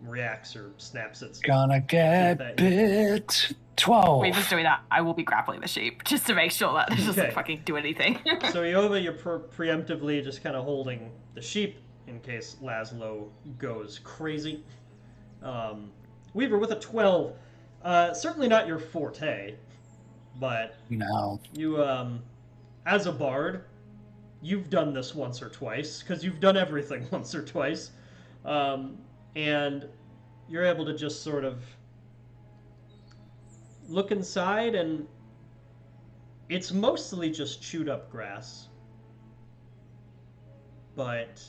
reacts or snaps its... Gonna get that- bit. 12. Weaver's doing that. I will be grappling the sheep just to make sure that it doesn't Okay. fucking do anything. So Iova, you're preemptively just kind of holding the sheep in case Laszlo goes crazy. Weaver with a 12. Certainly not your forte, but No. you, as a bard, you've done this once or twice, because you've done everything once or twice. And you're able to just sort of look inside, and it's mostly just chewed up grass. But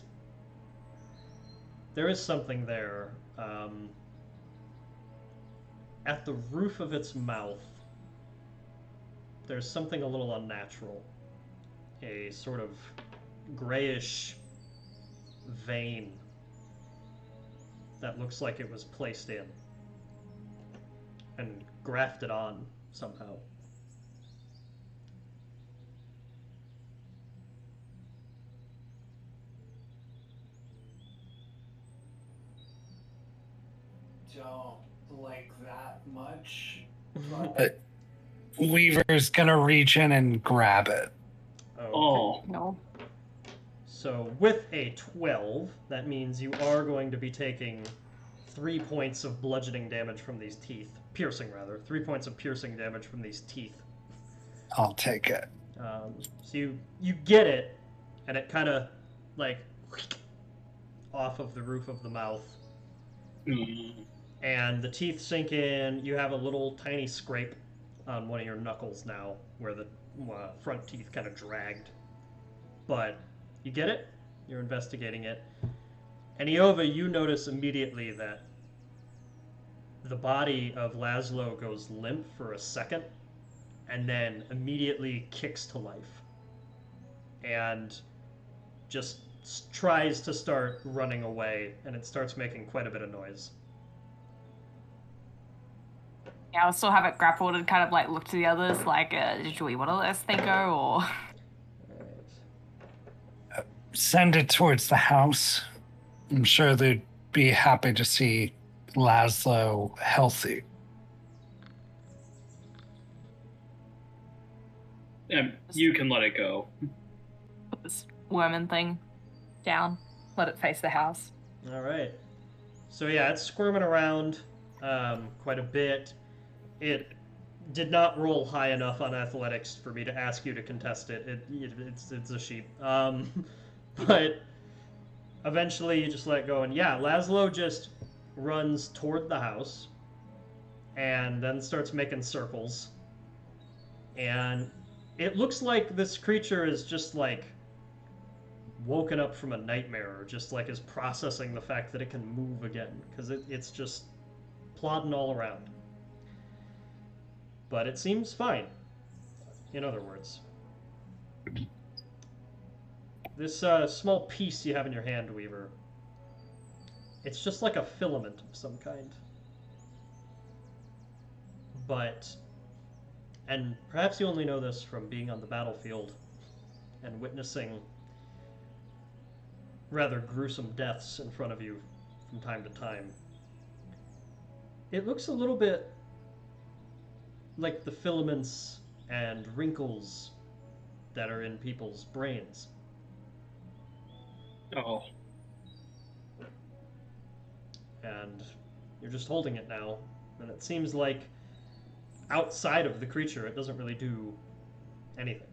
there is something there. At the roof of its mouth, there's something a little unnatural. A sort of grayish vein that looks like it was placed in and grafted on somehow. Don't like that much. But Weaver's gonna reach in and grab it. Okay. Oh, No. So with a 12, that means you are going to be taking 3 points of bludgeoning damage from these teeth. Piercing, rather. 3 points of piercing damage from these teeth. I'll take it. So you get it, and it kind of, like, off of the roof of the mouth. And the teeth sink in. You have a little tiny scrape on one of your knuckles now, where the front teeth kind of dragged. But you get it. You're investigating it. And Iova, you notice immediately that the body of Laszlo goes limp for a second, and then immediately kicks to life. And just tries to start running away, and it starts making quite a bit of noise. Yeah, I'll still have it grappled and kind of like look to the others like, do we want to let this thing go or? Send it towards the house. I'm sure they'd be happy to see Laszlo healthy. and you can let it go. Put this worming thing down. Let it face the house. All right. So yeah, it's squirming around quite a bit. It did not roll high enough on athletics for me to ask you to contest it. It's a sheep. But eventually you just let it go, and yeah, Laszlo just runs toward the house and then starts making circles. And it looks like this creature is just like woken up from a nightmare, or just like is processing the fact that it can move again, because it's just plodding all around. But it seems fine, in other words. This small piece you have in your hand, Weaver, it's just like a filament of some kind. But, and perhaps you only know this from being on the battlefield and witnessing rather gruesome deaths in front of you from time to time. It looks a little bit like the filaments and wrinkles that are in people's brains. Oh, And you're just holding it now, and it seems like outside of the creature it doesn't really do anything.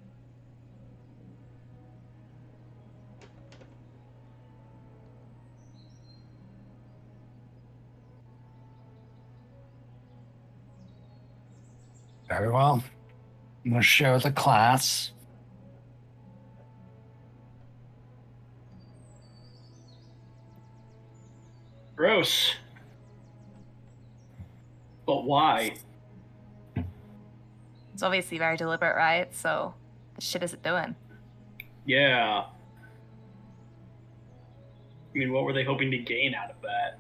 Very well. I'm going to show the class. gross. But why? It's obviously very deliberate, right? So, the shit is it doing? Yeah. I mean, what were they hoping to gain out of that?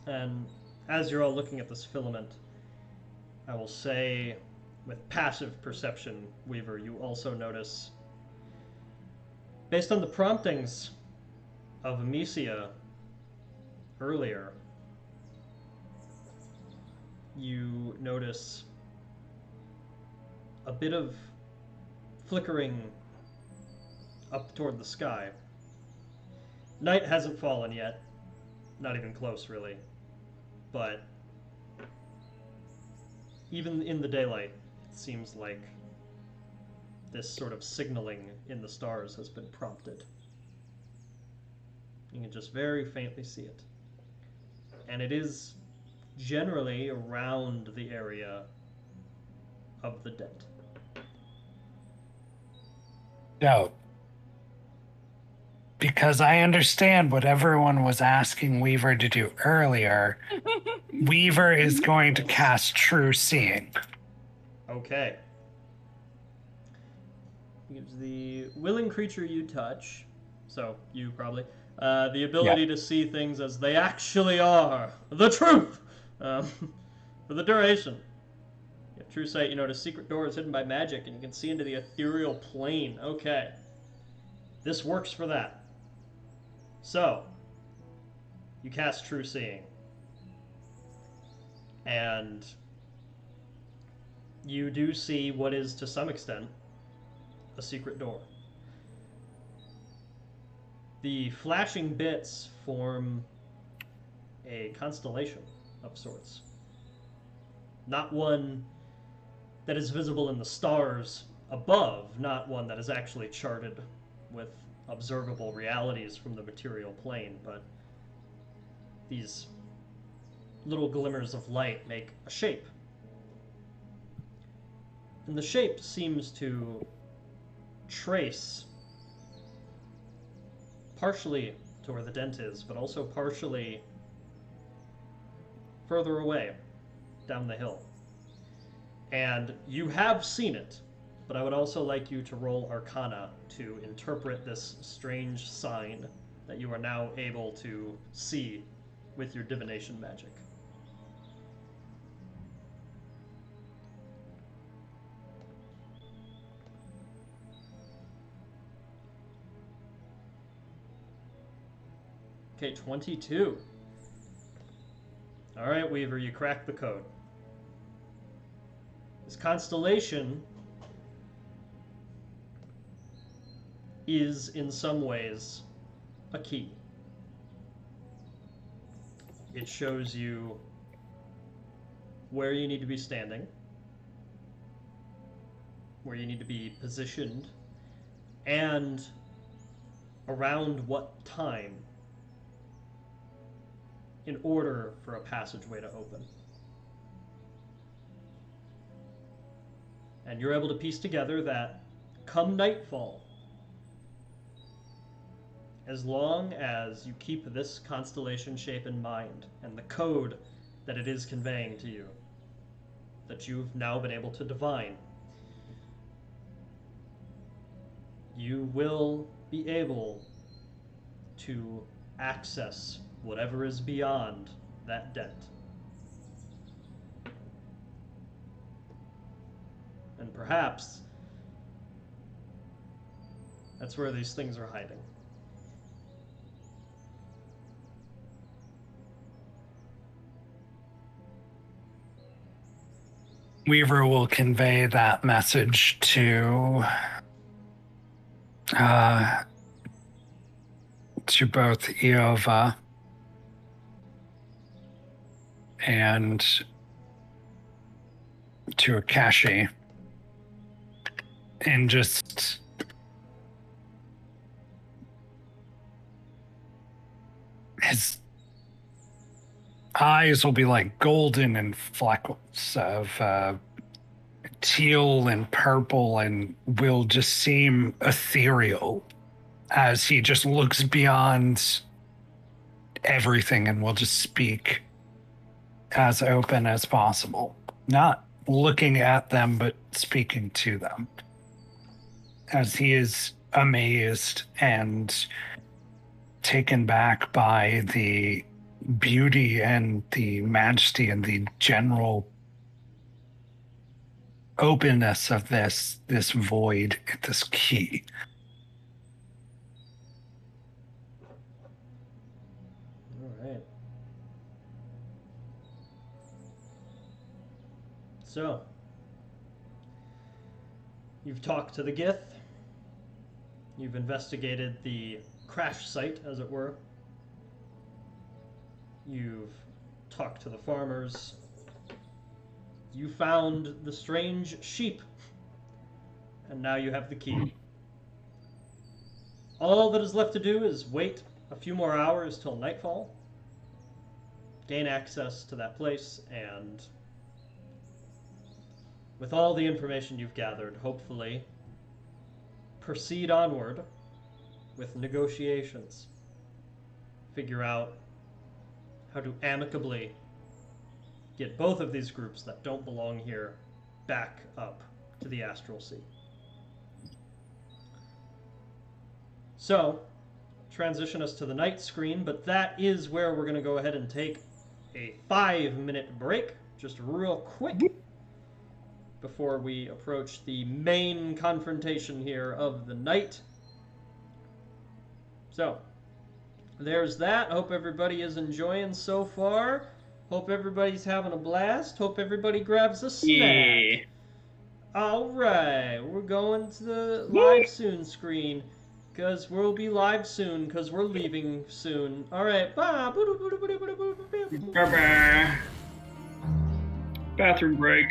And as you're all looking at this filament, I will say, with passive perception, Weaver, you also notice, based on the promptings of Amicia earlier, you notice a bit of flickering up toward the sky. Night hasn't fallen yet, not even close, really. But even in the daylight, it seems like this sort of signaling in the stars has been prompted. You can just very faintly see it. And it is generally around the area of the dead. So, be because I understand what everyone was asking Weaver to do earlier. Weaver is going to cast True Seeing. Okay. Gives the willing creature you touch, so you probably, the ability to see things as they actually are. The truth! For the duration. You have true sight, you notice secret doors hidden by magic, and you can see into the ethereal plane. Okay. This works for that. So, you cast True Seeing. And you do see what is, to some extent, a secret door. The flashing bits form a constellation of sorts. Not one that is visible in the stars above, not one that is actually charted with observable realities from the material plane, but these little glimmers of light make a shape. And the shape seems to trace partially to where the dent is, but also partially further away down the hill. And you have seen it, but I would also like you to roll Arcana to interpret this strange sign that you are now able to see with your divination magic. Okay, 22. All right, Weaver, you cracked the code. This constellation is, in some ways, a key. It shows you where you need to be standing, where you need to be positioned, and around what time in order for a passageway to open. And you're able to piece together that come nightfall, as long as you keep this constellation shape in mind and the code that it is conveying to you, that you've now been able to divine, you will be able to access whatever is beyond that dent. And perhaps that's where these things are hiding. Weaver will convey that message to both Iova and to Akashi, and just his eyes will be like golden and flecks of teal and purple, and will just seem ethereal as he just looks beyond everything and will just speak as open as possible. Not looking at them, but speaking to them, as he is amazed and taken back by the beauty and the majesty and the general openness of this void, this key. All right. So, you've talked to the Gith. You've investigated the crash site, as it were. You've talked to the farmers. You found the strange sheep. And now you have the key. All that is left to do is wait a few more hours till nightfall, gain access to that place, and with all the information you've gathered, hopefully proceed onward with negotiations. Figure out how to amicably get both of these groups that don't belong here back up to the Astral Sea. So, transition us to the night screen, but that is where we're going to go ahead and take a 5-minute break, just real quick, before we approach the main confrontation here of the night. So, there's that. Hope everybody is enjoying so far. Hope everybody's having a blast. Hope everybody grabs a snack. Yeah. All right, we're going to the live soon screen because we'll be live soon because we're leaving soon. All right, bye. Bye-bye. Bathroom break.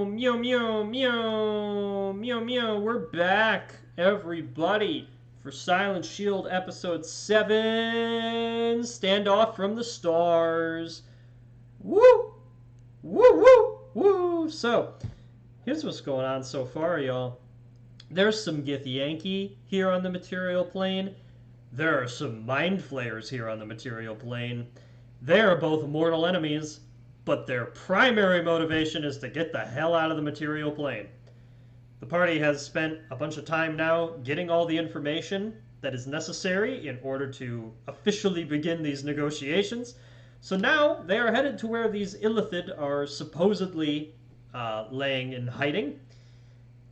meow, meow, meow, meow, meow. We're back, everybody, for Silent Shield episode 7, Standoff from the Stars. Woo! Woo, woo, woo! So, here's what's going on so far, y'all. There's some Githyanki here on the material plane. There are some Mind Flayers here on the material plane. They are both mortal enemies, but their primary motivation is to get the hell out of the material plane. The party has spent a bunch of time now getting all the information that is necessary in order to officially begin these negotiations. So now they are headed to where these Illithid are supposedly laying in hiding,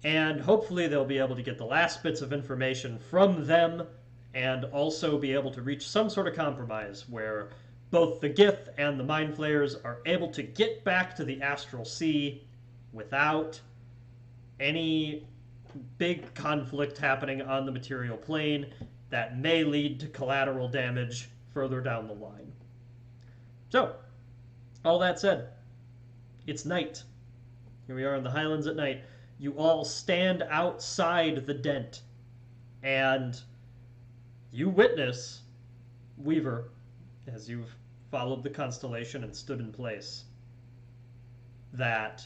and hopefully they'll be able to get the last bits of information from them and also be able to reach some sort of compromise where both the Gith and the Mind Flayers are able to get back to the Astral Sea without any big conflict happening on the material plane that may lead to collateral damage further down the line. So, all that said, it's night. Here we are in the Highlands at night. You all stand outside the dent, and you witness, Weaver, as you've followed the constellation and stood in place, that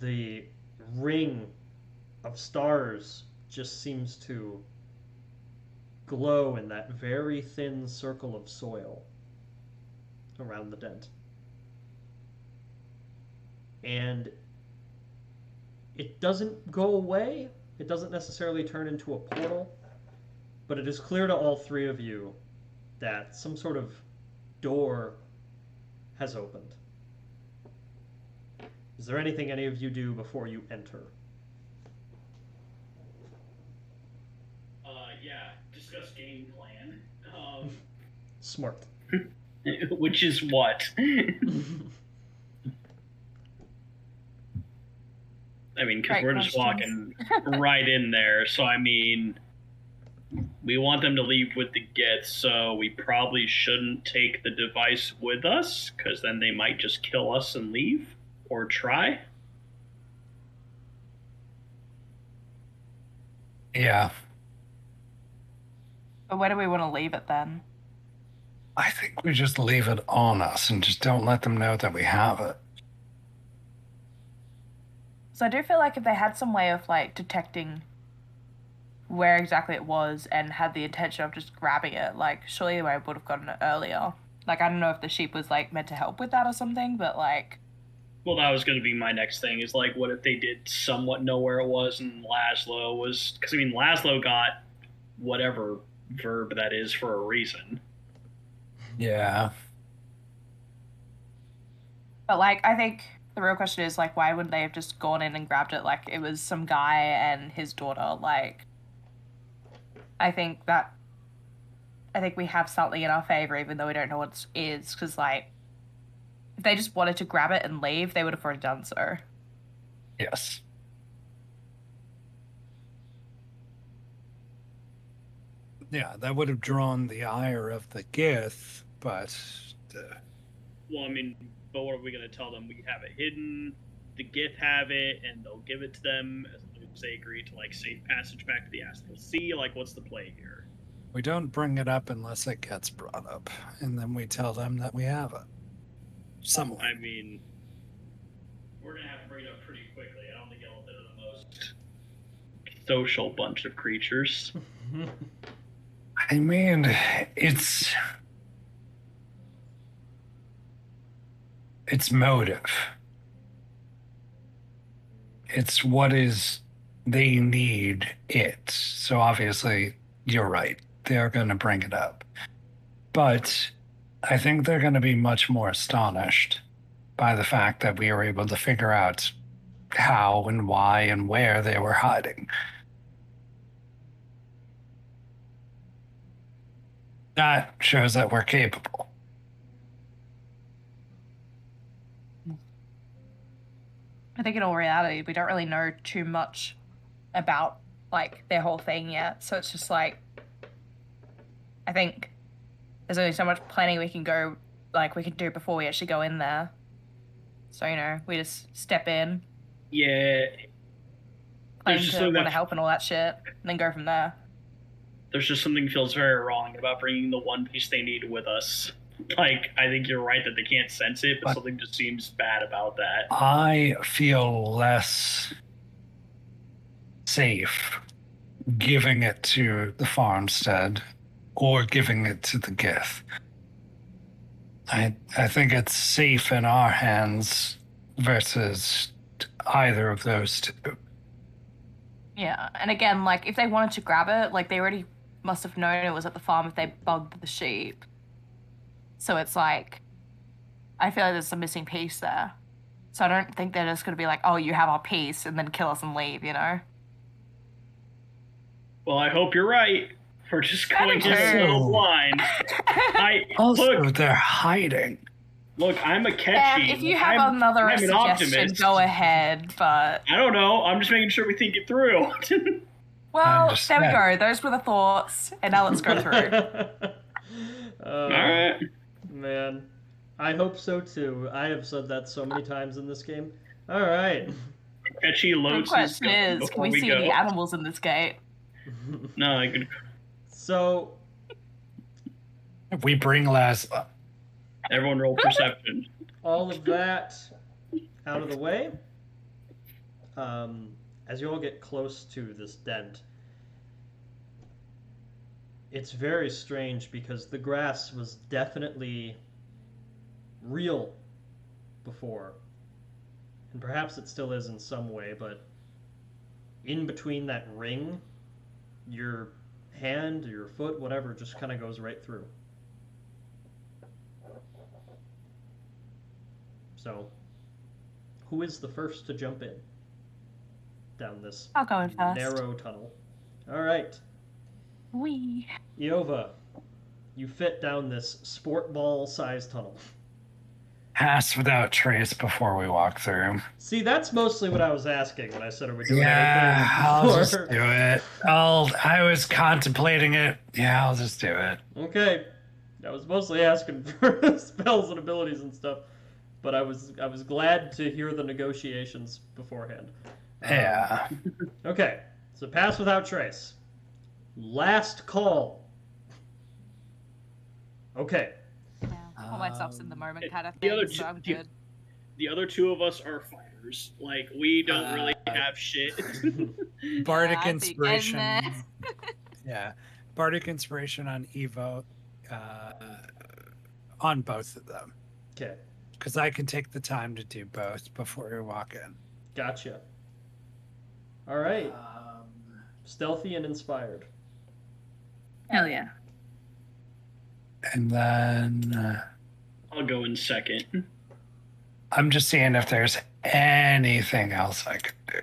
the ring of stars just seems to glow in that very thin circle of soil around the dent. And it doesn't go away. It doesn't necessarily turn into a portal, but it is clear to all three of you that some sort of door has opened. Is there anything any of you do before you enter? Yeah, discuss game plan. Smart. Which is what? I mean, because Right we're just walking right in there, so I mean, we want them to leave with the Gith, so we probably shouldn't take the device with us, because then they might just kill us and leave, or try. Yeah, But where do we want to leave it then? I think we just leave it on us and just don't let them know that we have it. So I do feel like if they had some way of like detecting where exactly it was and had the intention of just grabbing it, like surely they would have gotten it earlier. Like I don't know if the sheep was like meant to help with that or something, but like. Well, that was going to be my next thing, is like, what if they did somewhat know where it was and Laszlo was... Because, I mean, Laszlo got whatever verb that is for a reason. Yeah. But like, I think the real question is like, why wouldn't they have just gone in and grabbed it? Like it was some guy and his daughter. Like, I think we have something in our favor, even though we don't know what it is. Because like, if they just wanted to grab it and leave, they would have already done so. Yes. Yeah, that would have drawn the ire of the Gith, but... Well, I mean, but what are we going to tell them? We have it hidden, the Gith have it, and they'll give it to them as long as they agree to, like, safe passage back to the Astral Sea. Like, what's the play here? We don't bring it up unless it gets brought up, and then we tell them that we have it. Somewhere. I mean, we're going to have to bring it up pretty quickly. I don't think it'll be the most social bunch of creatures. I mean, it's motive. It's what is they need it. So obviously, you're right. They're going to bring it up. But I think they're going to be much more astonished by the fact that we were able to figure out how and why and where they were hiding. That shows that we're capable. I think in all reality, we don't really know too much about like their whole thing yet. So it's just like, I think there's only so much planning we can do before we actually go in there. So, we just step in, Yeah. claim There's just to something want to that help and all that shit, and then go from there. there's just something feels very wrong about bringing the one piece they need with us. Like, I think you're right that they can't sense it, but something just seems bad about that. I feel less safe giving it to the farmstead or giving it to the Gith. I think it's safe in our hands versus either of those two. Yeah, and again, like, if they wanted to grab it, like, they already must have known it was at the farm if they bugged the sheep. So it's like, I feel like there's a missing piece there. So I don't think they're just going to be like, oh, you have our piece, and then kill us and leave, Well, I hope you're right. We're just going in too. a little blind. Also, they're hiding. Look, I'm a catchy. If you have another I'm an suggestion, optimist. go ahead, but... I don't know. I'm just making sure we think it through. Well, there we go. Those were the thoughts, and now let's go through. All right. Man, I hope so too. I have said that so many times in this game. All right. Catchy The loads. question is, can we see any animals in this gate? No, I could. So, If we bring Laszlo. Everyone roll perception. all of that out of the way, as you all get close to this dent, it's very strange because the grass was definitely real before. And perhaps it still is in some way, but in between that ring, your hand, your foot, whatever, just kind of goes right through. So, who is the first to jump in down this I'll go in first. narrow tunnel? All right. Wee. Iova, you fit down this sport ball-sized tunnel. Pass without trace before we walk through. See, that's mostly what I was asking when I said, are we doing Yeah, anything I'll before? just do it. I was contemplating it. Yeah, I'll just do it. Okay. I was mostly asking for spells and abilities and stuff, but I was glad to hear the negotiations beforehand. Yeah. Okay, so pass without trace. Last call. Okay. Yeah, all my stuff's in the moment kind of The thing, other so I'm two- good. The other two of us are fighters. Like, we don't really have shit. Bardic I think inspiration. in Yeah. Bardic inspiration on Evo. On both of them. Okay, Because I can take the time to do both before we walk in. gotcha. All right, stealthy and inspired. Hell yeah. And then I'll go in second. I'm just seeing if there's anything else I could do.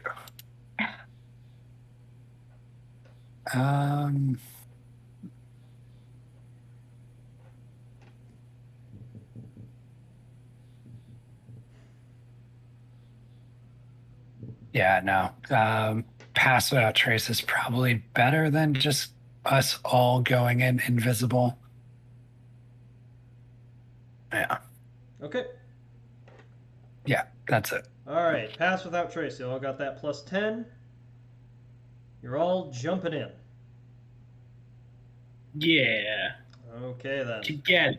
Yeah, no. Pass without trace is probably better than just us all going in invisible. Yeah. Okay. Yeah, that's it. All right, pass without trace. You all got that plus 10. You're all jumping in. Yeah. Okay, then. Together.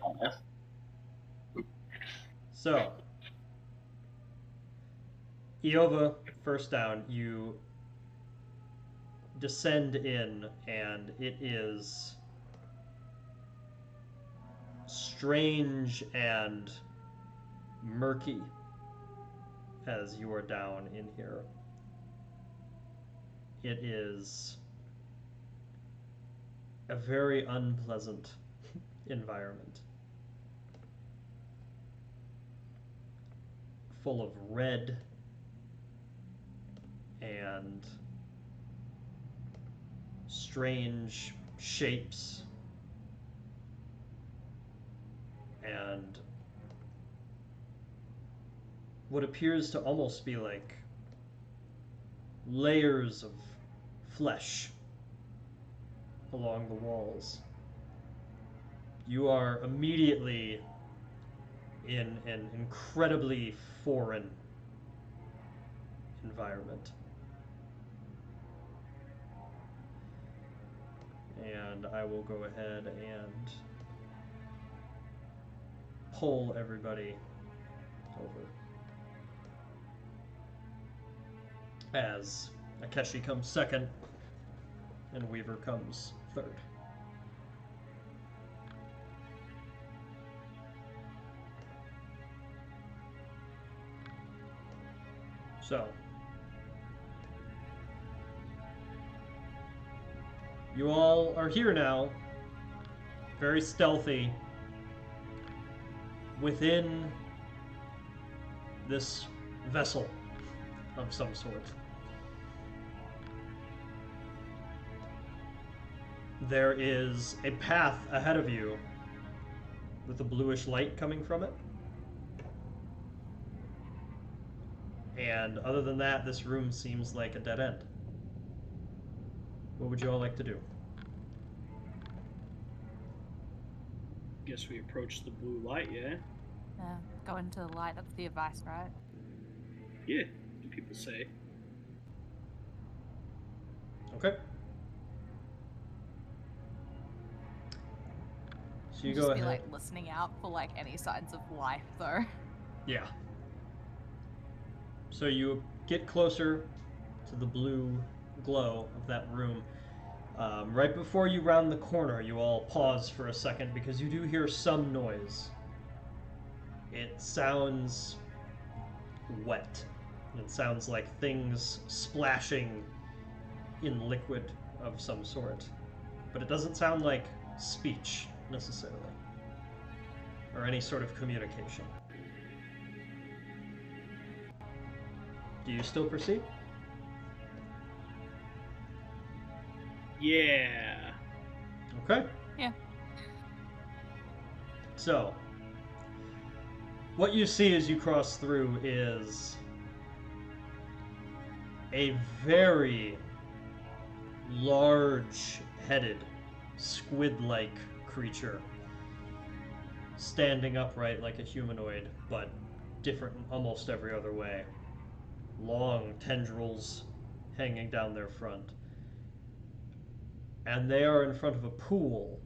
So, Iova, first down, you descend in, and it is strange and murky as you are down in here. It is a very unpleasant environment. Full of red and strange shapes and what appears to almost be like layers of flesh along the walls. You are immediately in an incredibly foreign environment. And I will go ahead and pull everybody over. As Akeshi comes second and Weaver comes third. So, you all are here now, very stealthy, within this vessel of some sort. There is a path ahead of you with a bluish light coming from it. And other than that, this room seems like a dead end. What would you all like to do? Guess we approach the blue light, yeah? Yeah, go into the light. That's the advice, right? Yeah, people say. Okay. So you Just go be ahead. like listening out for like any signs of life, though. Yeah. So you get closer to the blue glow of that room. Right before you round the corner, you all pause for a second because you do hear some noise. It sounds wet. It sounds like things splashing in liquid of some sort. But it doesn't sound like speech, necessarily, or any sort of communication. Do you still proceed? Yeah. Okay. Yeah. So, what you see as you cross through is a very large-headed, squid-like creature standing upright like a humanoid, but different in almost every other way. Long tendrils hanging down their front. And they are in front of a pool.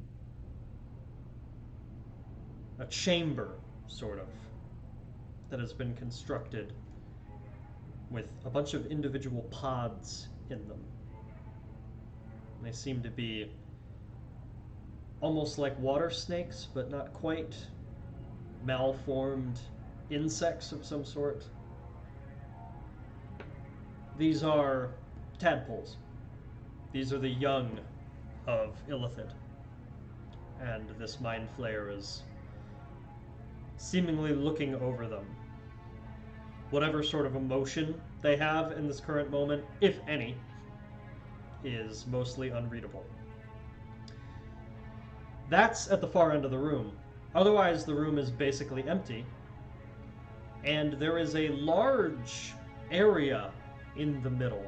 A chamber, sort of, that has been constructed with a bunch of individual pods in them. They seem to be almost like water snakes, but not quite. Malformed insects of some sort. These are tadpoles. These are the young of Illithid. And this Mind Flayer is seemingly looking over them. Whatever sort of emotion they have in this current moment, if any, is mostly unreadable. That's at the far end of the room. Otherwise, the room is basically empty. And there is a large area in the middle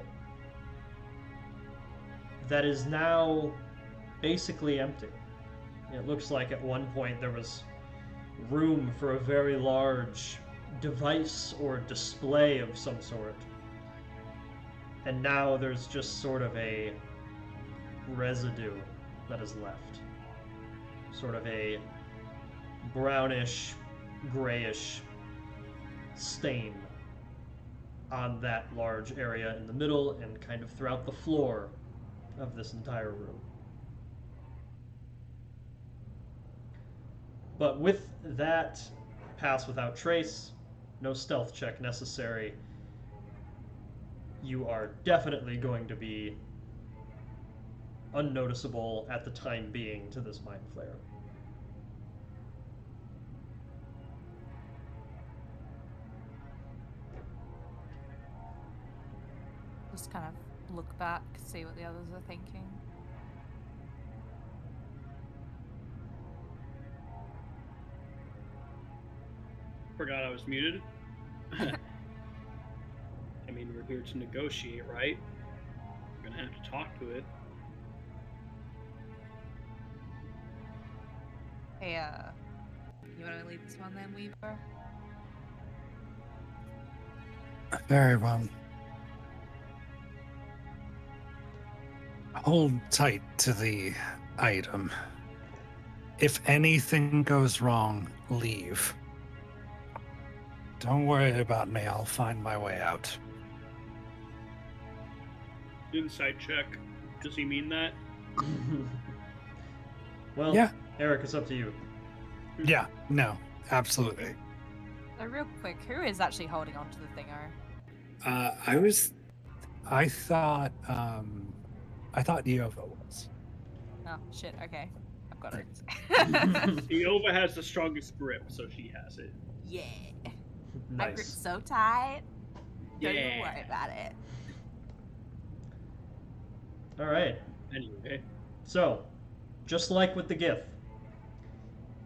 that is now basically empty. It looks like at one point there was room for a very large device or display of some sort. And now there's just sort of a residue that is left. Sort of a brownish, grayish stain on that large area in the middle and kind of throughout the floor of this entire room. But with that pass without trace, no stealth check necessary, you are definitely going to be unnoticeable at the time being to this Mind Flayer. Just kind of look back, see what the others are thinking. Forgot I was muted. I mean, we're here to negotiate, right? We're gonna have to talk to it. Hey, you want to lead this one then, Weaver? Very well. Hold tight to the item. If anything goes wrong, leave. Don't worry about me. I'll find my way out. Insight check. Does he mean that? Well, Yeah. Eric, it's up to you. Yeah, no, absolutely. Real quick, who is actually holding on to the thinger? I thought Yova was. Oh, shit, okay. I've got it. Iova has the strongest grip, so she has it. Yeah. My grip's Nice. so tight. Don't even Yeah. worry about it. All right. Anyway. So, just like with the GIF,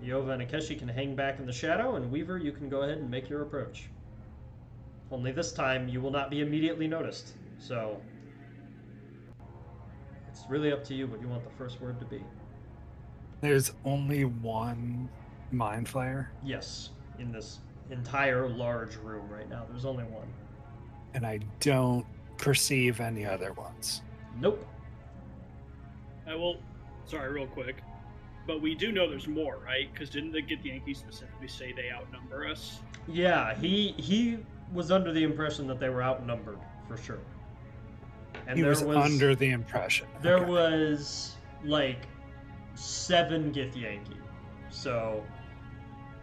Iova and Akeshi can hang back in the shadow, and Weaver, you can go ahead and make your approach. Only this time, you will not be immediately noticed. So, it's really up to you what you want the first word to be. There's only one mind flayer, Yes, in this entire large room right now, there's only one. and I don't perceive any other ones. Nope. Sorry, real quick. But we do know there's more, right? Because didn't the Get the Yankees specifically say they outnumber us? Yeah, he was under the impression that they were outnumbered, for sure. And He was under the impression. There Okay. was like 7 Githyanki. So,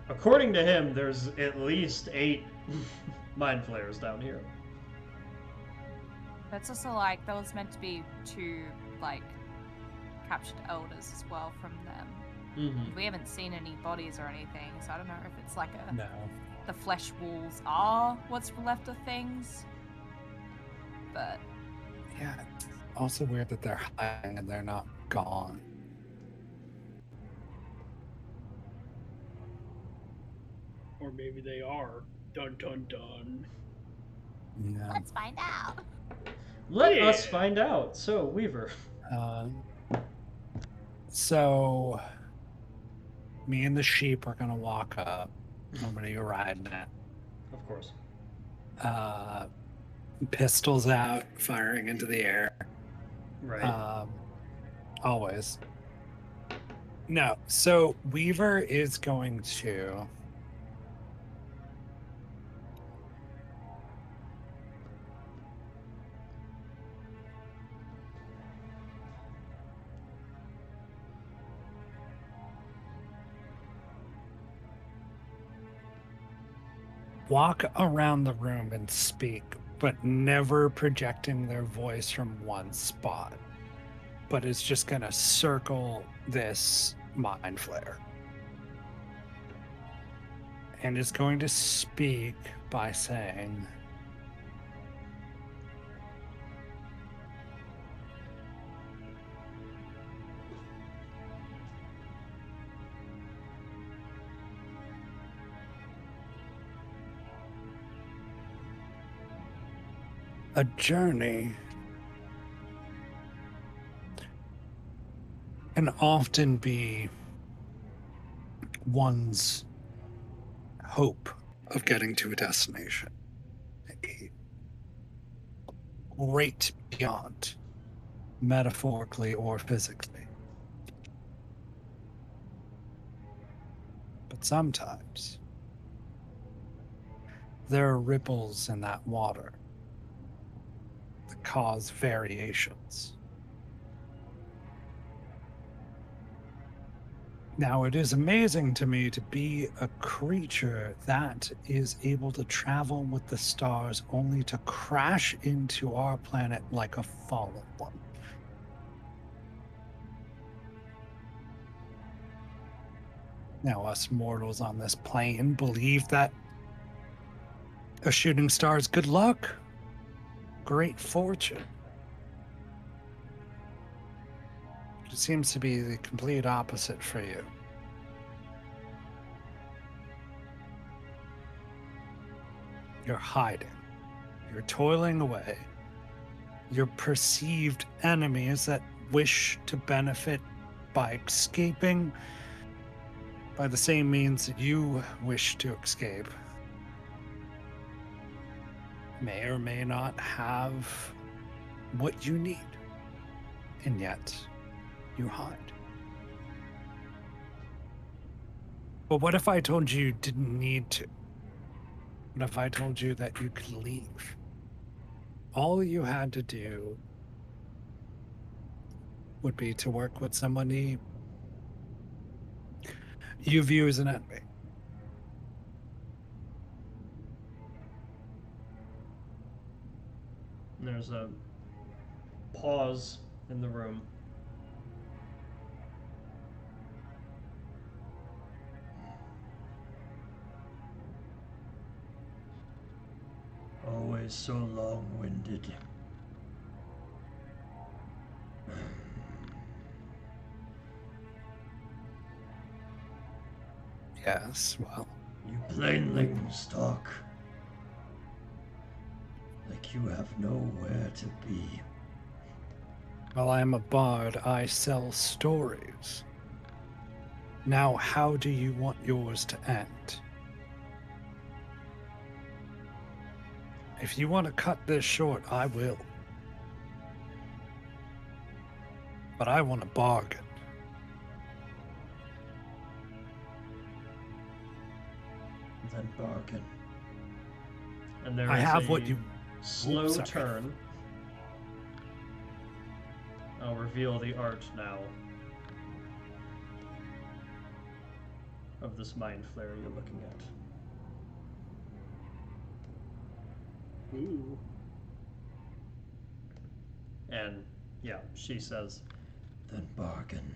according to him, there's at least 8 mind flayers down here. That's also like, there was meant to be 2, like, captured elders as well from them. Mm-hmm. We haven't seen any bodies or anything, so I don't know if it's like No. the flesh walls are what's left of things. But Yeah. It's also weird that they're hiding and they're not gone. Or maybe they are. Dun dun dun. Yeah. let's find out. Let Yeah. us find out. So, Weaver. So, me and the sheep are gonna walk up. Nobody riding it. Of course. Pistols out, firing into the air. Right. Always. No, so Weaver is going to walk around the room and speak, but never projecting their voice from one spot. But is just going to circle this mind flare. And is going to speak by saying, a journey can often be one's hope of getting to a destination. A great beyond, metaphorically or physically. But sometimes there are ripples in that water that cause variations. Now, it is amazing to me to be a creature that is able to travel with the stars only to crash into our planet like a fallen one. Now, us mortals on this plane believe that a shooting star is good luck, great fortune. It seems to be the complete opposite for you. You're hiding. You're toiling away. Your perceived enemies that wish to benefit by escaping by the same means that you wish to escape. may or may not have what you need, and yet you hide. But what if I told you you didn't need to? What if I told you that you could leave? All you had to do would be to work with somebody you view as an enemy. And there's a pause in the room. Always so long-winded. Yes, well, You plainlings talk like you have nowhere to be. well, I'm a bard. I sell stories. Now, how do you want yours to end? If you want to cut this short, I will. But I want a bargain. Then bargain. And there I is have a what you... slow Oops, sorry. turn. I'll reveal the art now of this mind flare you're looking at. Ooh. And yeah, she says, then bargain.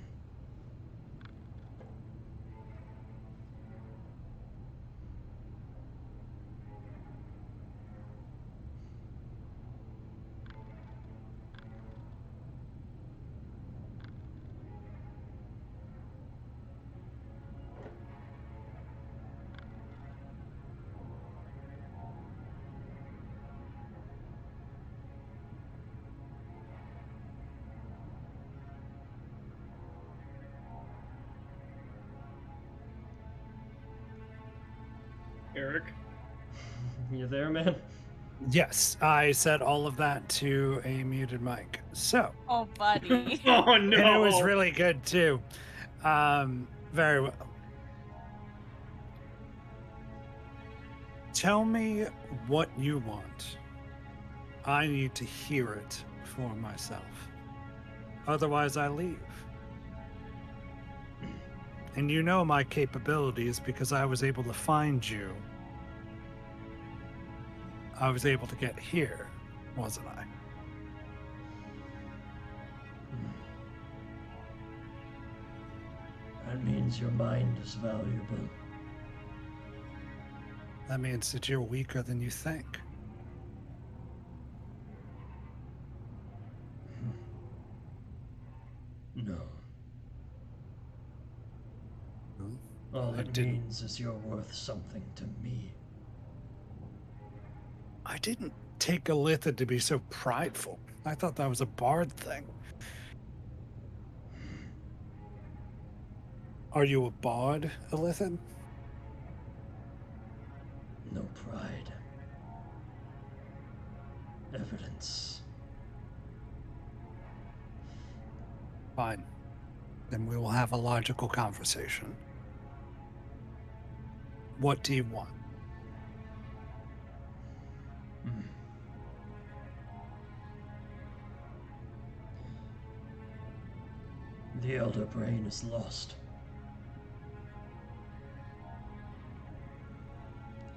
Eric? You there, man? Yes, I said all of that to a muted mic. So, Oh, buddy. Oh no! and it was really good too. Very well. Tell me what you want. I need to hear it for myself. Otherwise, I leave. And you know my capabilities because I was able to find you. I was able to get here, wasn't I? That means your mind is valuable. That means that you're weaker than you think. No. Hmm? All I it didn't- means is you're worth something to me. I didn't take Elitha to be so prideful. I thought that was a bard thing. Are you a bard, Elitha? No pride. Evidence. Fine. Then we will have a logical conversation. What do you want? Hmm. The Elder Brain is lost.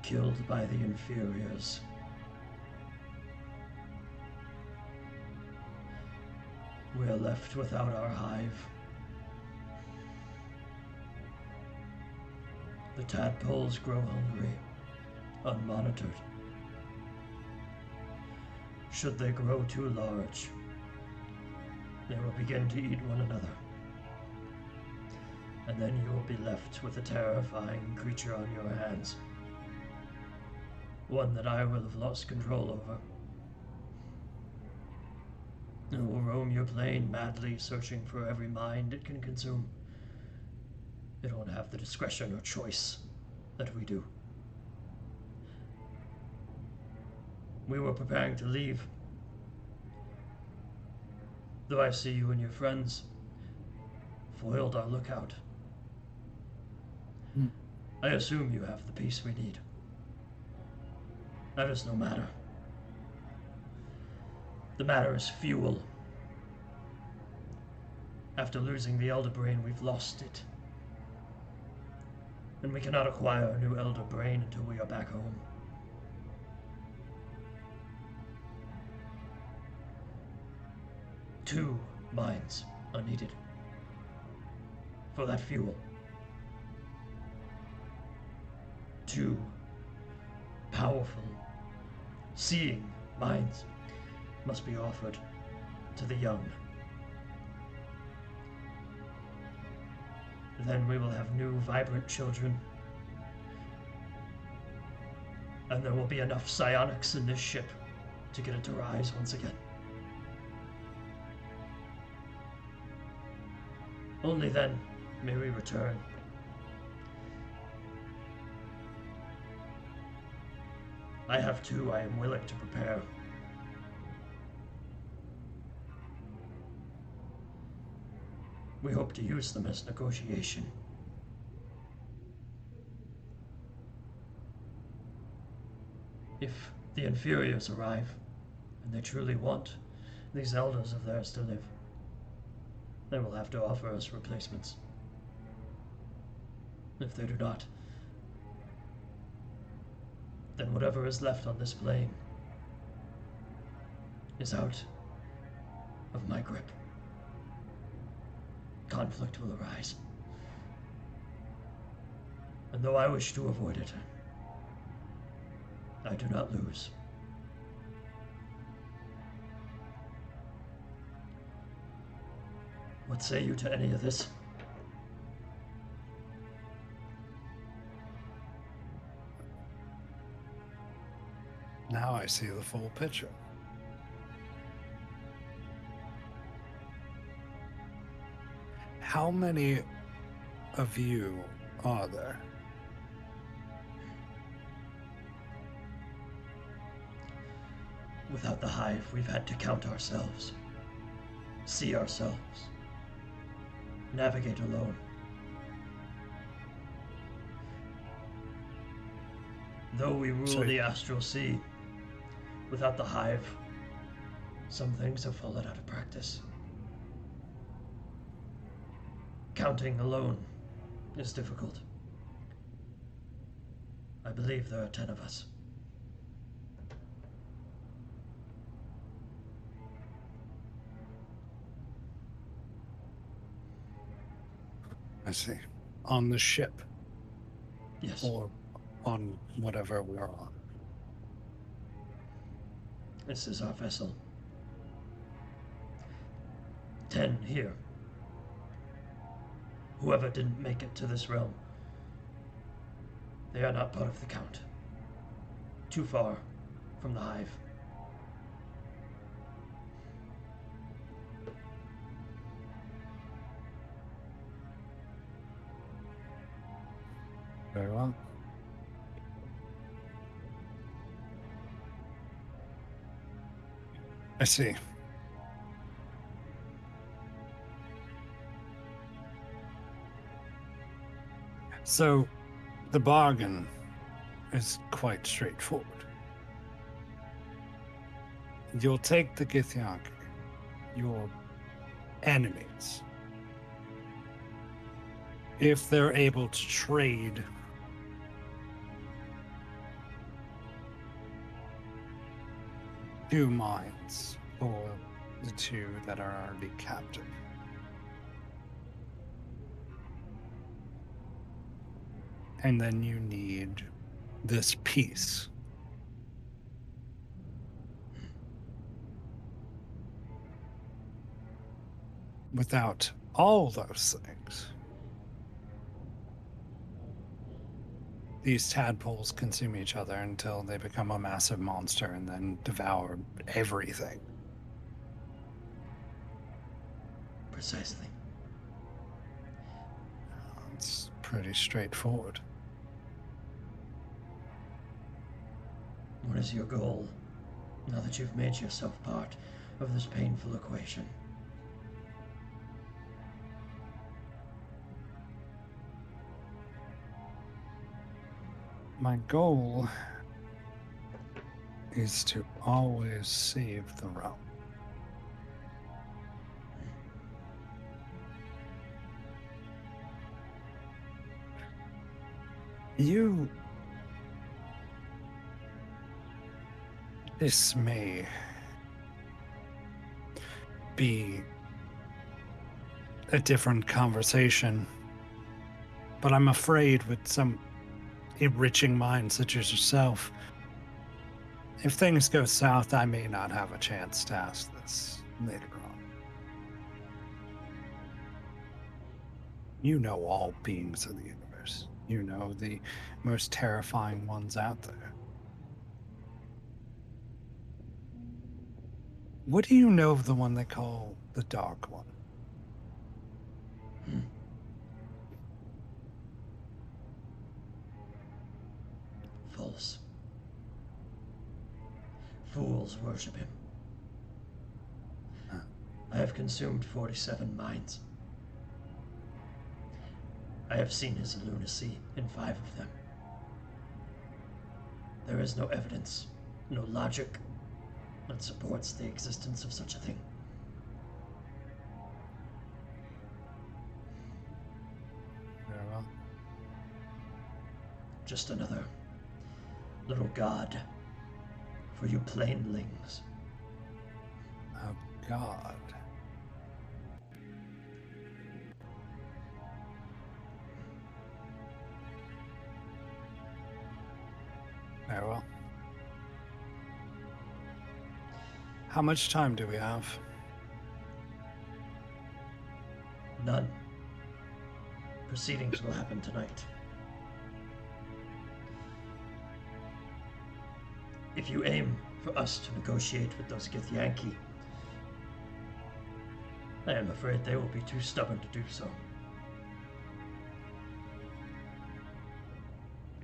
Killed by the inferiors. We are left without our hive. The tadpoles grow hungry, unmonitored. Should they grow too large, they will begin to eat one another. And then you will be left with a terrifying creature on your hands. One that I will have lost control over. It will roam your plane madly, searching for every mind it can consume. It won't have the discretion or choice that we do. we were preparing to leave. Though I see you and your friends foiled our lookout. I assume you have the piece we need. That is no matter. The matter is fuel. After losing the Elder Brain, we've lost it. And we cannot acquire a new Elder Brain until we are back home. Two minds are needed for that fuel. Two powerful, seeing minds must be offered to the young. Then we will have new, vibrant children. And there will be enough psionics in this ship to get it to rise once again. Only then may we return. I have two I am willing to prepare. We hope to use them as negotiation. If the inferiors arrive, and they truly want these elders of theirs to live, they will have to offer us replacements. If they do not, then whatever is left on this plane is out of my grip. Conflict will arise. And though I wish to avoid it, I do not lose. What say you to any of this? Now I see the full picture. How many of you are there? Without the hive, we've had to count ourselves, see ourselves, navigate alone. Though we rule the astral sea, without the hive, some things have fallen out of practice. Counting alone is difficult. I believe there are 10 of us. I see. On the ship? Yes. Or on whatever we're on? This is our vessel. 10 here. Whoever didn't make it to this realm, they are not part of the count. Too far from the hive. Very well. I see. So, the bargain is quite straightforward. You'll take the Githyanki, your enemies, if they're able to trade two minds for the two that are already captive. And then you need this piece. Without all those things, these tadpoles consume each other until they become a massive monster and then devour everything. Precisely. It's pretty straightforward. What is your goal, now that you've made yourself part of this painful equation. My goal is to always save the realm. This may be a different conversation, but I'm afraid with some enriching minds such as yourself, if things go south, I may not have a chance to ask this later on. You know all beings of the universe. You know the most terrifying ones out there. What do you know of the one they call the Dark One? False. Fools worship him. I have consumed 47 minds. I have seen his lunacy in 5 of them. There is no evidence, no logic that supports the existence of such a thing. Very well. Just another little god for you plainlings. A god. Very well. How much time do we have? None. Proceedings will happen tonight. If you aim for us to negotiate with those Githyanki, I am afraid they will be too stubborn to do so.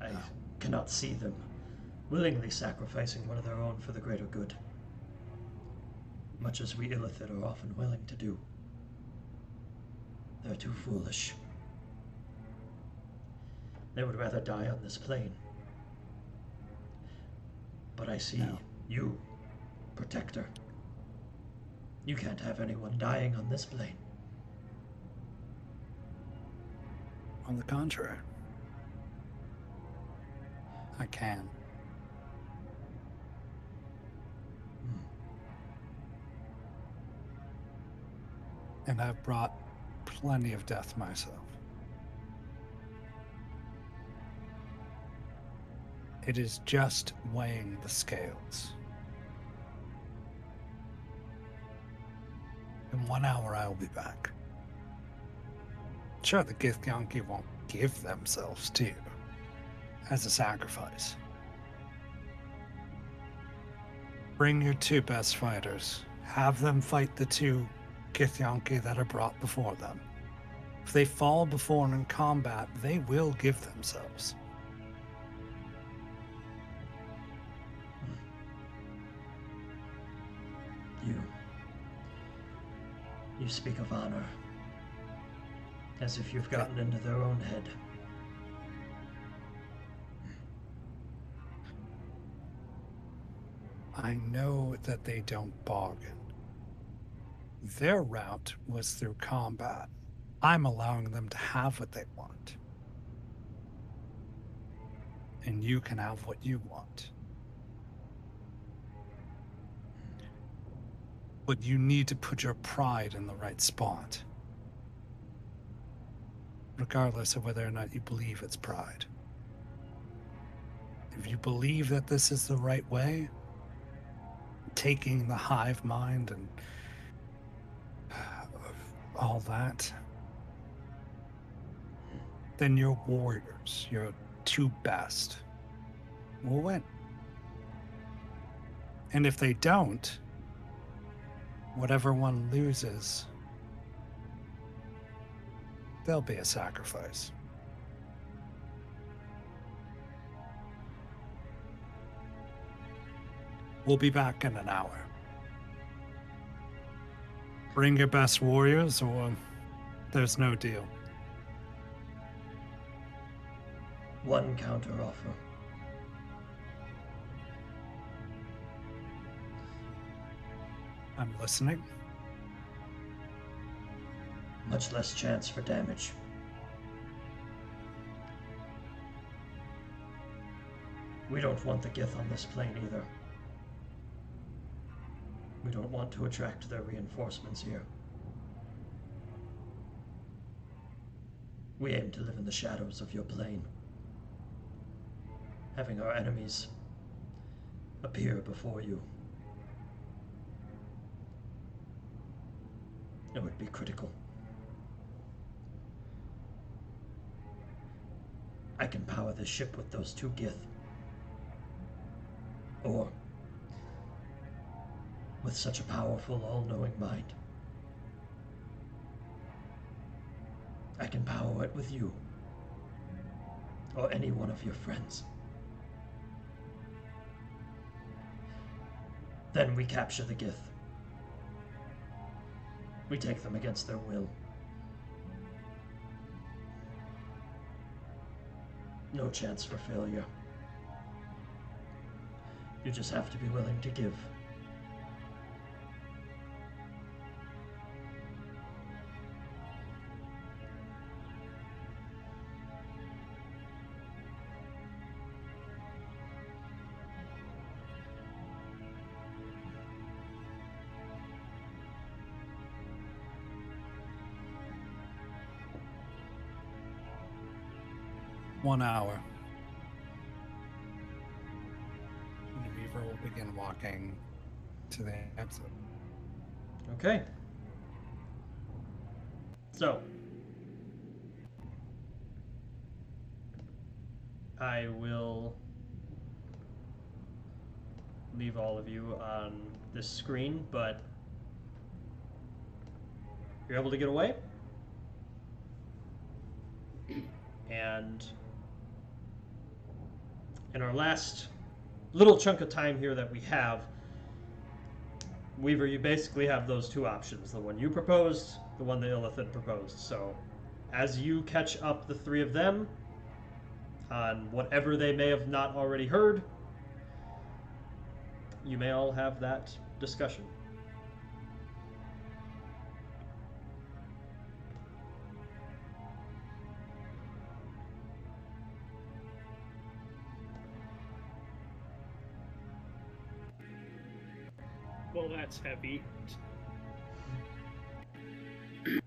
I cannot see them willingly sacrificing one of their own for the greater good, much as we Illithid are often willing to do. They're too foolish. They would rather die on this plane. But I see you, Protector. You can't have anyone dying on this plane. On the contrary, I can. And I've brought plenty of death myself. It is just weighing the scales. In 1 hour, I will be back. Sure, the Githyanki won't give themselves to you as a sacrifice. Bring your 2 best fighters. Have them fight the 2 Githyanki that are brought before them. If they fall before in combat, they will give themselves. You speak of honor, as if you've gotten into their own head. I know that they don't bargain. Their route was through combat. I'm allowing them to have what they want. And you can have what you want. But you need to put your pride in the right spot. Regardless of whether or not you believe it's pride. If you believe that this is the right way, taking the hive mind and all that, then your warriors, your 2 best, will win. And if they don't, whatever one loses, there'll be a sacrifice. We'll be back in an hour. Bring your best warriors, or there's no deal. One counteroffer. I'm listening. Much less chance for damage. We don't want the Gith on this plane either. We don't want to attract their reinforcements here. We aim to live in the shadows of your plane, having our enemies appear before you. It would be critical. I can power this ship with those 2 Gith. Or with such a powerful, all-knowing mind, I can power it with you, or any one of your friends. Then we capture the Gith. We take them against their will. No chance for failure. You just have to be willing to give. One hour. The Weaver will begin walking to the exit. Okay. So, I will leave all of you on this screen, but you're able to get away. And in our last little chunk of time here that we have, Weaver, you basically have those 2 options. The one you proposed, the one that Illithid proposed. So, as you catch up the 3 of them on whatever they may have not already heard, you may all have that discussion. Well, that's heavy. I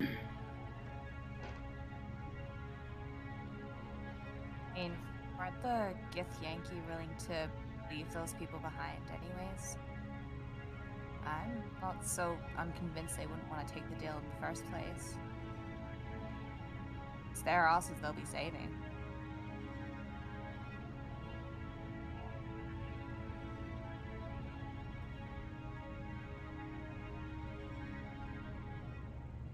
mean, aren't the Gith Yankee willing to leave those people behind anyways? I'm not so unconvinced they wouldn't want to take the deal in the first place. It's their asses they'll be saving.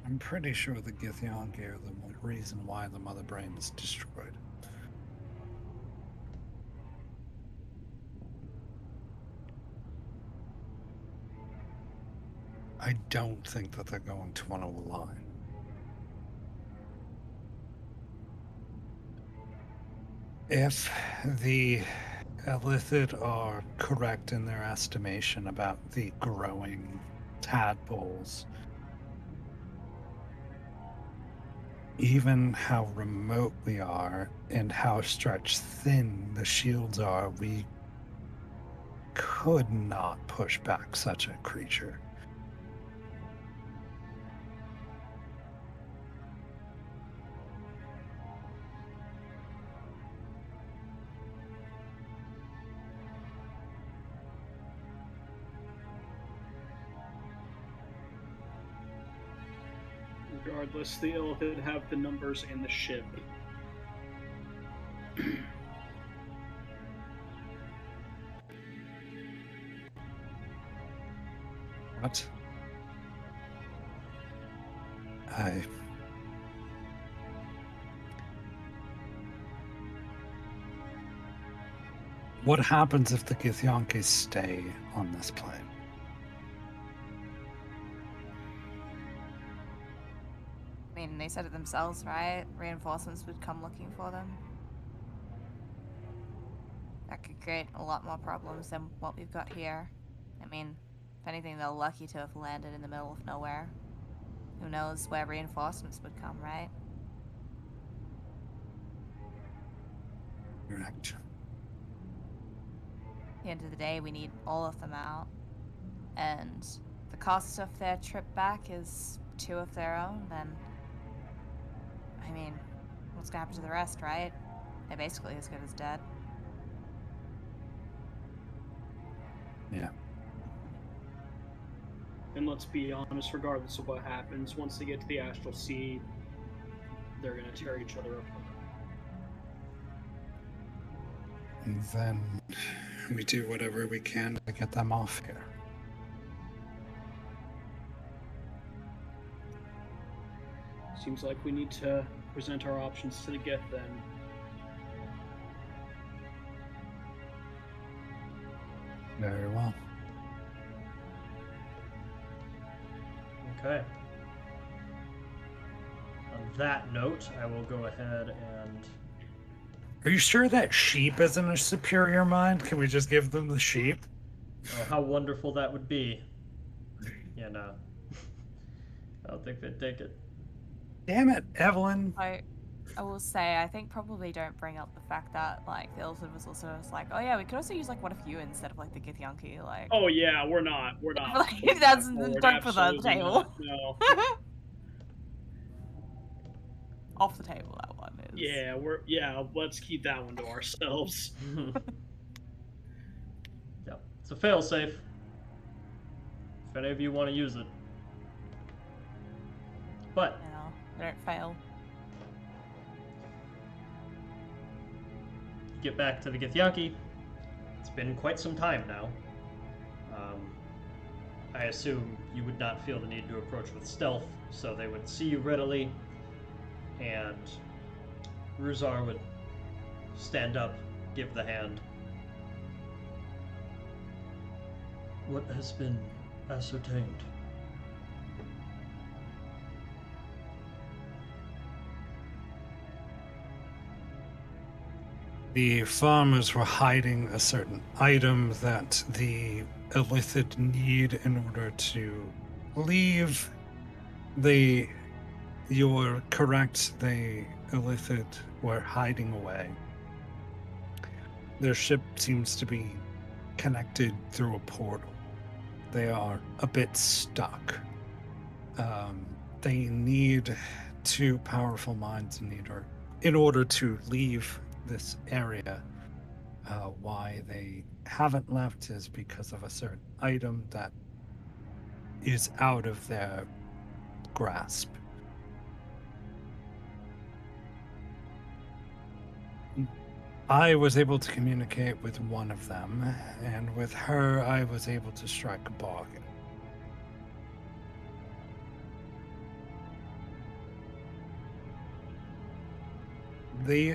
I'm pretty sure the Githyanki are the reason why the Mother Brain is destroyed. I don't think that they're going to want to align. If the Illithid are correct in their estimation about the growing tadpoles, even how remote we are and how stretched thin the shields are, we could not push back such a creature. Regardless, the Illithid have the numbers in the ship. What? What happens if the Githyanki stay on this plane? I mean, they said it themselves, right? Reinforcements would come looking for them. That could create a lot more problems than what we've got here. I mean, if anything, they're lucky to have landed in the middle of nowhere. Who knows where reinforcements would come, right? Correct. At the end of the day, we need all of them out. And the cost of their trip back is 2 of their own, then... I mean, what's gonna happen to the rest, right? They're basically as good as dead. Yeah. And let's be honest, regardless of what happens, once they get to the Astral Sea, they're going to tear each other apart. And then we do whatever we can to get them off here. Seems like we need to present our options to the Gith then. Very well. Okay. On that note, I will go ahead and... Are you sure that sheep isn't a superior mind? Can we just give them the sheep? Oh, how wonderful that would be. Yeah, no. I don't think they'd take it. Damn it, Evelyn. I will say, I think probably don't bring up the fact that, like, the Ilford was also just like, oh yeah, we could also use, like, what if you instead of, like, the Githyanki, like... Oh yeah, we're not. Like, that's, don't put that on the table. No. Off the table, that one is. Yeah, let's keep that one to ourselves. Yeah, it's a failsafe. If any of you want to use it. But... You know, they don't fail. Get back to the Githyanki. It's been quite some time now. I assume you would not feel the need to approach with stealth, so they would see you readily, and Ruzar would stand up, give the hand. What has been ascertained? The farmers were hiding a certain item that the Illithid need in order to leave. You're correct, the Illithid were hiding away. Their ship seems to be connected through a portal. They are a bit stuck. They need 2 powerful minds in order to leave this area. Why they haven't left is because of a certain item that is out of their grasp. I was able to communicate with one of them, and with her I was able to strike a bargain. They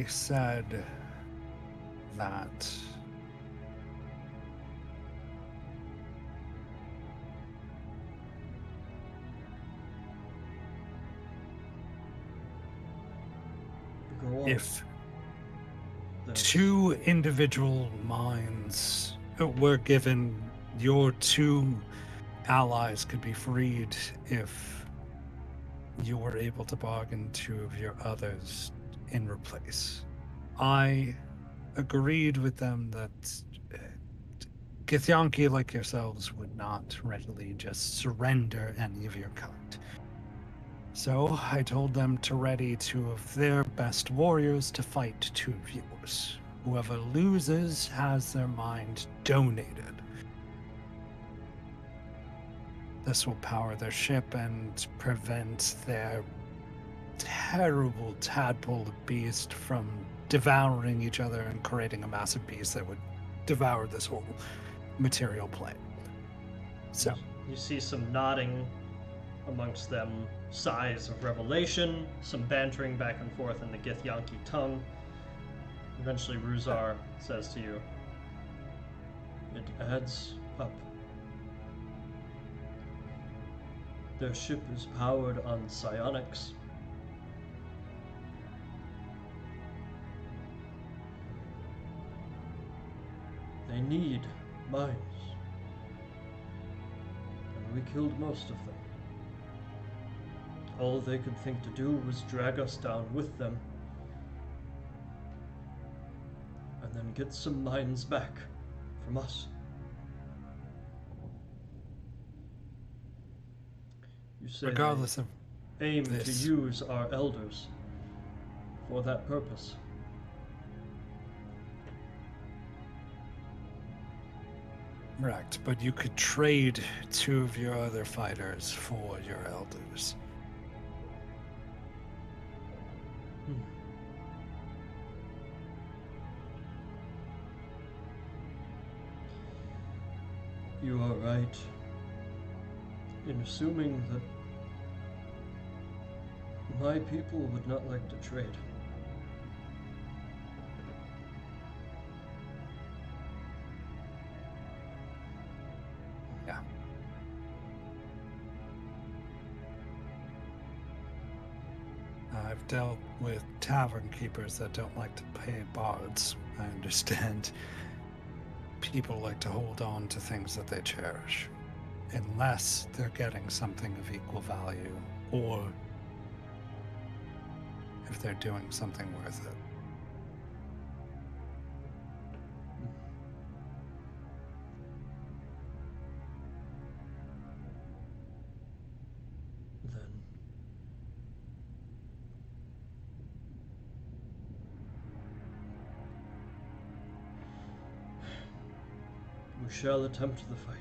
said that if 2 individual minds were given, your 2 allies could be freed if you were able to bargain 2 of your others in replace. I agreed with them that Githyanki, like yourselves, would not readily just surrender any of your kind. So I told them to ready 2 of their best warriors to fight 2 of yours. Whoever loses has their mind donated. This will power their ship and prevent their terrible tadpole beast from devouring each other and creating a massive beast that would devour this whole material plane. So, You see some nodding amongst them, sighs of revelation, some bantering back and forth in the Githyanki tongue. Eventually, Ruzar says to you, "It adds up. Their ship is powered on psionics. They need mines. And we killed most of them. All they could think to do was drag us down with them, and then get some mines back from us. You say regardless of they aim this, to use our elders for that purpose. correct, but you could trade 2 of your other fighters for your elders. You are right in assuming that my people would not like to trade. Yeah. I've dealt with tavern keepers that don't like to pay bards. I understand people like to hold on to things that they cherish, unless they're getting something of equal value, or if they're doing something worth it. Then we shall attempt the fight.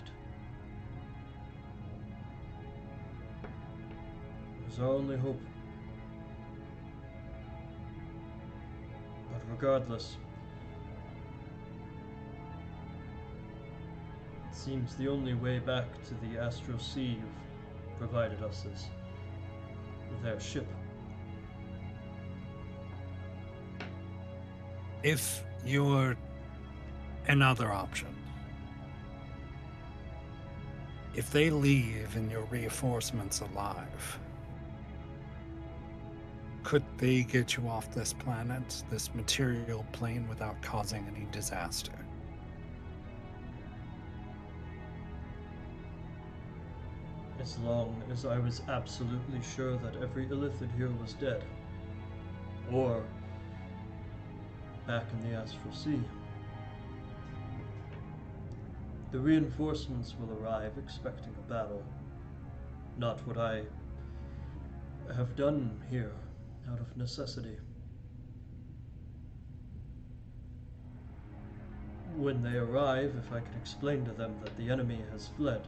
It is our only hope. But regardless, it seems the only way back to the Astral Sea you've provided us is their ship. If you're another option, if they leave and your reinforcements alive, could they get you off this planet, this material plane, without causing any disaster? As long as I was absolutely sure that every Illithid here was dead. Or back in the Astral Sea. The reinforcements will arrive expecting a battle. Not what I have done here out of necessity. When they arrive, if I can explain to them that the enemy has fled,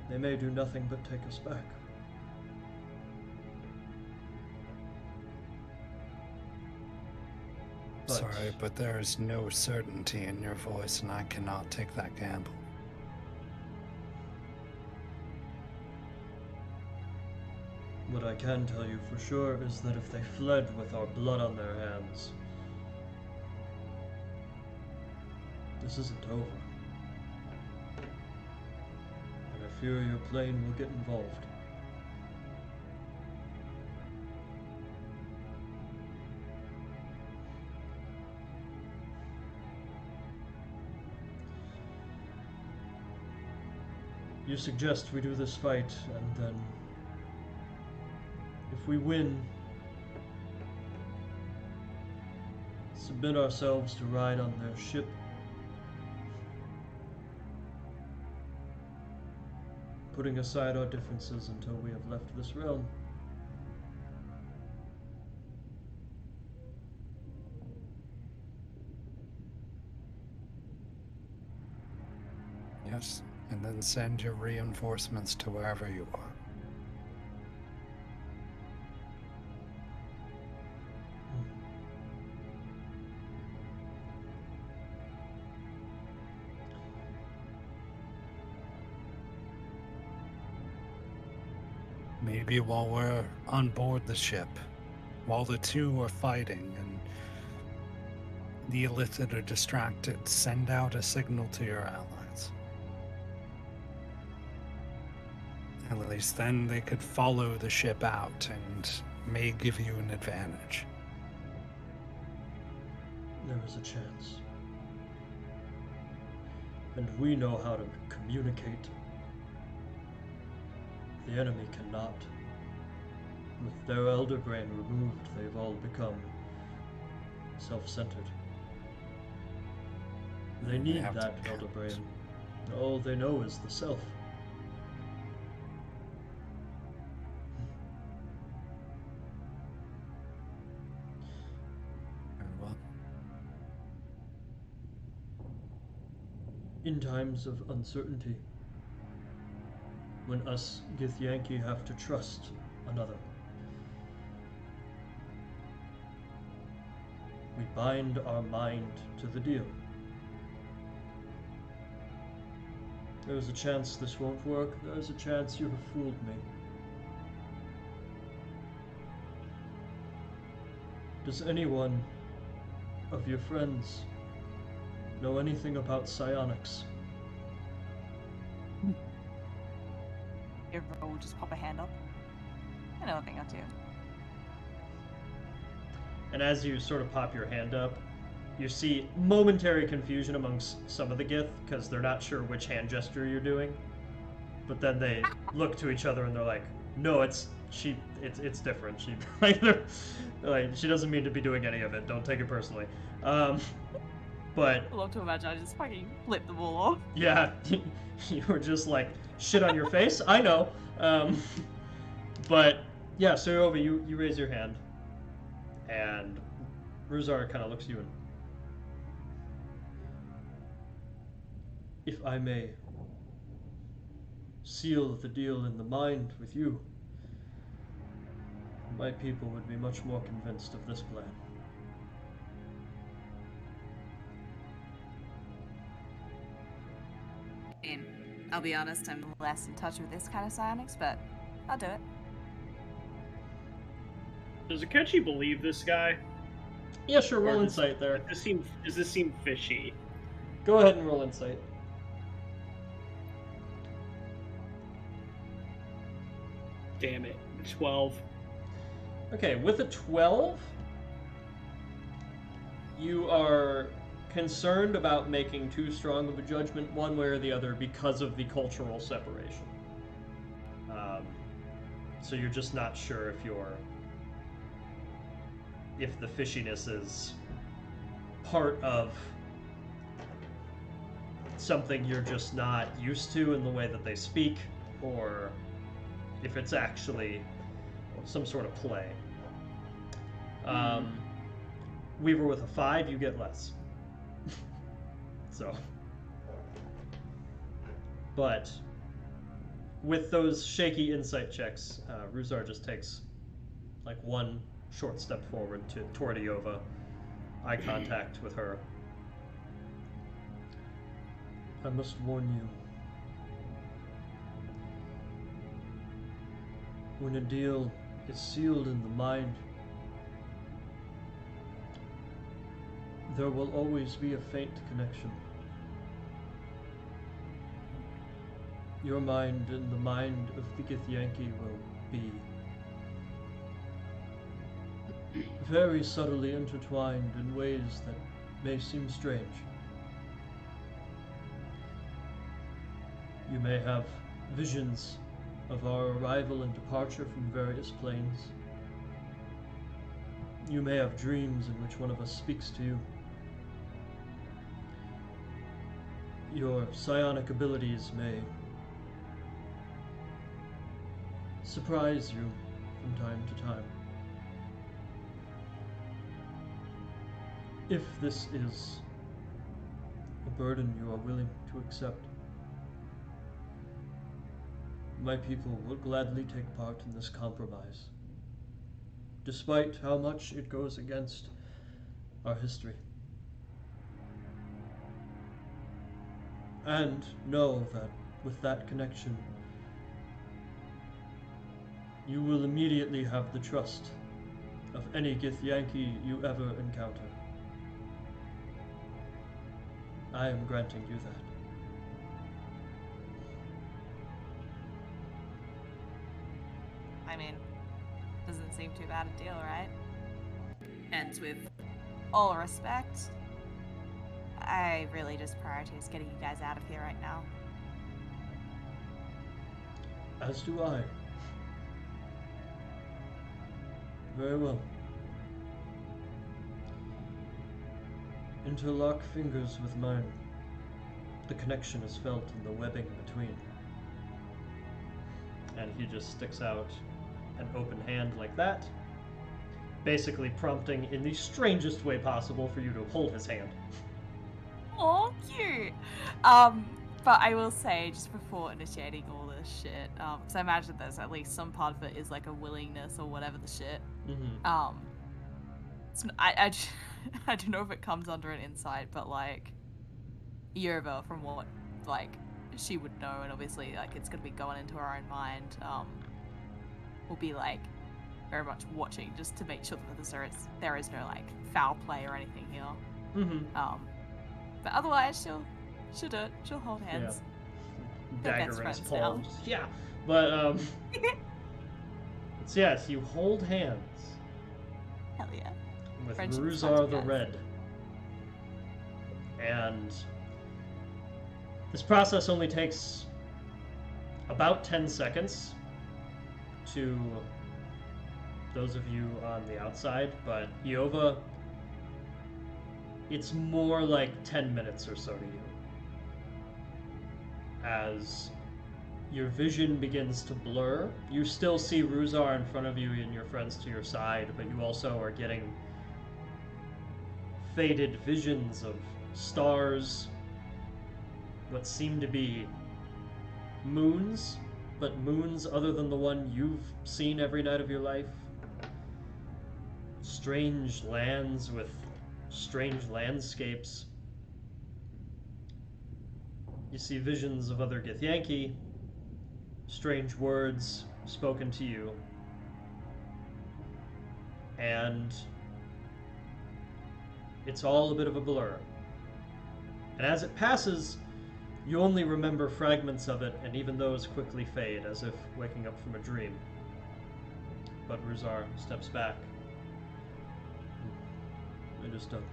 they may do nothing but take us back. Sorry, but there is no certainty in your voice, and I cannot take that gamble. What I can tell you for sure is that if they fled with our blood on their hands, this isn't over. And I fear your plane will get involved. You suggest we do this fight, and then if we win, submit ourselves to ride on their ship, putting aside our differences until we have left this realm. Yes, and then send your reinforcements to wherever you are. Maybe while we're on board the ship, while the two are fighting and the illicit are distracted, send out a signal to your allies. At least then they could follow the ship out and may give you an advantage. There is a chance. And we know how to communicate. The enemy cannot. With their elder brain removed, they've all become self-centered. They need have to that be elder brain. honest. All they know is the self. Very well. In times of uncertainty, when us Githyanki have to trust another, we bind our mind to the deal. There's a chance this won't work. There's a chance you have fooled me. Does anyone of your friends know anything about psionics? Everyone will just pop a hand up. I know a thing or two. And as you sort of pop your hand up, you see momentary confusion amongst some of the Gith because they're not sure which hand gesture you're doing. But then they look to each other and they're like, "No, it's different. She they're like she doesn't mean to be doing any of it. Don't take it personally." But I love to imagine I just fucking flip them all off. yeah, you were just like shit on your face. I know. But yeah, so over you raise your hand, and Ruzar kind of looks at you and, if I may seal the deal in the mind with you, my people would be much more convinced of this plan. I'll be honest, I'm less in touch with this kind of psionics, but I'll do it. Does Akechi believe this guy? Yeah, sure, roll Or insight there. Does this seem fishy? Go ahead and roll insight. Damn it. 12. Okay, with a 12, you are concerned about making too strong of a judgment one way or the other because of the cultural separation. So you're just not sure if the fishiness is part of something you're just not used to in the way that they speak, or if it's actually some sort of play. Weaver with a 5, you get less. So, but with those shaky insight checks, Ruzar just takes like one short step forward toward Iova, eye contact with her. I must warn you. When a deal is sealed in the mind, there will always be a faint connection. Your mind and the mind of the Githyanki will be very subtly intertwined in ways that may seem strange. You may have visions of our arrival and departure from various planes. You may have dreams in which one of us speaks to you. Your psionic abilities may surprise you from time to time. If this is a burden you are willing to accept, my people will gladly take part in this compromise, despite how much it goes against our history. And know that with that connection, you will immediately have the trust of any Githyanki you ever encounter. I am granting you that. I mean, doesn't seem too bad a deal, right? And with all respect, I really just prioritize getting you guys out of here right now. As do I. Very well. Interlock fingers with mine. The connection is felt in the webbing between. And he just sticks out an open hand like that, basically prompting in the strangest way possible for you to hold his hand. Oh, cute. But I will say, just before initiating all this shit, because I imagine there's at least some part of it is like a willingness or whatever the shit. Mm-hmm. I don't know if it comes under an insight, but like, Yerba, from what like she would know, and obviously like it's gonna be going into her own mind, will be like very much watching just to make sure that there is no like foul play or anything here. Mm-hmm. But otherwise she'll do it. She'll hold hands. They're best Dagger in his friends palm. now. Yeah. But it's yes, you hold hands Hell yeah. with Friendship is Ruzar much the better. Red. And this process only takes about 10 seconds to those of you on the outside, but Iova, it's more like 10 minutes or so to you. As your vision begins to blur, you still see Ruzar in front of you and your friends to your side, but you also are getting faded visions of stars, what seem to be moons, but moons other than the one you've seen every night of your life. Strange lands with strange landscapes. You see visions of other Githyanki, strange words spoken to you, and it's all a bit of a blur. And as it passes, you only remember fragments of it, and even those quickly fade, as if waking up from a dream. But Ruzar steps back. It is done.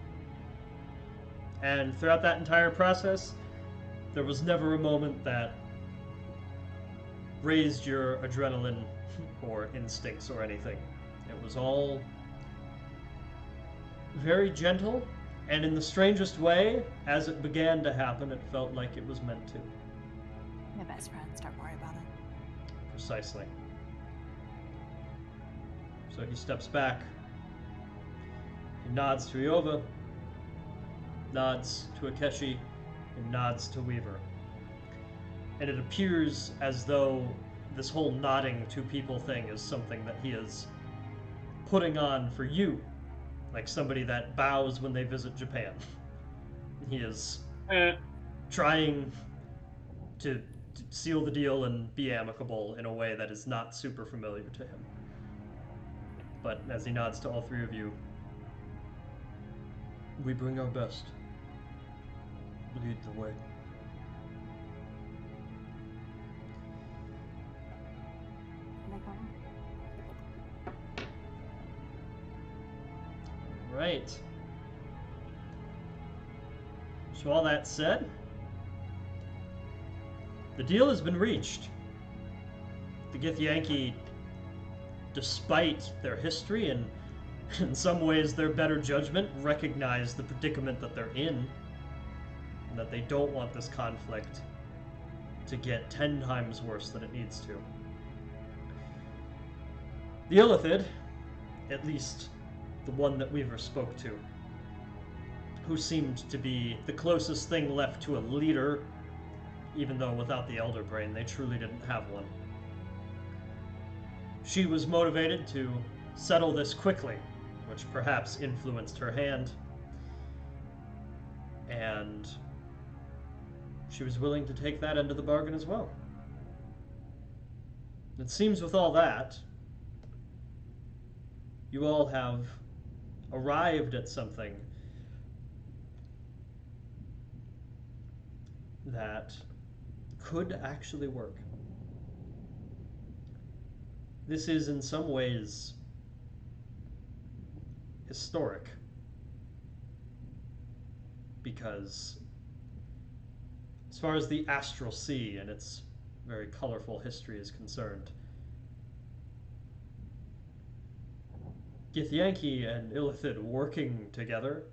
And throughout that entire process, there was never a moment that raised your adrenaline or instincts or anything. It was all very gentle, and in the strangest way, as it began to happen, it felt like it was meant to. My best friends, don't worry about it. Precisely. So he steps back. He nods to Iova, nods to Akeshi, and nods to Weaver. And it appears as though this whole nodding to people thing is something that he is putting on for you, like somebody that bows when they visit Japan. He is trying to seal the deal and be amicable in a way that is not super familiar to him. But as he nods to all three of you, we bring our best. Lead the way. Right. So all that said, the deal has been reached. The Githyanki, despite their history and in some ways their better judgment, recognize the predicament that they're in, and that they don't want this conflict to get 10 times worse than it needs to. The Illithid, at least the one that Weaver spoke to, who seemed to be the closest thing left to a leader, even though without the Elder Brain they truly didn't have one. She was motivated to settle this quickly, which perhaps influenced her hand, and she was willing to take that end of the bargain as well. It seems with all that, you all have arrived at something that could actually work. This is in some ways historic because as far as the Astral Sea and its very colorful history is concerned, Githyanki and Illithid working together,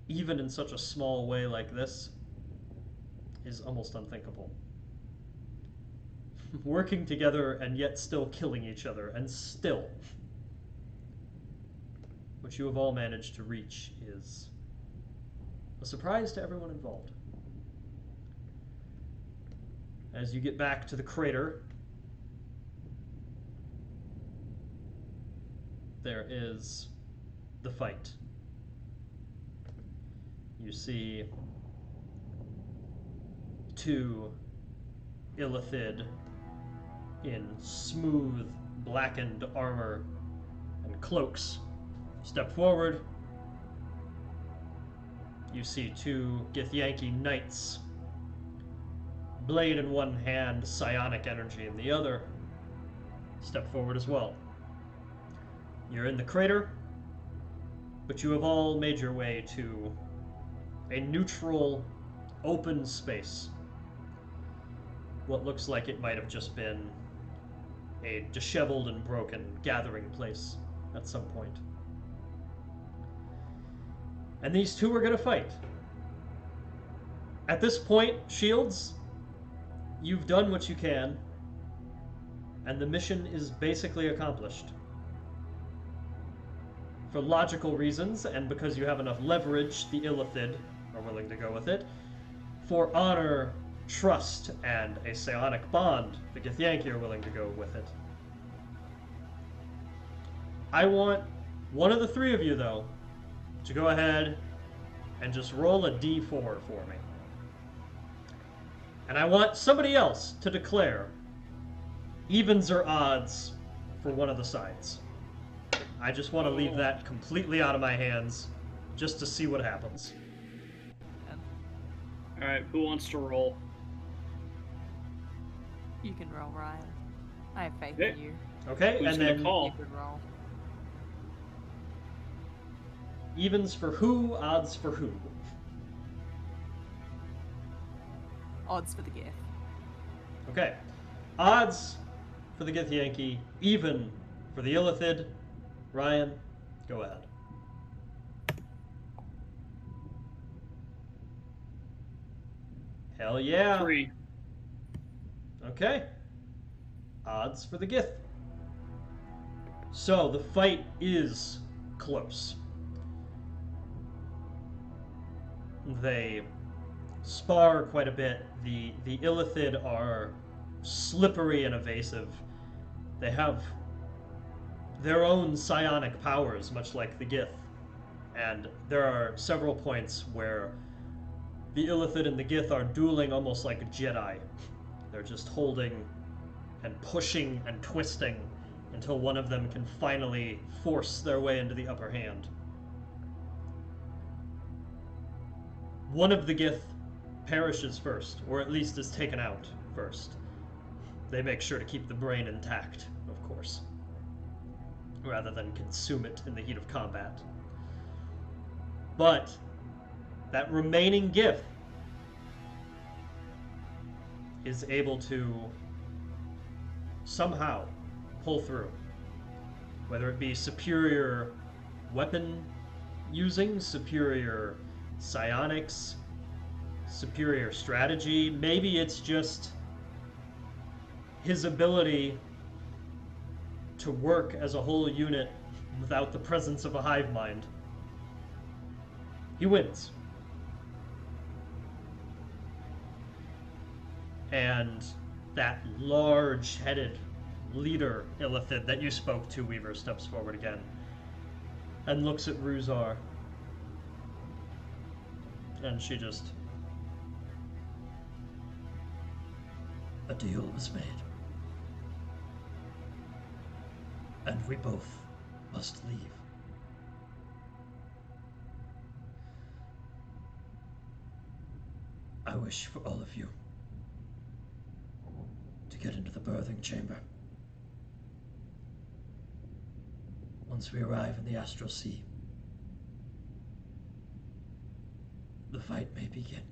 even in such a small way like this, is almost unthinkable. Working together and yet still killing each other, and still, what you have all managed to reach is a surprise to everyone involved. As you get back to the crater, there is the fight. You see two Illithid in smooth, blackened armor and cloaks step forward. You see two Githyanki knights, blade in one hand, psionic energy in the other, step forward as well. You're in the crater, but you have all made your way to a neutral, open space. What looks like it might have just been a disheveled and broken gathering place at some point. And these two are going to fight. At this point, Shields, you've done what you can, and the mission is basically accomplished. For logical reasons, and because you have enough leverage, the Illithid are willing to go with it. For honor, trust, and a psionic bond, the Githyanki are willing to go with it. I want one of the three of you, though, to go ahead and just roll a d4 for me. And I want somebody else to declare evens or odds for one of the sides. I just want to leave that completely out of my hands, just to see what happens. Alright, who wants to roll? You can roll, Ryan. I have faith Okay. in you. Okay, Who's and gonna then call? You can roll. evens for who, odds for who. Odds for the gift. Okay, odds for the Githyanki, even for the Illithid. Ryan, go ahead. Hell yeah. 3. Okay. Odds for the Gith. So the fight is close. They spar quite a bit. The Illithid are slippery and evasive. They have their own psionic powers, much like the Gith. And there are several points where the Illithid and the Gith are dueling almost like a Jedi. They're just holding and pushing and twisting until one of them can finally force their way into the upper hand. One of the Gith perishes first, or at least is taken out first. They make sure to keep the brain intact, of course, rather than consume it in the heat of combat. But that remaining Gith is able to somehow pull through, whether it be superior weapon using, superior psionics, superior strategy. Maybe it's just his ability to work as a whole unit without the presence of a hive mind. He wins. And that large-headed leader, Illithid, that you spoke to, Weaver, steps forward again and looks at Ruzar. And she just... A deal was made. And we both must leave. I wish for all of you to get into the birthing chamber. Once we arrive in the Astral Sea, the fight may begin,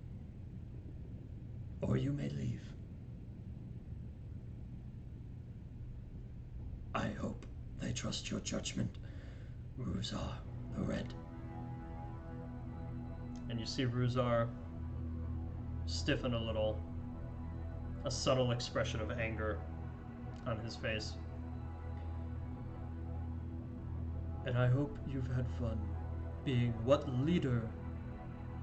or you may leave. I hope they trust your judgment, Ruzar the Red. And you see Ruzar stiffen a little, a subtle expression of anger on his face. And I hope you've had fun being what leader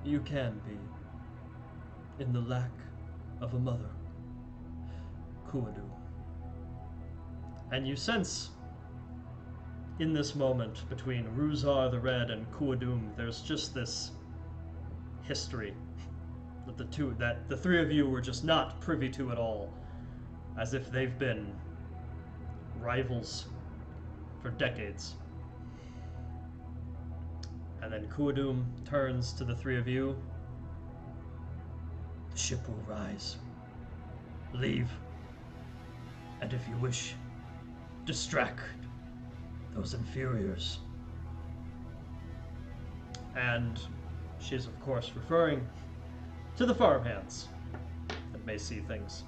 you can be in the lack of a mother, Kuadu. And you sense in this moment between Ruzar the Red and Kuadum, there's just this history that the three of you were just not privy to at all, as if they've been rivals for decades. And then Kuadum turns to the three of you. The ship will rise. Leave. And if you wish, distract those inferiors. And she's of course referring to the farmhands that may see things.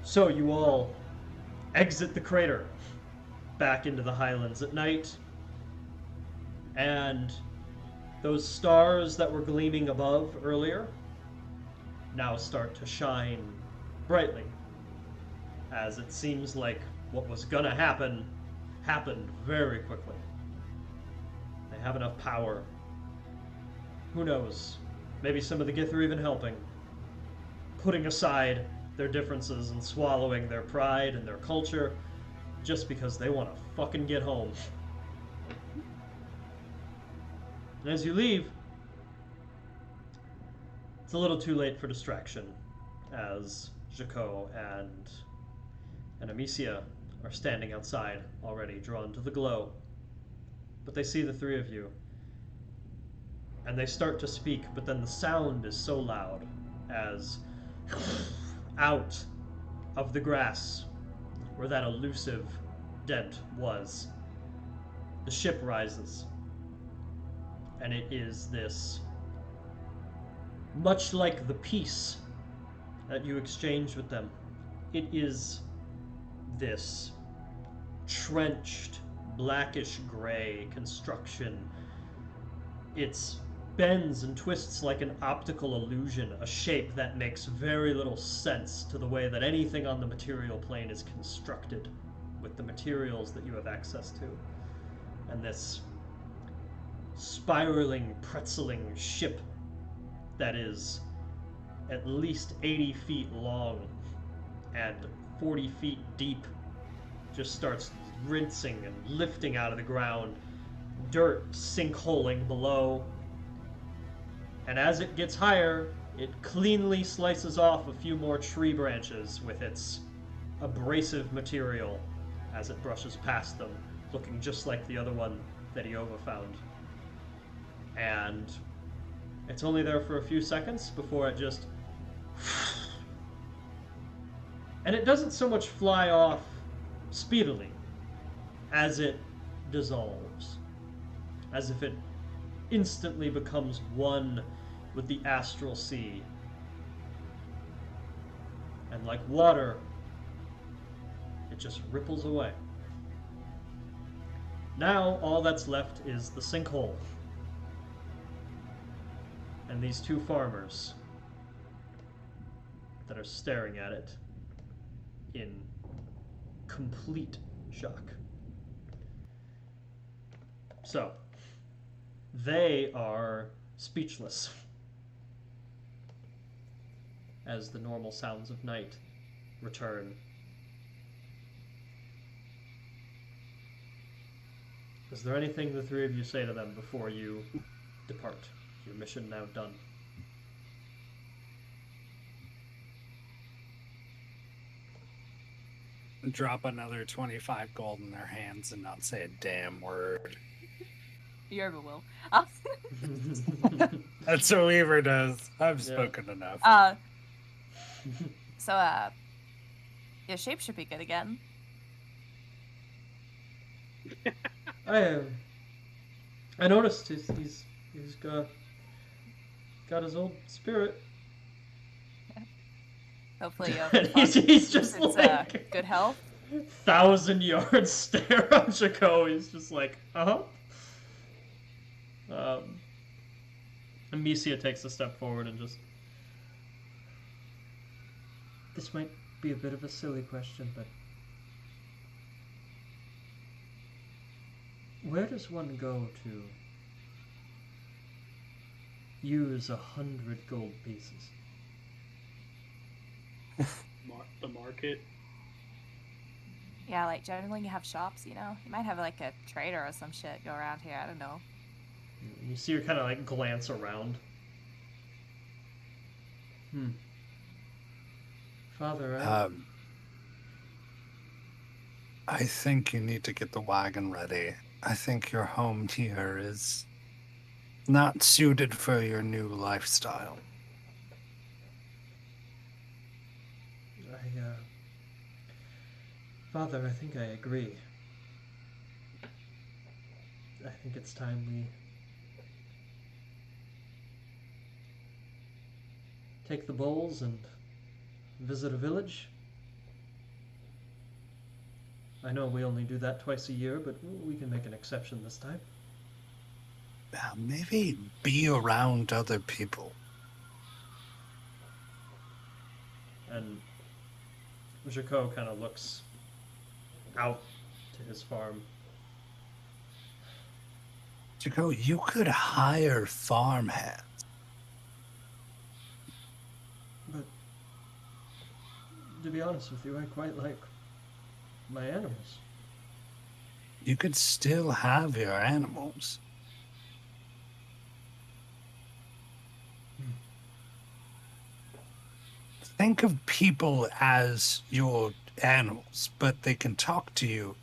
So you all exit the crater back into the highlands at night, and those stars that were gleaming above earlier now start to shine brightly, as it seems like what was gonna happen happened very quickly. They have enough power. Who knows? Maybe some of the Gith are even helping, putting aside their differences and swallowing their pride and their culture just because they want to fucking get home. And as you leave, it's a little too late for distraction, as Jaco and Amicia are standing outside already, drawn to the glow. But they see the three of you, and they start to speak, but then the sound is so loud as out of the grass where that elusive dent was, the ship rises. And it is this, much like the peace that you exchanged with them, it is this trenched, blackish gray construction. It's bends and twists like an optical illusion, a shape that makes very little sense to the way that anything on the material plane is constructed with the materials that you have access to. And this spiraling, pretzeling ship that is at least 80 feet long and 40 feet deep just starts rinsing and lifting out of the ground, dirt sinkholing below. And as it gets higher, it cleanly slices off a few more tree branches with its abrasive material as it brushes past them, looking just like the other one that Iova found. And it's only there for a few seconds before it just... And it doesn't so much fly off speedily as it dissolves, as if it instantly becomes one with the astral sea. And like water, it just ripples away. Now all that's left is the sinkhole. And these two farmers that are staring at it in complete shock. So, they are speechless as the normal sounds of night return. Is there anything the three of you say to them before you depart? Your mission now done. drop another 25 gold in their hands and not say a damn word. Yerba will. That's what Weaver does. I've Yeah. spoken enough. So, your shape should be good again. I noticed he's got his old spirit. Hopefully, And he's just like good health. 1,000-yard stare on Jaco. He's just like, Amicia takes a step forward and just. This might be a bit of a silly question, but where does one go to use 100 gold pieces? The market. Yeah, like generally you have shops, you know? You might have like a trader or some shit go around here, I don't know. You see her kind of like glance around. Father, I think you need to get the wagon ready. I think your home here is not suited for your new lifestyle. Father, I think I agree. I think it's time we take the bowls and visit a village. I know we only do that twice a year, but we can make an exception this time. Maybe be around other people. And Jaco kind of looks out to his farm. Jaco, you could hire farmhands. But to be honest with you, I quite like my animals. You could still have your animals. Think of people as your animals, but they can talk to you.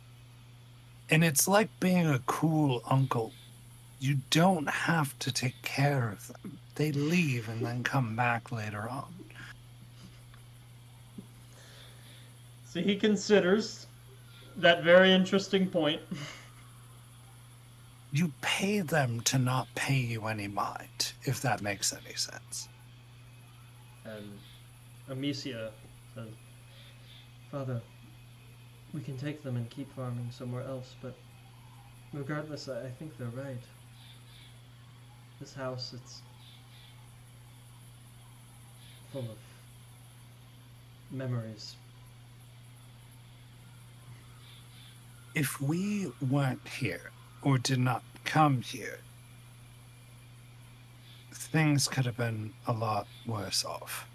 And it's like being a cool uncle. You don't have to take care of them. They leave and then come back later on. So he considers that very interesting point. You pay them to not pay you any mind, if that makes any sense. And Amicia says, Father, we can take them and keep farming somewhere else, but regardless, I think they're right. This house, it's full of memories. If we weren't here, or did not come here, things could have been a lot worse off.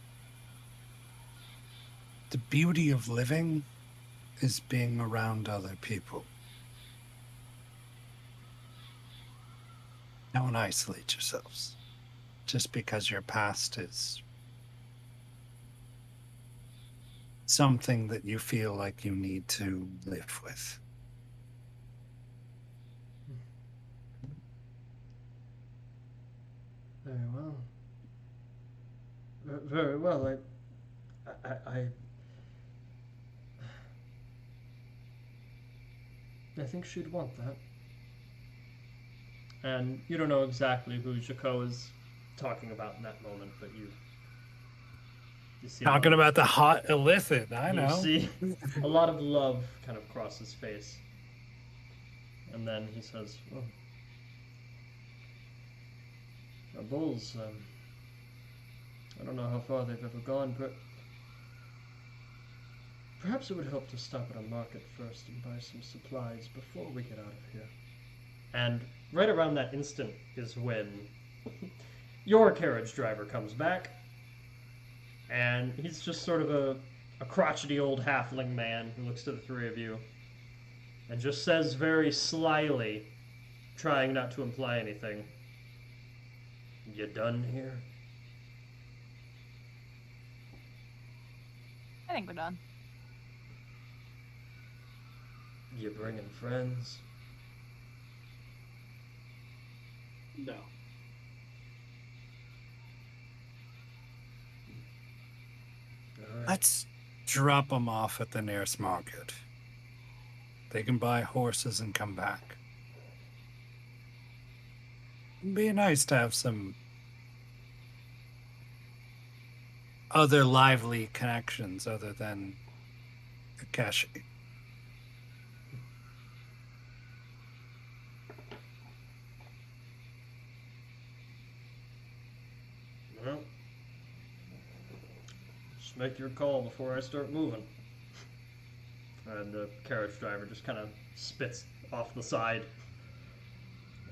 The beauty of living is being around other people. Don't isolate yourselves just because your past is something that you feel like you need to live with. Very well. Very well. I think she'd want that. And you don't know exactly who Jaco is talking about in that moment, but you see Talking about the hot illicit, I know. You see a lot of love kind of cross his face. And then he says, well, our bulls, I don't know how far they've ever gone, but perhaps it would help to stop at a market first and buy some supplies before we get out of here. And right around that instant is when your carriage driver comes back, and he's just sort of a crotchety old halfling man who looks to the three of you and just says very slyly, trying not to imply anything, "You done here?" I think we're done. You bringing friends? No. All right. Let's drop them off at the nearest market. They can buy horses and come back. It'd be nice to have some other lively connections other than Akashi. Well, just make your call before I start moving. And the carriage driver just kind of spits off the side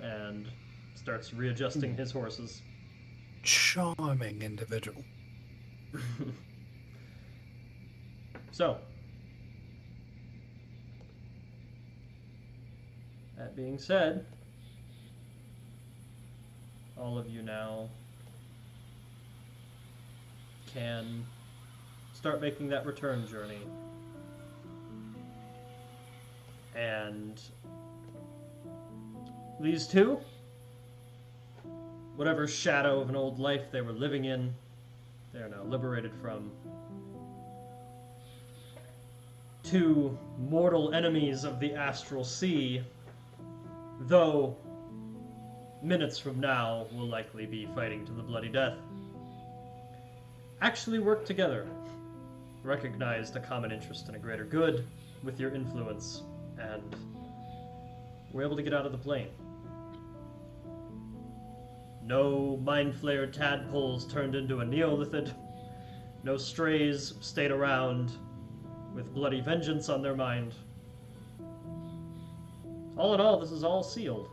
and starts readjusting his horses. Charming individual. So, that being said, all of you now can start making that return journey. And these two, whatever shadow of an old life they were living in, they are now liberated from. Two mortal enemies of the astral sea, though minutes from now will likely be fighting to the bloody death, actually work together, recognized a common interest and a greater good with your influence, and were able to get out of the plane. No mind-flayer tadpoles turned into a neolithid. No strays stayed around with bloody vengeance on their mind. All in all, this is all sealed.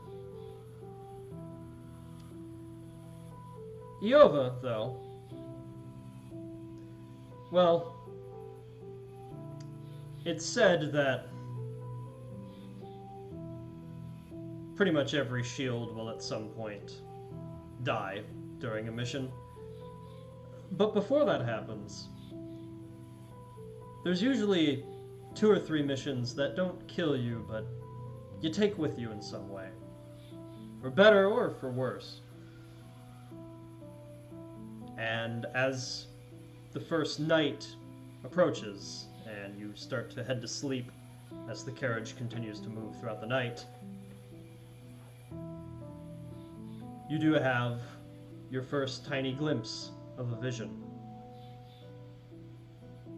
Iova, though, well, it's said that pretty much every shield will at some point die during a mission. But before that happens, there's usually 2 or 3 missions that don't kill you, but you take with you in some way. For better or for worse. And as the first night approaches, and you start to head to sleep as the carriage continues to move throughout the night, you do have your first tiny glimpse of a vision.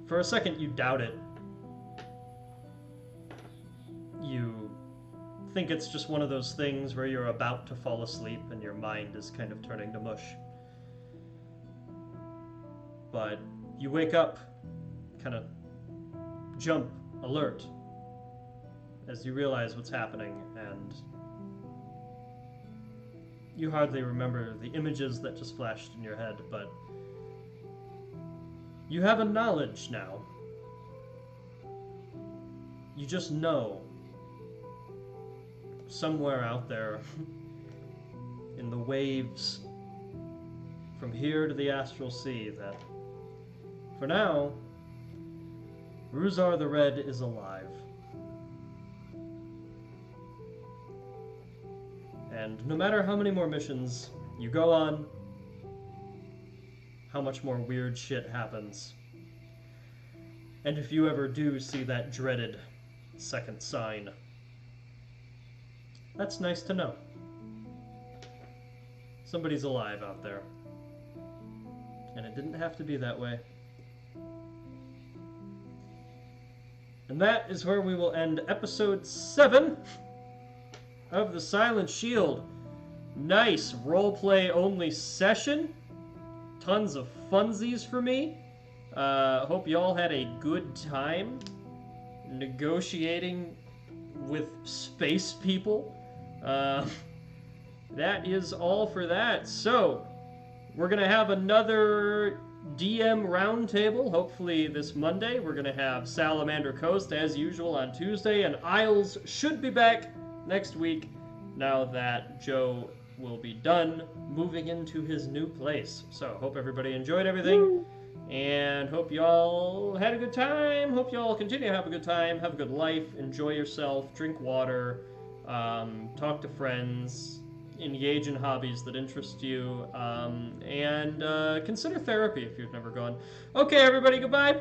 For a second, you doubt it. You think it's just one of those things where you're about to fall asleep and your mind is kind of turning to mush. But you wake up, kind of jump, alert, as you realize what's happening, and you hardly remember the images that just flashed in your head, but you have a knowledge now. You just know, somewhere out there in the waves from here to the astral sea, that for now, Ruzar the Red is alive. And no matter how many more missions you go on, how much more weird shit happens, and if you ever do see that dreaded second sign, that's nice to know. Somebody's alive out there. And it didn't have to be that way. And that is where we will end episode 7 of The Silent Shield. Nice roleplay only session. Tons of funsies for me. Hope you all had a good time negotiating with space people. That is all for that. So, we're going to have another DM roundtable, hopefully this Monday. We're going to have Salamander Coast, as usual, on Tuesday, and Isles should be back next week, now that Joe will be done moving into his new place. So, hope everybody enjoyed everything. And hope y'all had a good time. Hope y'all continue to have a good time. Have a good life. Enjoy yourself. Drink water. Talk to friends. Engage in hobbies that interest you. And consider therapy if you've never gone. Okay, everybody, goodbye.